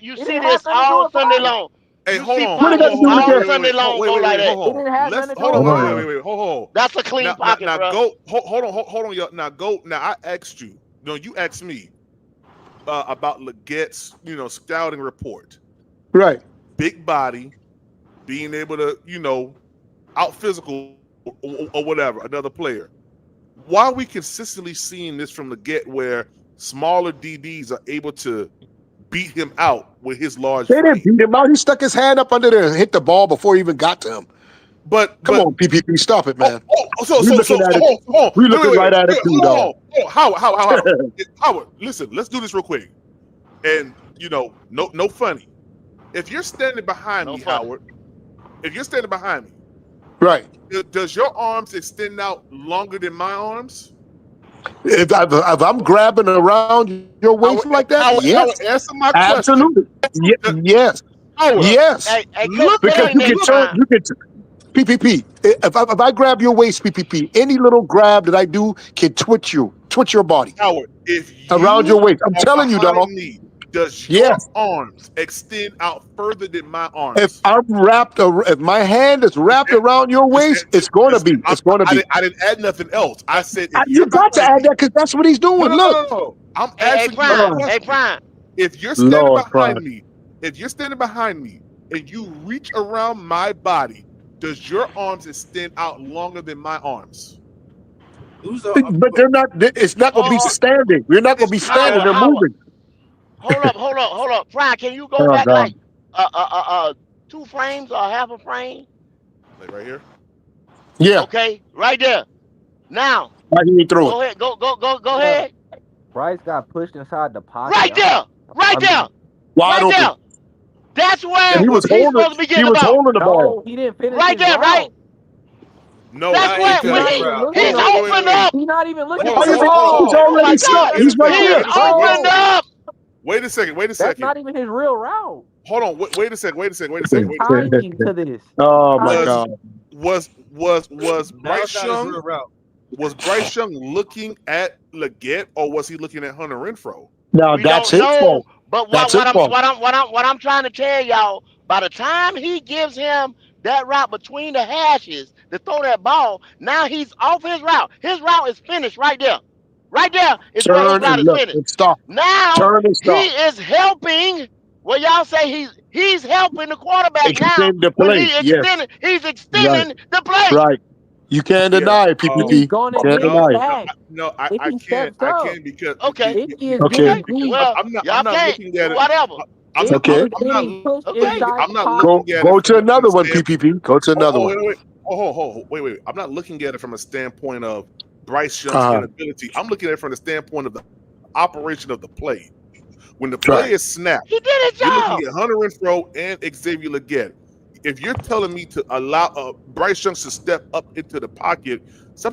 You see this all Sunday long. Hey, hold on. What did that do with all that? Sunday long go like that. Hold on. That's a clean pocket, bro. Hold on, y'all. Now I asked you. No, you asked me about Legette's, scouting report. Right. Big body, being able to, out physical or whatever, another player. why are we consistently seeing this from Leggett where smaller DBs are able to beat him out with his large They frame? didn't beat him out. He stuck his hand up under there and hit the ball before he even got to him. But come on, PPP, stop it, man. So we looking at it. hold on. We looking right at it too, dog. Howard, listen, let's do this real quick. And no funny. If you're standing behind me, Howard, if you're standing behind me, right? Does your arms extend out longer than my arms? If I'm grabbing around your waist like that, yes. Howard, answer my question. Absolutely. Yes. Howard, yes. Because you can turn. You can. PPP. If I grab your waist, PPP, any little grab that I do can twitch your body. Howard, if around your waist, I'm telling you, dog. Does your arms extend out further than my arms? If if my hand is wrapped around your waist, it's going to be. It's going to be. I didn't add nothing else. I said you got to add that because that's what he's doing. No. I'm asking you. Prime. If you're standing behind me, and you reach around my body, does your arms extend out longer than my arms? But they're not. It's not going to be standing. We're not going to be standing. They're moving. Hold up. Prime, can you go back like 2 frames or half a frame? Like right here? Yeah. Okay, right there. Now. He threw go ahead. Go ahead. Bryce got pushed inside the pocket. Right there. Wide right open. There. That's where he was he's supposed to be getting the ball. holding the ball. He didn't finish right there, right? No, that's where he's opened up. He's not even looking. He's already stopped. He's right there. He's opened up. Wait a second. That's not even his real route. Hold on. Wait a second. Timing to this. Oh my God. Was Bryce Young? Was Bryce Young looking at Leggett or was he looking at Hunter Renfrow? No, that's his fault. But what I'm trying to tell y'all, by the time he gives him that route between the hashes to throw that ball, now he's off his route. His route is finished right there. Right there is where his route is finished. Stop. Now he is helping. Well, y'all say he's helping the quarterback now. He's extending the play. Right. You can't deny it, PPP. Can't deny it. No, I can't. I can't because okay. Well, I'm not looking at it. Whatever. I'm not looking at it. Go to another one, PPP. Go to another one. Wait. I'm not looking at it from a standpoint of Bryce Young's inability. I'm looking at it from the standpoint of the operation of the play. When the play is snapped, he did his job. You're looking at Hunter Renfrow and Xavier Leggett. If you're telling me to allow Bryce Young to step up in the pocket to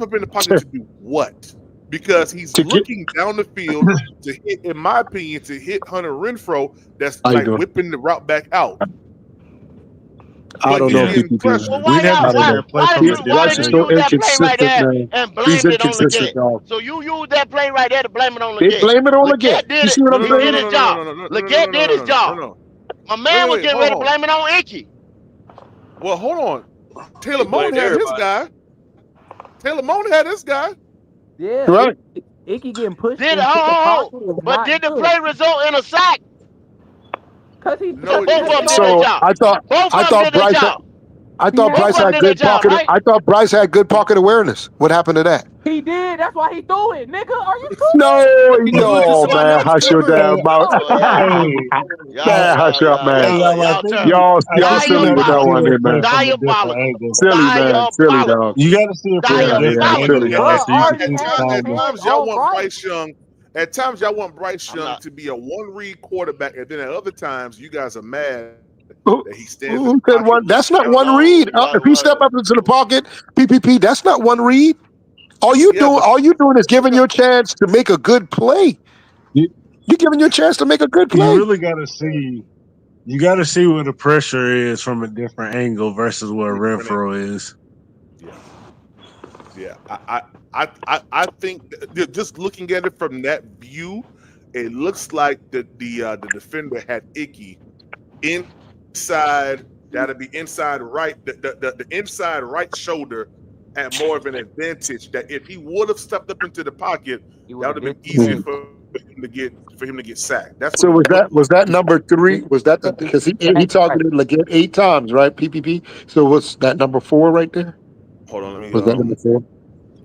do what? Because he's looking down the field to hit, in my opinion, to hit Hunter Renfrow. That's like whipping the route back out. I don't know. Well, why did you use that play right there and blame it on Leggett? So you use that play right there to blame it on Leggett. They blame it on Leggett. You see what I'm saying? He did his job. Leggett did his job. My man was getting ready to blame it on Icky. Well, hold on. Taylor Moan had his guy. Yeah. Right. Icky getting pushed. But did the play result in a sack? Because he. Both of them did their job. I thought Bryce had good pocket. Right? I thought Bryce had good pocket awareness. What happened to that? He did. That's why he threw it, nigga. Are you cool? No, man. Hush your damn mouth. Man, hush up, man. Y'all silly with that one, man. Diabolical. Silly, man. Silly, dog. You got to see it At times, y'all want Bryce Young to be a one-read quarterback, and then at other times, you guys are mad that he stands. Who said one? That's not one read. If he step up into the pocket, PPP, that's not one read. All you doing is giving your chance to make a good play. You're giving your chance to make a good play. You really got to see. You got to see where the pressure is from a different angle versus where Renfrow is. Yeah. I think just looking at it from that view, it looks like the defender had Icky inside. That'd be inside right. The inside right shoulder had more of an advantage. That if he would have stepped up into the pocket, that would have been easier for him to get sacked. That's so. Was that number 3? Was that because he targeted Leggett 8 times, right? PPP. So what's that number 4 right there? Hold on. Was that number 4?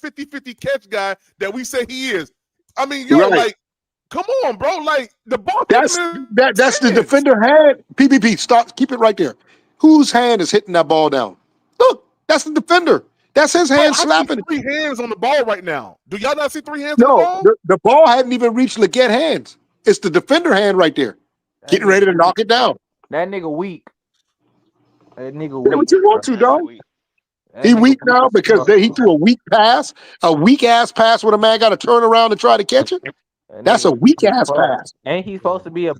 50-50 catch guy that we say he is. I mean, yo, Right. like, come on, bro. Like, the ball hit That's him in that's the his hands. defender hand. PPP, stop. Keep it right there. Whose hand is hitting that ball down? Look, that's the defender. That's his Bro, hand I see slapping. 3 hands on the ball right now. Do y'all not see 3 hands on the No, ball? the ball hadn't even reached Leggett hands. It's the defender hand right there, getting ready to knock it down. That nigga weak. That nigga Say weak. what you want to, dog. He weak now because he threw a weak pass, a weak ass pass when a man got to turn around and try to catch it. That's a weak ass pass. Ain't he supposed to be a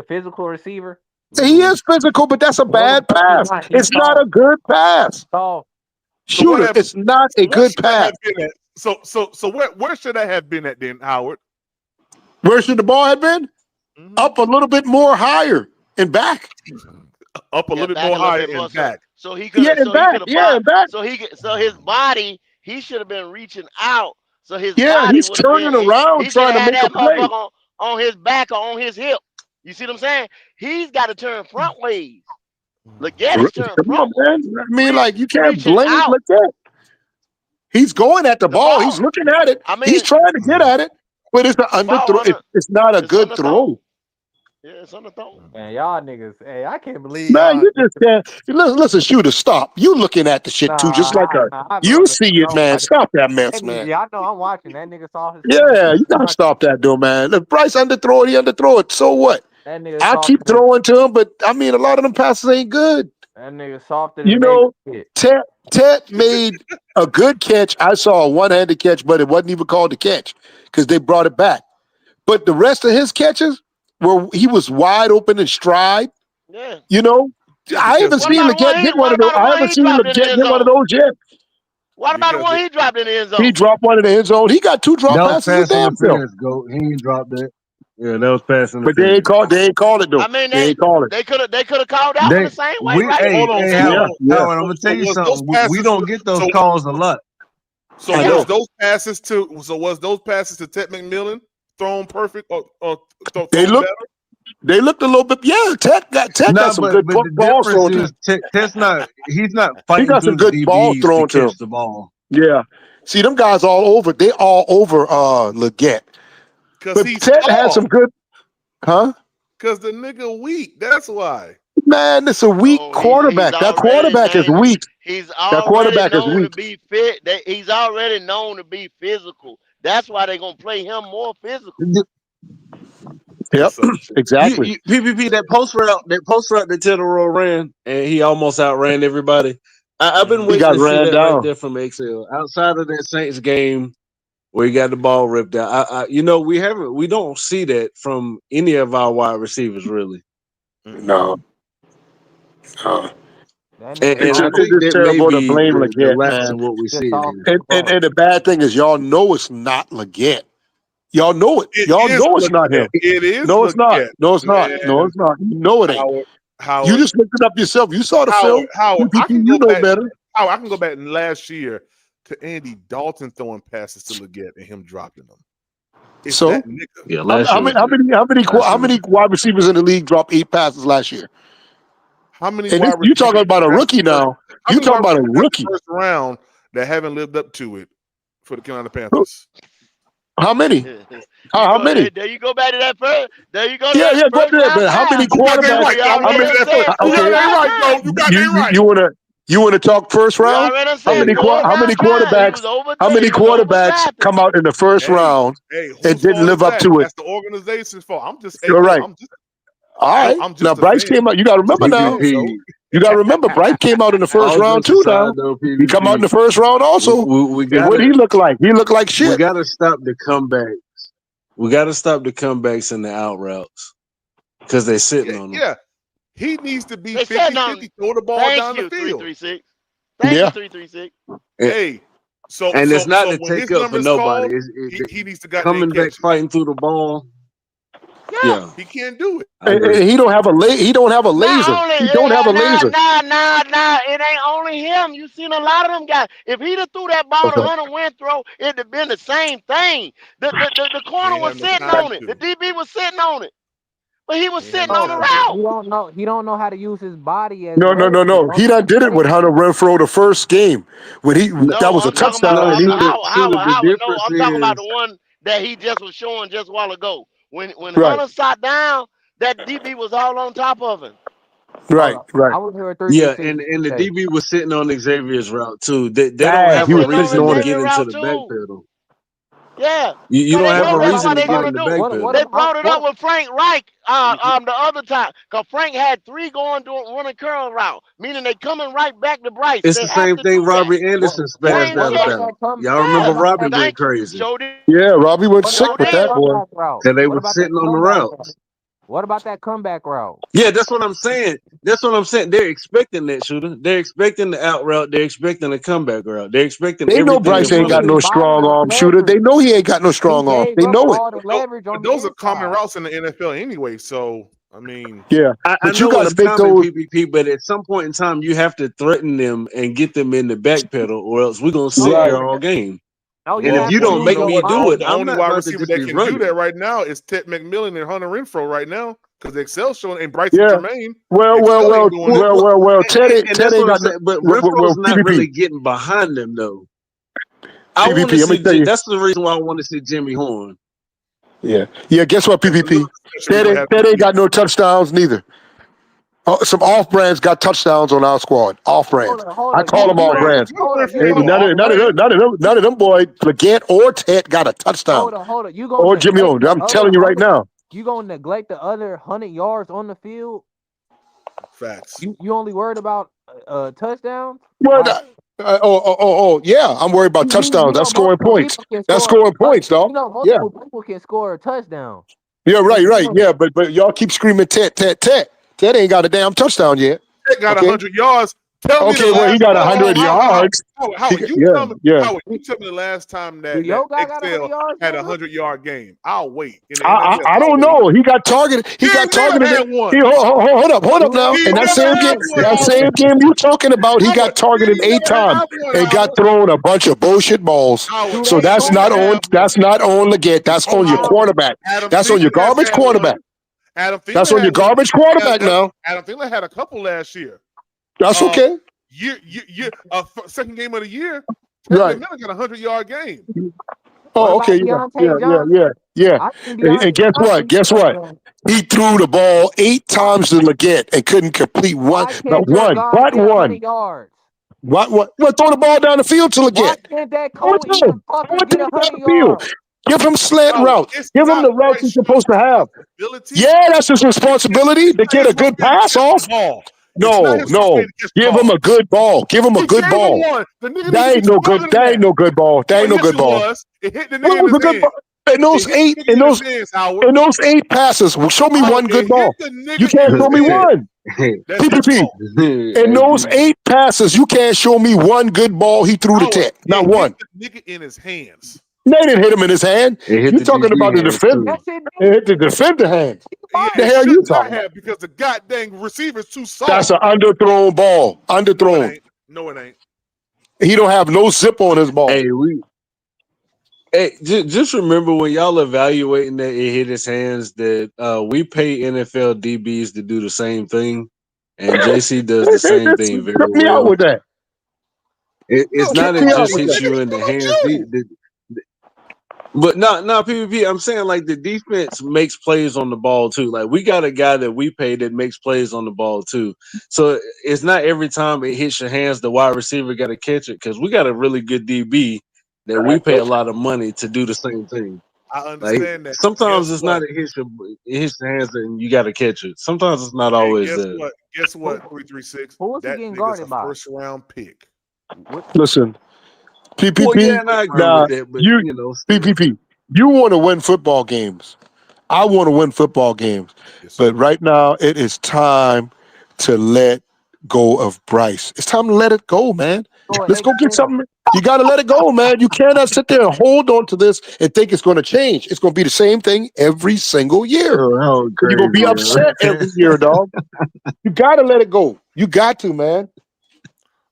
physical receiver? He is physical, but that's a bad pass. It's not a good pass. Shooter, it's not a good pass. Where should that have been at then, Howard? Where should the ball have been? Up a little bit more higher and back. Up a little bit more higher and back. So he could. So his body, he should have been reaching out. So his body he's turning around trying to make a play on his back or on his hip. You see what I'm saying? He's got to turn front ways. Leggett is turning front. Man. I mean, like you can't blame Leggett. He's going at the ball. He's looking at it. I mean, he's trying to get at it, but it's an underthrow. It's not a good throw. Yeah, it's on the throw. Man, y'all niggas, hey, I can't believe. Man, you just can't. Listen, Shooter, stop. You looking at the shit too, just like you see it, man. Stop that mess, man. Yeah, I know. I'm watching that nigga saw his. Yeah, you gotta stop that, though, man. If Bryce underthrow it, he underthrow it. So what? I keep throwing to him, but I mean, a lot of them passes ain't good. That nigga softer. You know, Ted made a good catch. I saw a one-handed catch, but it wasn't even called a catch because they brought it back. But the rest of his catches, where he was wide open in stride. Yeah. You know, I haven't seen Leggett get one of those. I haven't seen Leggett get one of those yet. What about the one he dropped in the end zone? He dropped one in the end zone. He got two drop passes. He ain't dropped that. Yeah, that was passing. But they ain't called it though. I mean, they ain't called it. They could have called that one the same way. Right? Hold on, Howard, I'm gonna tell you something. We don't get those calls a lot. So was those passes to Ted McMillan thrown perfect or thrown better? They looked a little bit. Yeah, Ted got some good balls thrown to him. Ted's not. He's not fighting. He got some good balls thrown to him. The ball. Yeah. See, them guys all over. They all over Leggett. But Ted had some good, huh? Because the nigga weak. That's why. Man, it's a weak quarterback. That quarterback is weak. He's already known to be fit. He's already known to be physical. That's why they're gonna play him more physical. Yep, exactly. PPP, that post route that Tedero ran, and he almost outran everybody. I've been waiting to see that right there from XL. Outside of that Saints game where he got the ball ripped out, we don't see that from any of our wide receivers really. No. And I think that terrible may to blame the Leggett, last man. of what we see. And the bad thing is, y'all know it's not Leggett. Y'all know it. Y'all know it's not him. It is. No, it's not. No, it's not. No, it's not. You know it ain't. Howard, you just looked it up yourself. You saw the film. Howard, I can you go know back, better. Howard, I can go back in last year to Andy Dalton throwing passes to Leggett and him dropping them. It's so, that nigga. Yeah, how many wide receivers in the league dropped 8 passes last year? How many? You talking about a rookie now? You talking about a rookie first round that haven't lived up to it for the Carolina Panthers? How many? How many? There you go back to that first. There you go. Go to that. But how many quarterbacks? You want to talk first round? How many quarterbacks? How many quarterbacks come out in the first round and didn't live up to it? That's the organization's fault. I'm just you're right. All right. Now Bryce came out. You got to remember now. You got to remember Bryce came out in the first round too. Now he come out in the first round also. What did he look like? He looked like shit. We got to stop the comebacks. We got to stop the comebacks and the out routes because they're sitting on them. Yeah, he needs to be 50-50, throw the ball down the field. 336. Thank you, 336. Hey, it's not to take up for nobody. He needs to get coming back fighting through the ball. Yeah, he can't do it. He don't have a laser. He don't have a laser. Nah. It ain't only him. You seen a lot of them guys. If he'd have threw that ball to Hunter Renfrow, it'd have been the same thing. The corner was sitting on it. The DB was sitting on it. But he was sitting on the route. He don't know how to use his body. No. He done did it with Hunter Renfrow the first game when that was a touchdown. I'm talking about the one that he just was showing just a while ago. When Hunter sat down, that DB was all on top of him. Right. I was here at 3. Yeah, and the DB was sitting on Xavier's route too. They don't have a reason to get into the backpedal. Yeah, you don't have a reason to get in the backpedal. They brought it up with Frank Reich the other time because Frank had 3 going running curl route, meaning they coming right back to Bryce. It's the same thing Robbie Anderson spazzed out about. Y'all remember Robbie went crazy? Yeah, Robbie went sick with that boy. And they were sitting on the routes. What about that comeback route? Yeah, that's what I'm saying. That's what I'm saying. They're expecting that, Shooter. They're expecting the out route. They're expecting the comeback route. They're expecting They know everything in Bryce ain't front of got them. no strong arm shooter. They know he ain't got no strong arm. They Up know it. all the leverage on But the those are common inside. routes in the NFL anyway. So I mean, Yeah, I but you know got it's to make common those. PPP, but at some point in time, you have to threaten them and get them in the back pedal, or else we're gonna sit Right. here all game. Oh, you And if have you to don't use make your me do it, the I'm only not wide about to receiver just that be can do running. that right now is Ted McMillan and Hunter Renfro right now because Excel showing and Bryson Yeah. Jermaine. Well, Excel ain't doing it. And Ted that's ain't what I'm got no. saying. But Renfro's not PPP. really getting behind them though. I want to PPP. Let me see. tell you. That's the reason why I want to see Jimmy Horn. Yeah. Yeah. Guess what? PPP. Ted ain't got no touchdowns neither. Some off brands got touchdowns on our squad. Off brands. Hold I on. call them off brands. Hey, none of them boys, Leggett or Ted got a touchdown. Hold on. You Or gonna Jimmy neglect Horn. the I'm other telling you right now. You gonna neglect the other 100 yards on the field? Facts. You only worried about touchdowns? Well, yeah. I'm worried about touchdowns. That's scoring multiple points. people can That's score. scoring points, dog. Yeah. Multiple people can score a touchdown. Yeah, right. Yeah, but y'all keep screaming Ted. Ted ain't got a damn touchdown yet. Ted got Okay. 100 yards. Tell me the Okay, well, he last got time. 100 yards. Howard, you Yeah, tell me. yeah. Howard, you tell me the last time that Yo guy got 100 Excel yards. had a 100-yard game. I'll wait in the I NFL. don't know. He got targeted. He got targeted. Never had one. Hold up now. He And that never same had game, one. you talking about, he got Howard, targeted he 8 never times had one. and got Howard. thrown a bunch of bullshit balls. Howard, So he that's never not had on. That's one. not on Leggett. That's on your quarterback. Adam That's on your Thielen has garbage had quarterback. one. Adam Thielen That's on had your one. garbage quarterback now. Adam Thielen had a couple last year. That's okay. Second game of the year, Ted Right. McMillan got a 100-yard game. Oh, okay. Yeah. I think And guess what? He threw the ball 8 times to Leggett and couldn't complete one. Why Not can't your one. guy But get one. 100 yards? What? Well, throw the ball down the field to Why Leggett. can't that Throw it cold to eating him. Throw fucker it to get him down 100 the field. yards? Give him slant Howard, routes. it's Give him not the routes he's Bryce supposed to have. responsibility. Yeah, that's his responsibility to get a good pass off. Ball. It's not No. his responsibility to catch the Give ball. him a good ball. Give him a He good gave him ball. one. The nigga That needs to ain't be no stronger good. than That ain't that. no good ball. That ain't no Yes, good it ball. was. It hit the Well, nigga it in was a his good hand. ball. In those It hit the eight, nigga in his hands, Howard. in those 8 passes, show me Howard, one good it ball. hit the nigga You can't in show his me hand. one. That's his PPP. fault. In those 8 passes, you can't show me one good ball he threw to Howard, Ted. Not it one. hit the nigga in his hands. They didn't hit him in his hand. It hit You the talking DB about the hands defender? too. It hit the defender hand. Yeah, The it hell you should not talking about? have because the goddamn receiver's too That's soft. an underthrown ball. No, it Underthrown. ain't. No, it ain't. He don't have no zip on his ball. Hey, just remember when y'all evaluating that it hit his hands that we pay NFL DBs to do the same thing, and JC does the same thing very Trip me out well. with that. It's Trip not it me out just with hits that. you in the hands. But no, PvP. I'm saying like the defense makes plays on the ball too. Like we got a guy that we pay that makes plays on the ball too. So it's not every time it hits your hands the wide receiver got to catch it because we got a really good DB that we pay a lot of money to do the same thing. I Like understand that. sometimes Guess it's what? not it hits your hands and you got to catch it. Sometimes it's not And always guess that. what? Guess what? 336. Who was he That getting nigga's a guarded by? first-round pick. Listen, PPP. Well, yeah, and I agree Nah, with that, but you you know, still. PPP. You want to win football games. I want to win football games. Yes, But right now, it is time to let go of Bryce. It's time to let it go, man. Let's go get something. You got to let it go, man. You cannot sit there and hold on to this and think it's going to change. It's going to be the same thing every single year. Oh, You're going to be upset every year, dog. You got to let it go. You got to, man.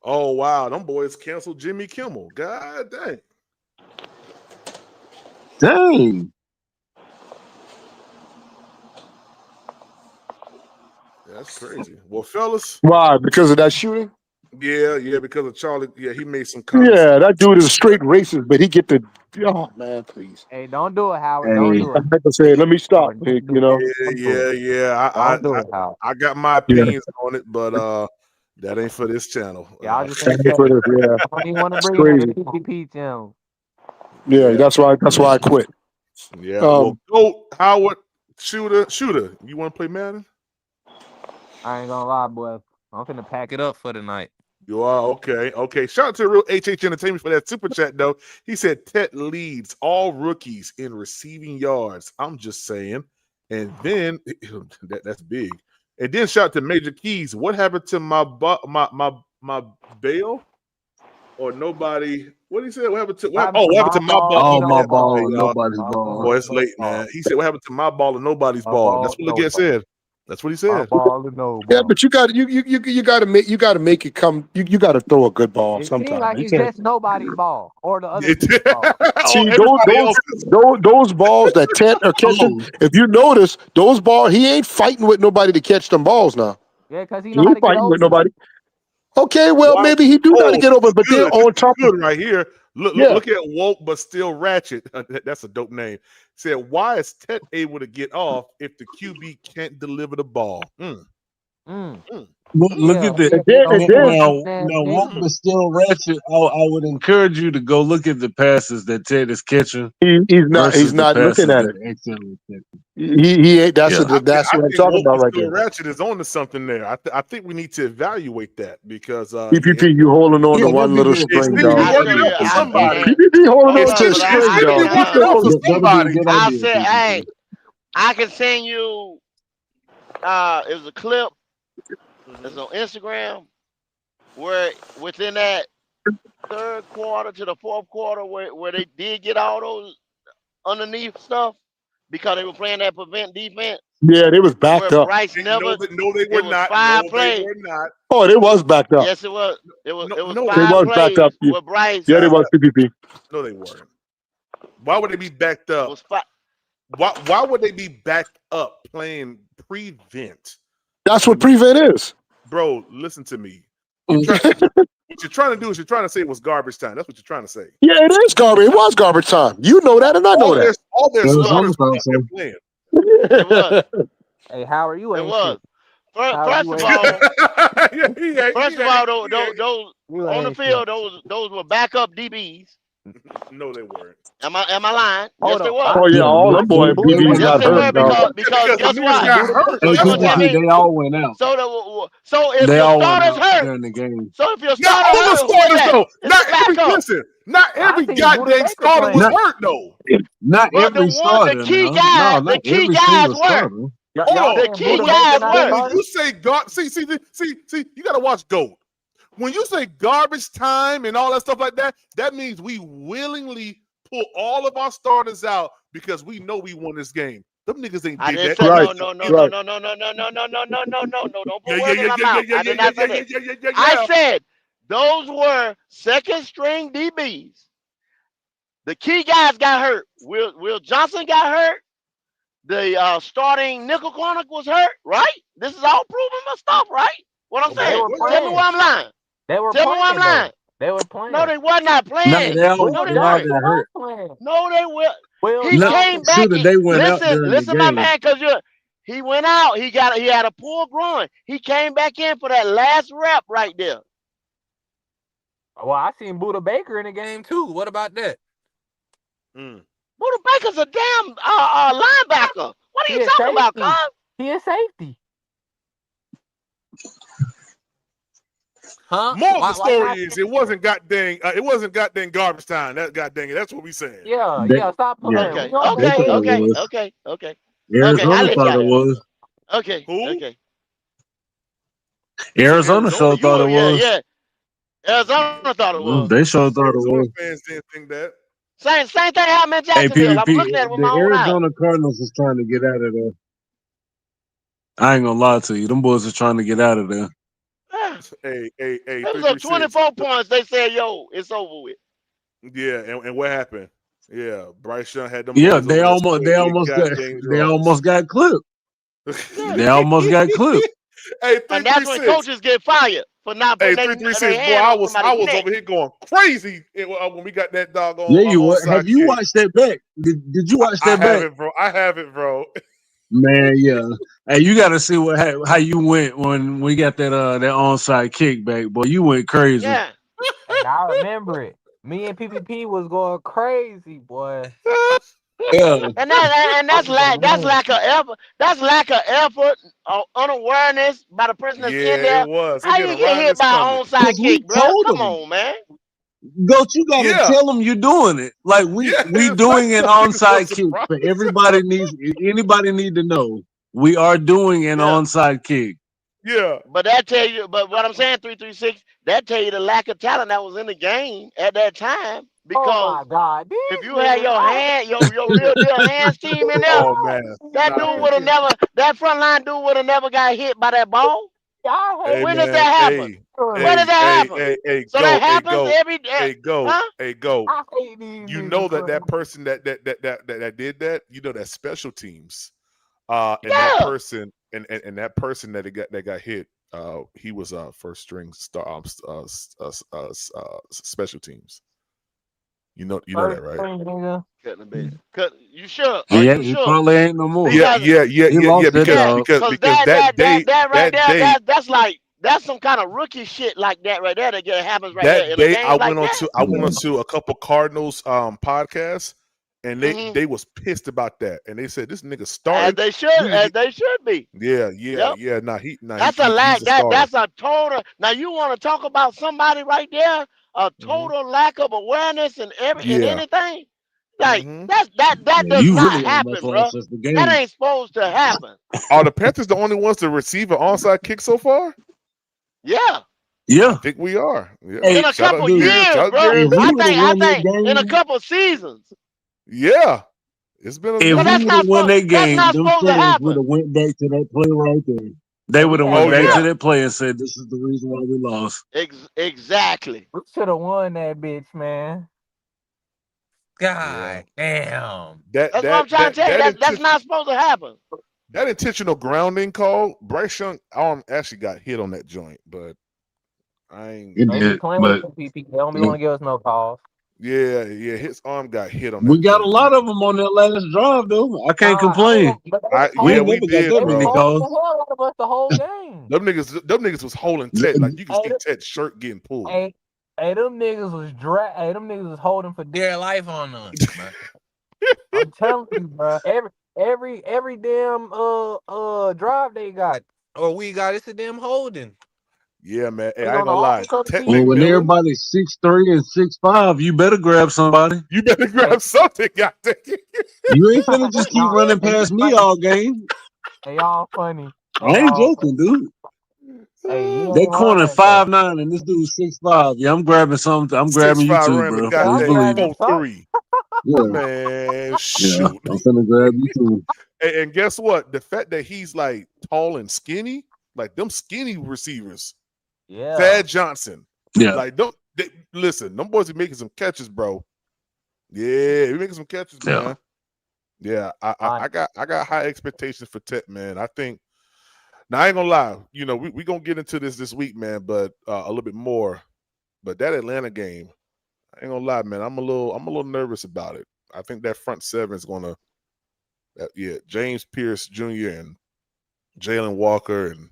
Oh, wow. Them boys canceled Jimmy Kimmel. God dang. Dang. That's crazy. Well, fellas. Why? Because of that shooting? Yeah, because of Charlie. Yeah, he made some comments. Yeah, that dude is a straight racist, but he get the man, please. Hey, don't do it, Howard. Don't do it. Like I said, let me stop. You know. Yeah. I got my opinions on it, but that ain't for this channel. Y'all just Thank you for this. Yeah, I don't even want to it's bring it to crazy. the PPP channel. Yeah, that's why I quit. Yeah. Well, go Howard, shooter. You want to play Madden? I ain't gonna lie, boy. I'm finna pack it up for tonight. You are okay. Shout out to Real HH Entertainment for that super chat though. He said Ted leads all rookies in receiving yards. I'm just saying, And then that's big. And then shout out to Major Keys. What happened to my bail? Or nobody? What did he say? What happened to? What happened to my ball? All Oh, my man. ball, Okay, y'all. nobody's ball. Boy, it's late, man. He said, "What happened to my ball and nobody's My ball?" ball, That's what no LeGet ball. said. That's what he My said. ball and no Yeah, ball. but you got to make it come. You got to throw a good ball It seems sometime. like You it's can't just nobody's ball or the other team's ball. Oh, see everybody else's. those balls that Tent are catching. Oh, If you notice those balls, he ain't fighting with nobody to catch them balls now. Yeah, because he He know how ain't to get fighting with open. nobody. Okay, well Why? maybe he do know how to Oh, get over, this but is they're good. on This top. is good right here. Yeah. Look at woke but still ratchet. That's a dope name. Said, why is Tet able to get off if the QB can't deliver the ball? look at the And then now Walt is still ratchet. I would encourage you to go look at the passes that Ted is catching he's versus the not looking passes at that it. Exxon is catching. He ain't. That's Yeah. that's I what I'm think talking woke about but right still there. ratchet is on to something there. I think we need to evaluate that because PPP, you holding on Yeah, to one that'd be little good. it string, seems to be dog. I working show you. out for I somebody. and PPP holding hold on to up, a but It string, I seems to be can dog. working out for That'll be a somebody. good I idea, said, hey, PPP. I can send you. It was a clip. It's on Instagram where within that third quarter to the fourth quarter where they did get all those underneath stuff because they were playing that prevent defense. Yeah, they was Where backed up. Bryce never. No, they It were was not. 5 No, they plays. were not. Oh, they was backed up. Yes, it was. It was No, They 5 was backed up. plays where Bryce Yeah, they was PPP. No, they weren't. Why would they be backed up? was 5. Why would they be backed up playing prevent? That's what prevent is. Bro, listen to me. What you're trying to do is you're trying to say it was garbage time. That's what you're trying to say. Yeah, it is garbage. It was garbage time. You know that, and I know that. All their starters were out there playing. It was. Hey, Howard, you It ain't was. shit. Howard, First you of ain't all, shit. those You on the ain't field, shit. those were backup DBs. No, they weren't. Am I lying? Yes, Hold they up. were. Oh yeah, all them boy Buddha DBs Baker Yes, got they playing were hurt, dog. because Because the guess niggas what? got Buddha hurt. Baker Hey, You playing. gonna tell PPP, me? they all went out. So if They your all went starters out hurt, during the game. so if your Not starter all the hurt, who is starters that? though. It's the backup. Not I every seen Buddha goddamn Baker starter was playing. Not hurt though. not But every starter now. No, the not key every guys single were. starter. Hold Y'all on. The saying key Buddha When, Baker guys not a when, were. when starter? you say see, you gotta watch GOAT. When you say garbage time and all that stuff like that, that means we willingly pull all of our starters out because we know we won this game. Them niggas ain't I did didn't that. say Right, no. Don't right. put words in my mouth. I did not say that. I said those were second string DBs. The key guys got hurt. Will Johnson got hurt. The starting nickel corner was hurt. Right? This is all proving my stuff. Right? What I'm They saying. were Tell me where playing. I'm lying. They were Tell me where I'm playing lying. though. They were No, playing. they were not No, playing. they all No, they got weren't. hurt. Playing. No, they were. Will He Johnson. came back. Shooter, they went out during the Listen, my game. man, because he went out. He had a pull groin. He came back in for that last rep right there. Well, I seen Buddha Baker in the game too. What about that? Buddha Baker's a damn linebacker. What are you talking about, cuz? He is safety. Huh? More of the story is it wasn't goddamn garbage time. That goddamn it. That's what we saying. Yeah. Stop playing. Yeah, Okay. We on they the thought game. it was. Okay. Arizona I'll let thought y'all it have was. Okay. Who? Okay. Arizona sure thought it was. Yeah. Arizona thought it was. They sure thought it Arizona was. fans didn't think that. Same thing happened in Hey, Jacksonville. I'm PvP, looking at it with the my own eyes. Arizona Cardinals is trying to get out of there. I ain't gonna lie to you. Them boys are trying to get out of there. Hey, It was up 24 points. They said, yo, it's over with. Yeah, and what happened? Yeah, Bryce Young had them. Yeah, boys they over there almost goddamn they draws. almost got clipped. They almost got clipped. Hey, and that's when coaches get fired for not putting their 336. Boy, hand I on was somebody's neck. over here going crazy when we got that doggone. Yeah, you were. onside Have you kick. watched that back? Did you watch I that back? have it, bro. Man, yeah. Hey, you got to see how you went when we got that onside kick back, boy. You went crazy. Yeah. And I remember it. Me and PPP was going crazy, boy. Yeah. And that's lack of effort, unawareness by the person that's in there. It was. How you get hit by an onside kick, bro? Come on, man. Goat, you gotta Yeah. tell them you're doing it. Like we doing an onside kick for everybody anybody need to know. We are doing an onside kick. Yeah. But that tell you, but what I'm saying, 336, that tell you the lack of talent that was in the game at that time. Because Oh my God, if you had your real deal hands team in there, Oh man. that dude would have never, that front line dude would have never got hit by that ball. Hey When man, does that happen? When does that happen? So go, that happens every day. hey, go, Huh? hey, go. I hate these You niggas, know that bro. person that did that, you know, that special teams, and Yeah. that person and that person that got hit, he was first string star special teams. You know that, right? Couldn't have been. You sure? Are Yeah, you it sure? probably ain't no more. Yeah. He lost that dog. Because that right there, that's like, that's some kind of rookie shit like that right there that happens right there That in a day game like that. I went on to a couple Cardinals podcasts, and they was pissed about that, and they said this nigga started. As they should be. Yeah. Yep. That's He's a lack. a starter. That's a total. Now you want to talk about somebody right there, a total lack of awareness and anything. Like that does You not really ain't happen, much bro. lost since the That game. ain't supposed to happen. Are the Panthers the only ones to receive an onside kick so far? Yeah. I think we are. Yeah. Hey, In a Shout out couple Gary. years, Shout out bro. Gary. if we would have I won that think in a game, couple seasons. Yeah. It's been a if But we that's would have not won that that's game, not them supposed to fans would happen. have went back to that play right there. They would have Yeah, went back yeah. to that play and said, "This is the reason why we lost." Exactly. We should have won that bitch, man. God damn. That's what I'm trying to tell you. That's not supposed to happen. That intentional grounding call, Bryce Young arm actually got hit on that joint, but I ain't. It They be did, playing but with the PP. They don't be want to give us no calls. Yeah, his arm got hit on that. we got joint, a lot man. of them on that last drive, though. I can't Nah, complain. We Yeah, ain't we never got did, that They many was bro. calls. holding the hell out of us the whole game. Them niggas was holding Ted. Like you can see Ted's shirt getting pulled. Hey, them niggas was them niggas was holding for dear life on us, man. I'm telling you, bro. Every damn drive they got or we got, it's a damn holding. Yeah, man. Hey, It's I ain't on the gonna lie. offense of the Ted Well, when McMillan, everybody's 6'3" and 6'5", you better grab somebody. you better grab something, goddamn. You ain't finna just keep running past me all game. They all funny. I ain't joking, dude. Hey, you They ain't corner lying though. 5'9" and this dude's 6'5". Yeah, I'm grabbing something. I'm grabbing you 6'5" too, running bro. the Just goddamn believe it. 4'3". Yeah, Man, yeah. shoot. I'm finna grab you too. And guess what? The fact that he's like tall and skinny, like them skinny receivers. Yeah. Thad Johnson. Yeah. Like listen, them boys are making some catches, bro. Yeah, we making some catches, man. Yeah, I got high expectations for Ted, man. I think now I ain't gonna lie, you know, we gonna get into this week, man, but a little bit more. But that Atlanta game, I ain't gonna lie, man. I'm a little nervous about it. I think that front seven is gonna James Pierce Jr. and Jalen Walker and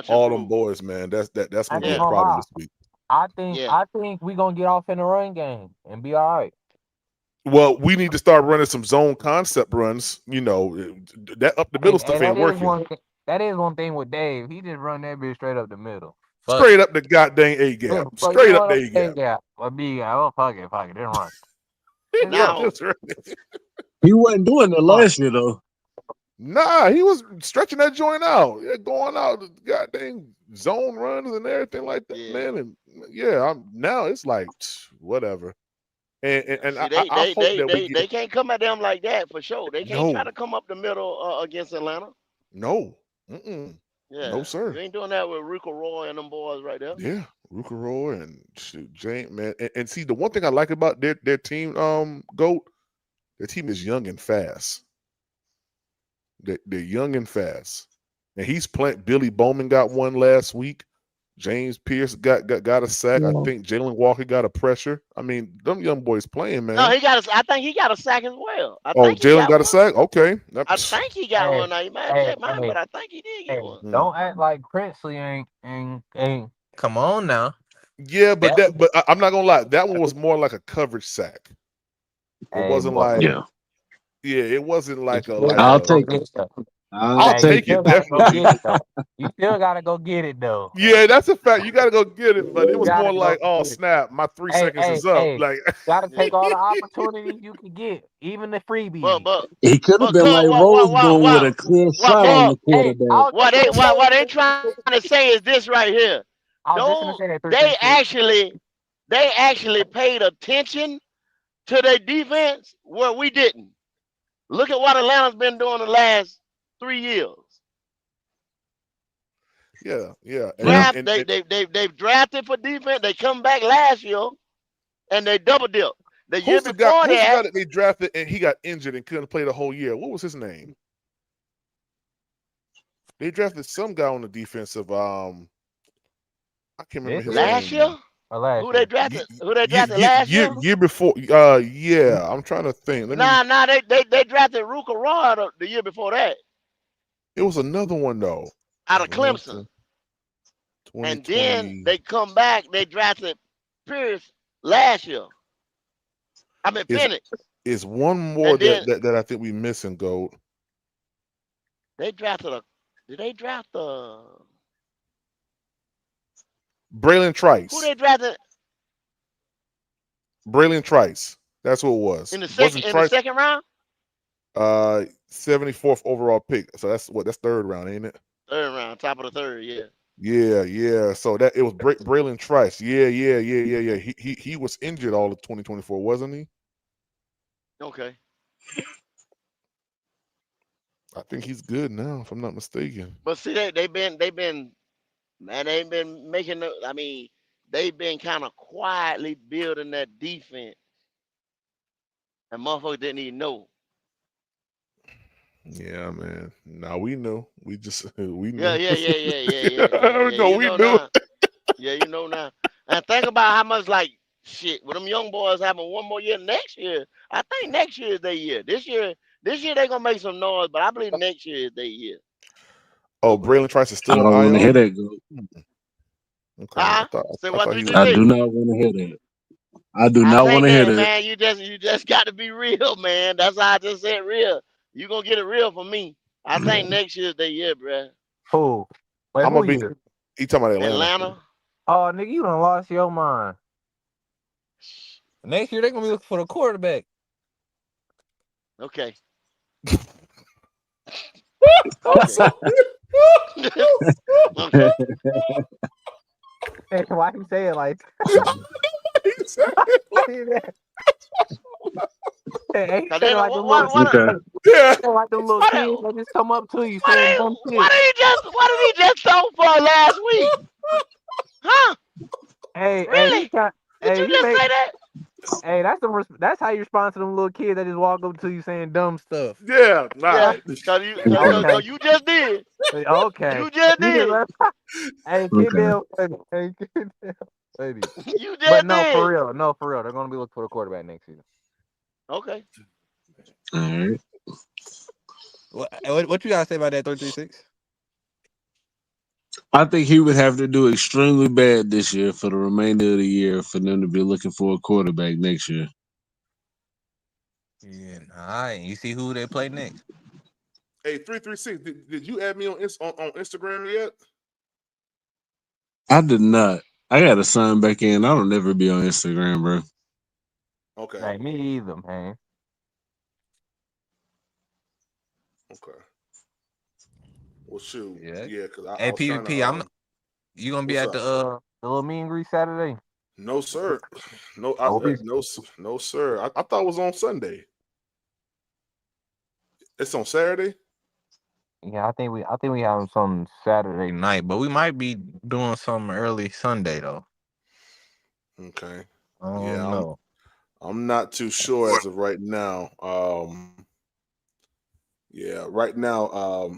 all them boys, man. That's gonna be a problem this week. I think we gonna get off in the run game and be all right. Well, we need to start running some zone concept runs. You know, that up the middle stuff ain't working. That is one thing with Dave. He just run that bitch straight up the middle. Straight up the goddamn A gap. Straight up the A gap. Or B gap. Oh, fuck it. Didn't run. Now, he wasn't doing that last year though. Nah, he was stretching that joint out. Yeah, going out, goddamn zone runs and everything like that, man. And now it's like whatever. And see, I hope that they can't come at them like that for sure. They can't try to come up the middle against Atlanta. No. Yeah. No, sir. You ain't doing that with Rico Roy and them boys right there. Yeah. Ruka Roy and James, man. And see, the one thing I like about their team, Goat, their team is young and fast. They're young and fast. And he's playing. Billy Bowman got one last week. James Pierce got a sack. I think Jalen Walker got a pressure. I mean, them young boys playing, man. No, I think he got a sack as well. Jalen got a sack? Okay. I think he got one. Now you might check mine, but I think he did get one. Don't act like Princely ain't. Come on now. Yeah, but I'm not gonna lie. That one was more like a coverage sack. It wasn't like it wasn't like I'll take it. I'll I'll Hey, you take take still it, it. gotta go definitely. get it though. You still gotta go get it though. Yeah, that's a fact. You got to go get it, but it You was more gotta go like, oh get it. snap, my 3 Hey, seconds hey, is up. hey. Like, Gotta Yeah. take all the opportunities you can get, even the But freebies. but He could have but been cuz like Rose Bowl with a clear what shot on more the Hey, quarterback. I was just gonna what they say. trying to say is this right here. I was just gonna Don't say that they 336. actually paid attention to their defense where we didn't. Look at what Atlanta's been doing the last 3 years. yeah. Yeah. They've drafted for defense. They come back last year and they double dip. The year Who's the guy? before Who's the guy that, that they drafted and he got injured and couldn't play the whole year? What was his name? They drafted some guy on the defensive. I can't remember his last name. year, who they drafted? Who they drafted last year? Year before. Yeah, I'm trying to think. Nah, they drafted Ruka Raw the year before that It was another one though. out of Atlanta, Clemson. And then 2020. they come back, they drafted Pierce last year. I mean Is Penix. is one more And then that I think we missing, Gold. they drafted did they draft Braylon Trice. who they drafted Braylon Trice. That's who it was. in the Wasn't Trice? second round? 74th overall pick. So that's third round, ain't it? Third round, top of the third, yeah. Yeah. So that it was Braylon Trice. Yeah. He was injured all of 2024, wasn't he? Okay. I think he's good now, if I'm not mistaken. But see they've been man, they've been making they've been kind of quietly building that defense. And motherfuckers didn't even know. Yeah, man. Now we know. We just we knew. Yeah. No, You we know knew. now. Yeah, you know now. And think about how much shit with them young boys having one more year next year. I think next year is their year. This year they're gonna make some noise, but I believe next year is their year. Oh, Braylon Trice is I still don't on want to IR. hear that, go. Okay, Huh? Say I what thought he was. I 336? do not want to hear that. I do I not want think to hear that that. man, you just got to be real, man. That's how I just said real. You gonna get it real from me. I think next year's their year, bruh. Who? Wait, I'm who gonna be. you? He talking about Atlanta. Atlanta. Oh, nigga, you done lost your mind. Next year they gonna be looking for the quarterback. Okay. Okay. Hey, why you say it like? Hey, Cause say they it like don't, them little kids. Okay. Yeah. Say it like them little kids that just come up to you saying dumb shit. what did he just throw for last week? Huh? Hey, Really? Did you you just make. say that? Hey, that's how you respond to them little kids that just walk up to you saying dumb stuff. Yeah. Nah. Yeah. Cause you just did. Okay. You just You did. Hey, Okay. get down, funny. Hey, get down, funny. You But just no, for did. real. No, for real. They're gonna be looking for the quarterback next season. Okay. All right. What you gotta say about that 336? I think he would have to do extremely bad this year for the remainder of the year for them to be looking for a quarterback next year. Yeah, all right. You see who they play next? Hey, 336. Did you add me on Instagram yet? I did not. I gotta sign back in. I don't never be on Instagram, bro. Okay. Hey, me either, man. Okay. Well, shoot. Yeah. Yeah, because I Hey, was trying PvP, to. you gonna be What's at the up? little meet and greet Saturday? No, sir. No, Okay. no, sir. I thought it was on Sunday. It's on Saturday. Yeah, I think we have some Saturday night, but we might be doing something early Sunday though. Okay. I don't Yeah, know. I'm not too sure as of right now. Yeah, right now,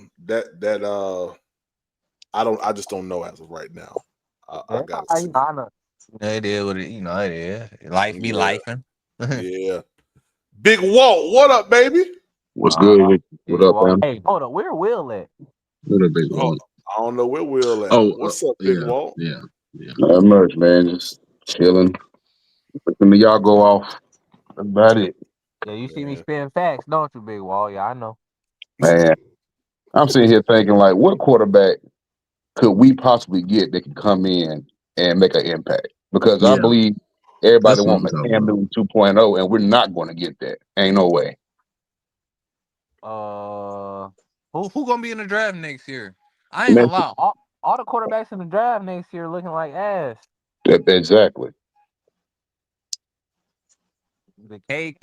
I just don't know as of right now. I gotta see. I know. It is what it, it is. Life be Yeah, lifing. yeah. Big Walt, what up, baby? What's good? What up, man? Hey, hold up. Where Will at? What up, big Oh, one? I don't know where Will at. Oh, What's up, Big Walt? yeah. Not much, man. Just chilling. Listen to y'all go off. That's about it. Yeah, you see me Man. spitting facts, don't you, Big Wall? Yeah, I know. Man, I'm sitting here thinking, like, what quarterback could we possibly get that can come in and make an impact? Because I Yeah, believe everybody that's what I'm wants a talking Cam about. Newton 2.0, and we're not going to get that. Ain't no way. Who gonna be in the draft next year? I ain't Man, gonna lie. All the quarterbacks in the draft next year looking like ass. exactly. The cake.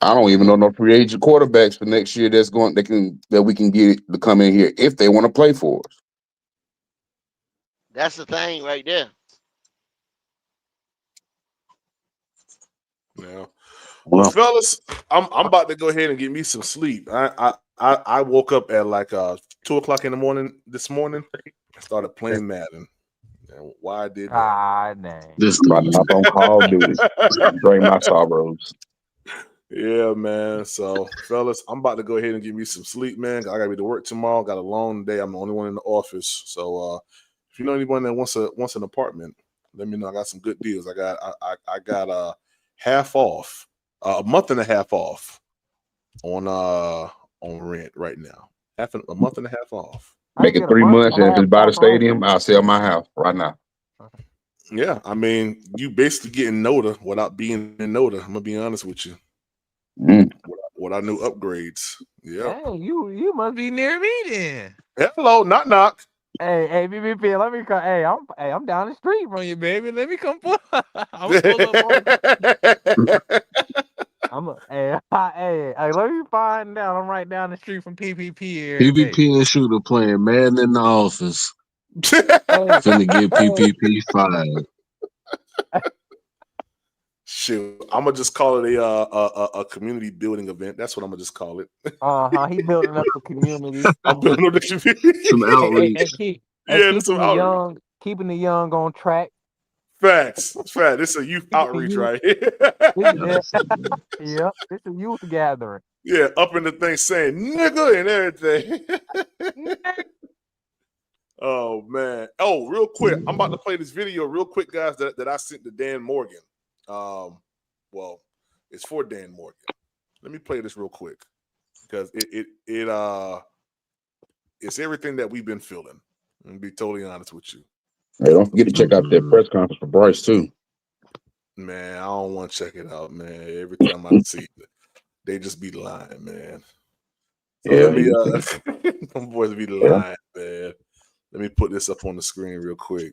I don't even know no free agent quarterbacks for next year that we can get to come in here if they want to play for us. That's the thing right there. Yeah. Well, fellas, I'm about to go ahead and get me some sleep. I woke up at like 2:00 in the morning this morning and started playing Madden. And why I did that? God dang. This about to hop on Call of Duty, drain my sorrows. Yeah, man. So, fellas, I'm about to go ahead and get me some sleep, man. I gotta be to work tomorrow. Got a long day. I'm the only one in the office. So, if you know anyone that wants an apartment, let me know. I got some good deals. I got half off, a month and a half off on rent right now. A month and a half off. Make it 3 months, and if it's by the stadium, I'll sell my house right now. Yeah, I mean, you basically getting NOTA without being in NOTA. I'm gonna be honest with you. What our new upgrades. Yeah. Hey, you must be near me then. Hello, knock. Hey, BBP, let me come. I'm down the street from you, baby. Let me come pull. I'm pull up on. Hey, let me find out. I'm right down the street from PPP every day. PPP and Shooter playing Madden in the office. Hey, Finna get PPP fired. Shoot, I'm gonna just call it a community building event. That's what I'm gonna just call it. He building up the community. I'm building up the community. Some outreach. Keeping the young on track. Facts. This is a youth outreach right here. Yep, it's a youth gathering. Yeah, up in the thing saying nigga and everything. Oh man. Oh, real quick. I'm about to play this video real quick, guys, that I sent to Dan Morgan. Well, it's for Dan Morgan. Let me play this real quick because it's everything that we've been feeling. I'm gonna be totally honest with you. Hey, don't forget to check out that press conference for Bryce too. Man, I don't want to check it out, man. Every time I see it, they just be lying, man. So Yeah, let me them boys be lying, man. Let me put this up on the screen real quick.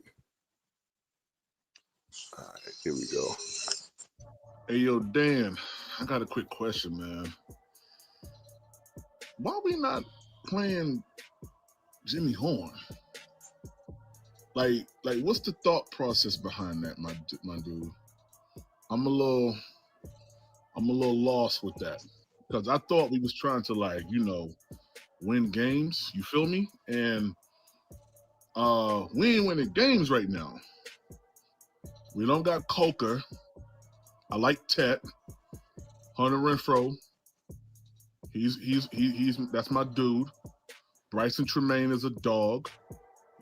All right, here we go. Hey, yo, Dan, I got a quick question, man. Why are we not playing Jimmy Horn? Like, what's the thought process behind that, my dude? I'm a little lost with that because I thought we was trying to win games. You feel me? And we ain't winning games right now. We don't got Coker. I like Tet. Hunter Renfro. He's that's my dude. Bryson Tremaine is a dog.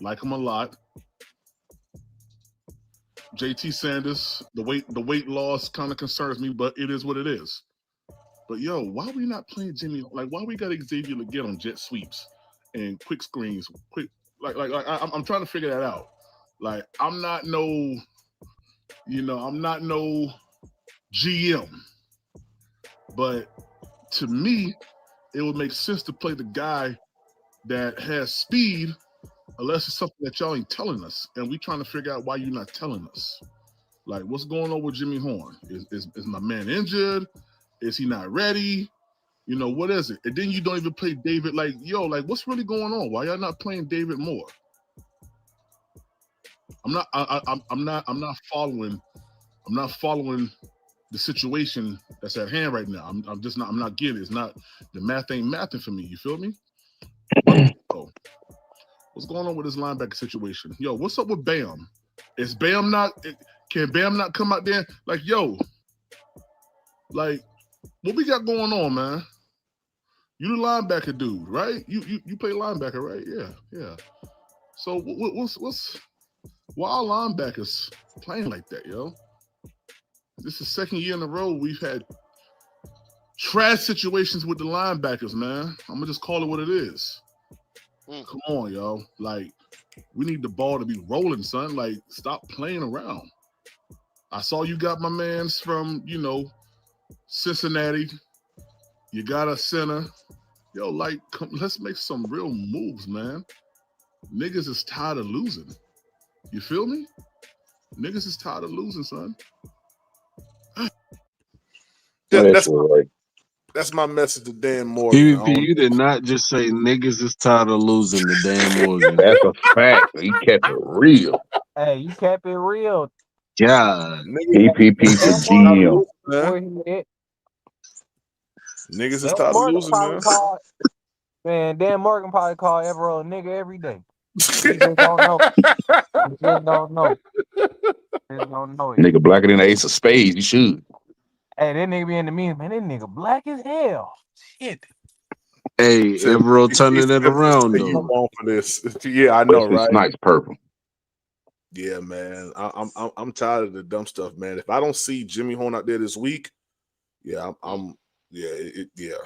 Like him a lot. JT Sanders, the weight loss kind of concerns me, but it is what it is. But yo, why are we not playing Jimmy? Like, why we got Xavier to get on jet sweeps and quick screens? I'm trying to figure that out. Like, I'm not no GM, but to me, it would make sense to play the guy that has speed, unless it's something that y'all ain't telling us, and we trying to figure out why you're not telling us. Like, what's going on with Jimmy Horn? Is my man injured? Is he not ready? What is it? And then you don't even play David. Like, what's really going on? Why y'all not playing David more? I'm not following the situation that's at hand right now. I'm not getting it. It's not, the math ain't mathing for me. You feel me? What's going on with this linebacker situation? Yo, what's up with Bam? Is Bam not? Can Bam not come out there? Like, yo, like, what we got going on, man? You the linebacker dude, right? You play linebacker, right? Yeah. So why are linebackers playing like that, yo? This is the second year in a row we've had trash situations with the linebackers, man. I'm gonna just call it what it is. Come on, y'all. Like, we need the ball to be rolling, son. Like, stop playing around. I saw you got my mans from, Cincinnati. You got a center. Yo, like, let's make some real moves, man. Niggas is tired of losing. You feel me? Niggas is tired of losing, son. That's my message to Dan Morgan. PvP, you did not just say niggas is tired of losing to Dan Morgan. That's a fact. He kept it real. Hey, you kept it real. God. PPP for GM. Niggas is tired of losing, man. Dan Morgan probably call Evero a nigga every day. He just don't know. He just don't know. Just don't know it. Nigga blacker than the ace of spades. You should. Hey, that nigga be in the memes, man. That nigga black as hell. Shit. Hey, Evero turning it around though. On for this. Yeah, I know, Wesley right? Snipes purple. Yeah, man. I'm tired of the dumb stuff, man. If I don't see Jimmy Horn out there this week, yeah, yeah.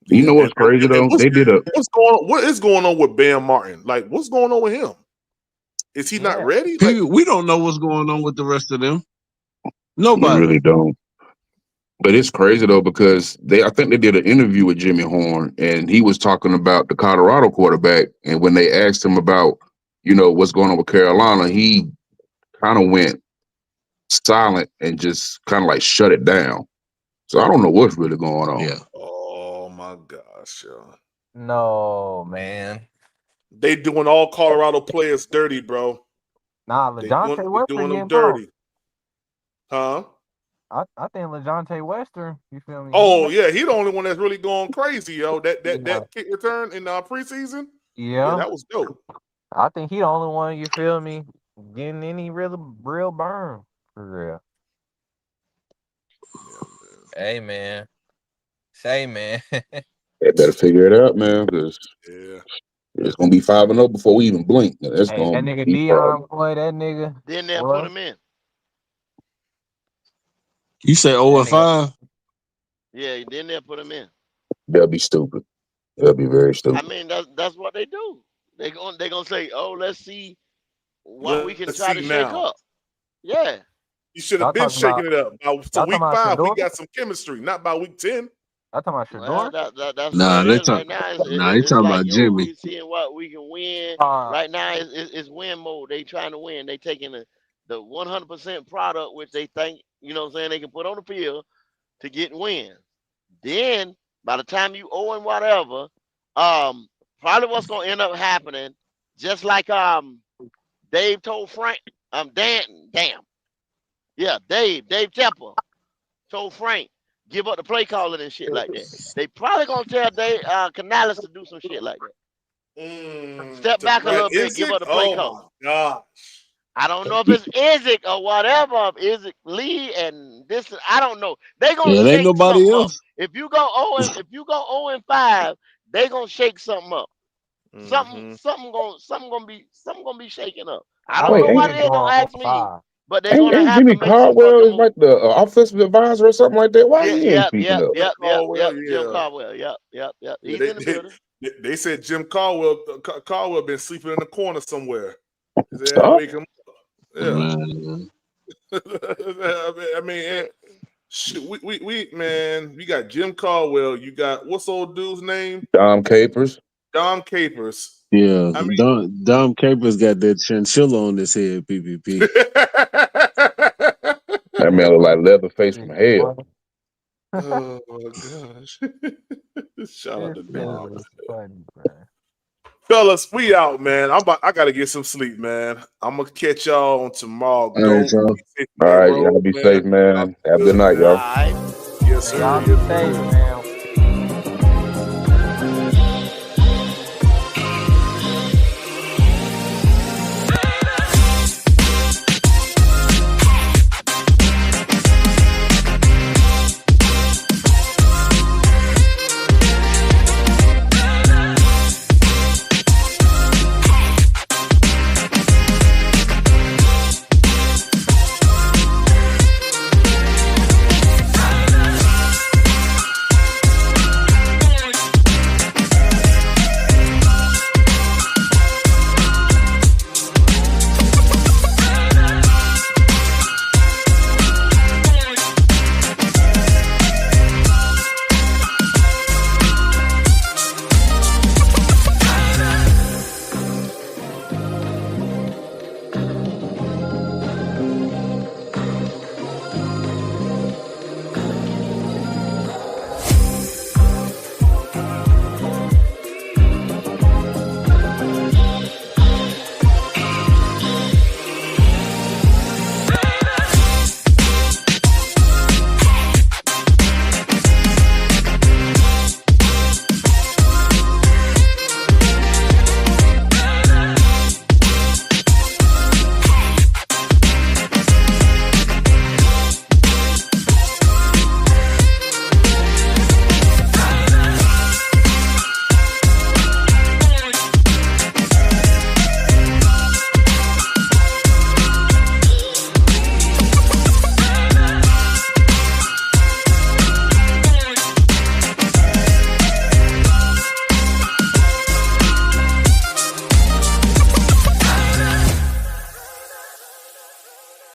You know what's crazy though? They did a what is going on with Bam Martin? Like, what's going on with him? Is he not ready? Like, We don't know what's going on with the rest of them. We Nobody. really don't. But it's crazy though, because I think they did an interview with Jimmy Horn and he was talking about the Colorado quarterback. And when they asked him about, what's going on with Carolina, he kind of went silent and just kind of like shut it down. So I don't know what's really going on. Yeah. oh my gosh, yo. No, man. They doing all Colorado players dirty, bro. Nah, They LeJohntay Western doing them getting ball. dirty. Huh? I think LeJohntay Western, you feel me? Oh yeah, he the only one that's really going crazy, yo. That kick return in preseason. Yeah, that was dope. I think he the only one, you feel me, getting any real burn for real. Hey man. Say man. They better figure it out, man, because it's gonna be 5-0 before we even blink. That's Hey, gonna that nigga be Dion boy, that nigga. Then they'll put him in. You say 0-5? Yeah, then they'll put him in. They'll be stupid. They'll be very stupid. I mean, that's what they do. They're gonna say, oh, let's see what we can try to shake up. Yeah. You should have been shaking it up. So week 5, we got some chemistry, not by week 10. I talking about Shador? That's nah, they talking about Jimmy. We seeing what we can win. Right now, it's win mode. They trying to win. They taking the 100% product, which they think, they can put on the field to get wins. Then, by the time you owe and whatever, probably what's going to end up happening, just like Dave told Frank, Dave Tepper told Frank, give up the play calling and shit like that. They probably gonna tell Dave Canales to do some shit like that. Step back a little bit, give up the play call. Gosh. I don't know if it's Izzy or whatever, Izzy Lee and this. I don't know. They gonna shake nobody something else. up. If you go 0-5, they gonna shake something up. Something gonna be shaking up. I don't know what it is. Don't ask me. But they're gonna have Jimmy to make some Caldwell fucking is like the offensive advisor or something like that. Why he ain't speaking up? Yep. Jim Caldwell. Yep. He's in the building. They said Jim Caldwell been sleeping in the corner somewhere. Stop. Wake him up. Yeah. I mean, we man, you got Jim Caldwell. You got what's old dude's name? Dom Capers. Yeah, I mean, Dom Capers got that chinchilla on his head, PPP. That man look like Leatherface from hell. Oh my gosh. Shout out to Dom. Fellas, we out, man. I gotta get some sleep, man. I'm gonna catch y'all on tomorrow. All right, y'all. All right, y'all be safe, man. Have a good night, y'all. Yes, sir.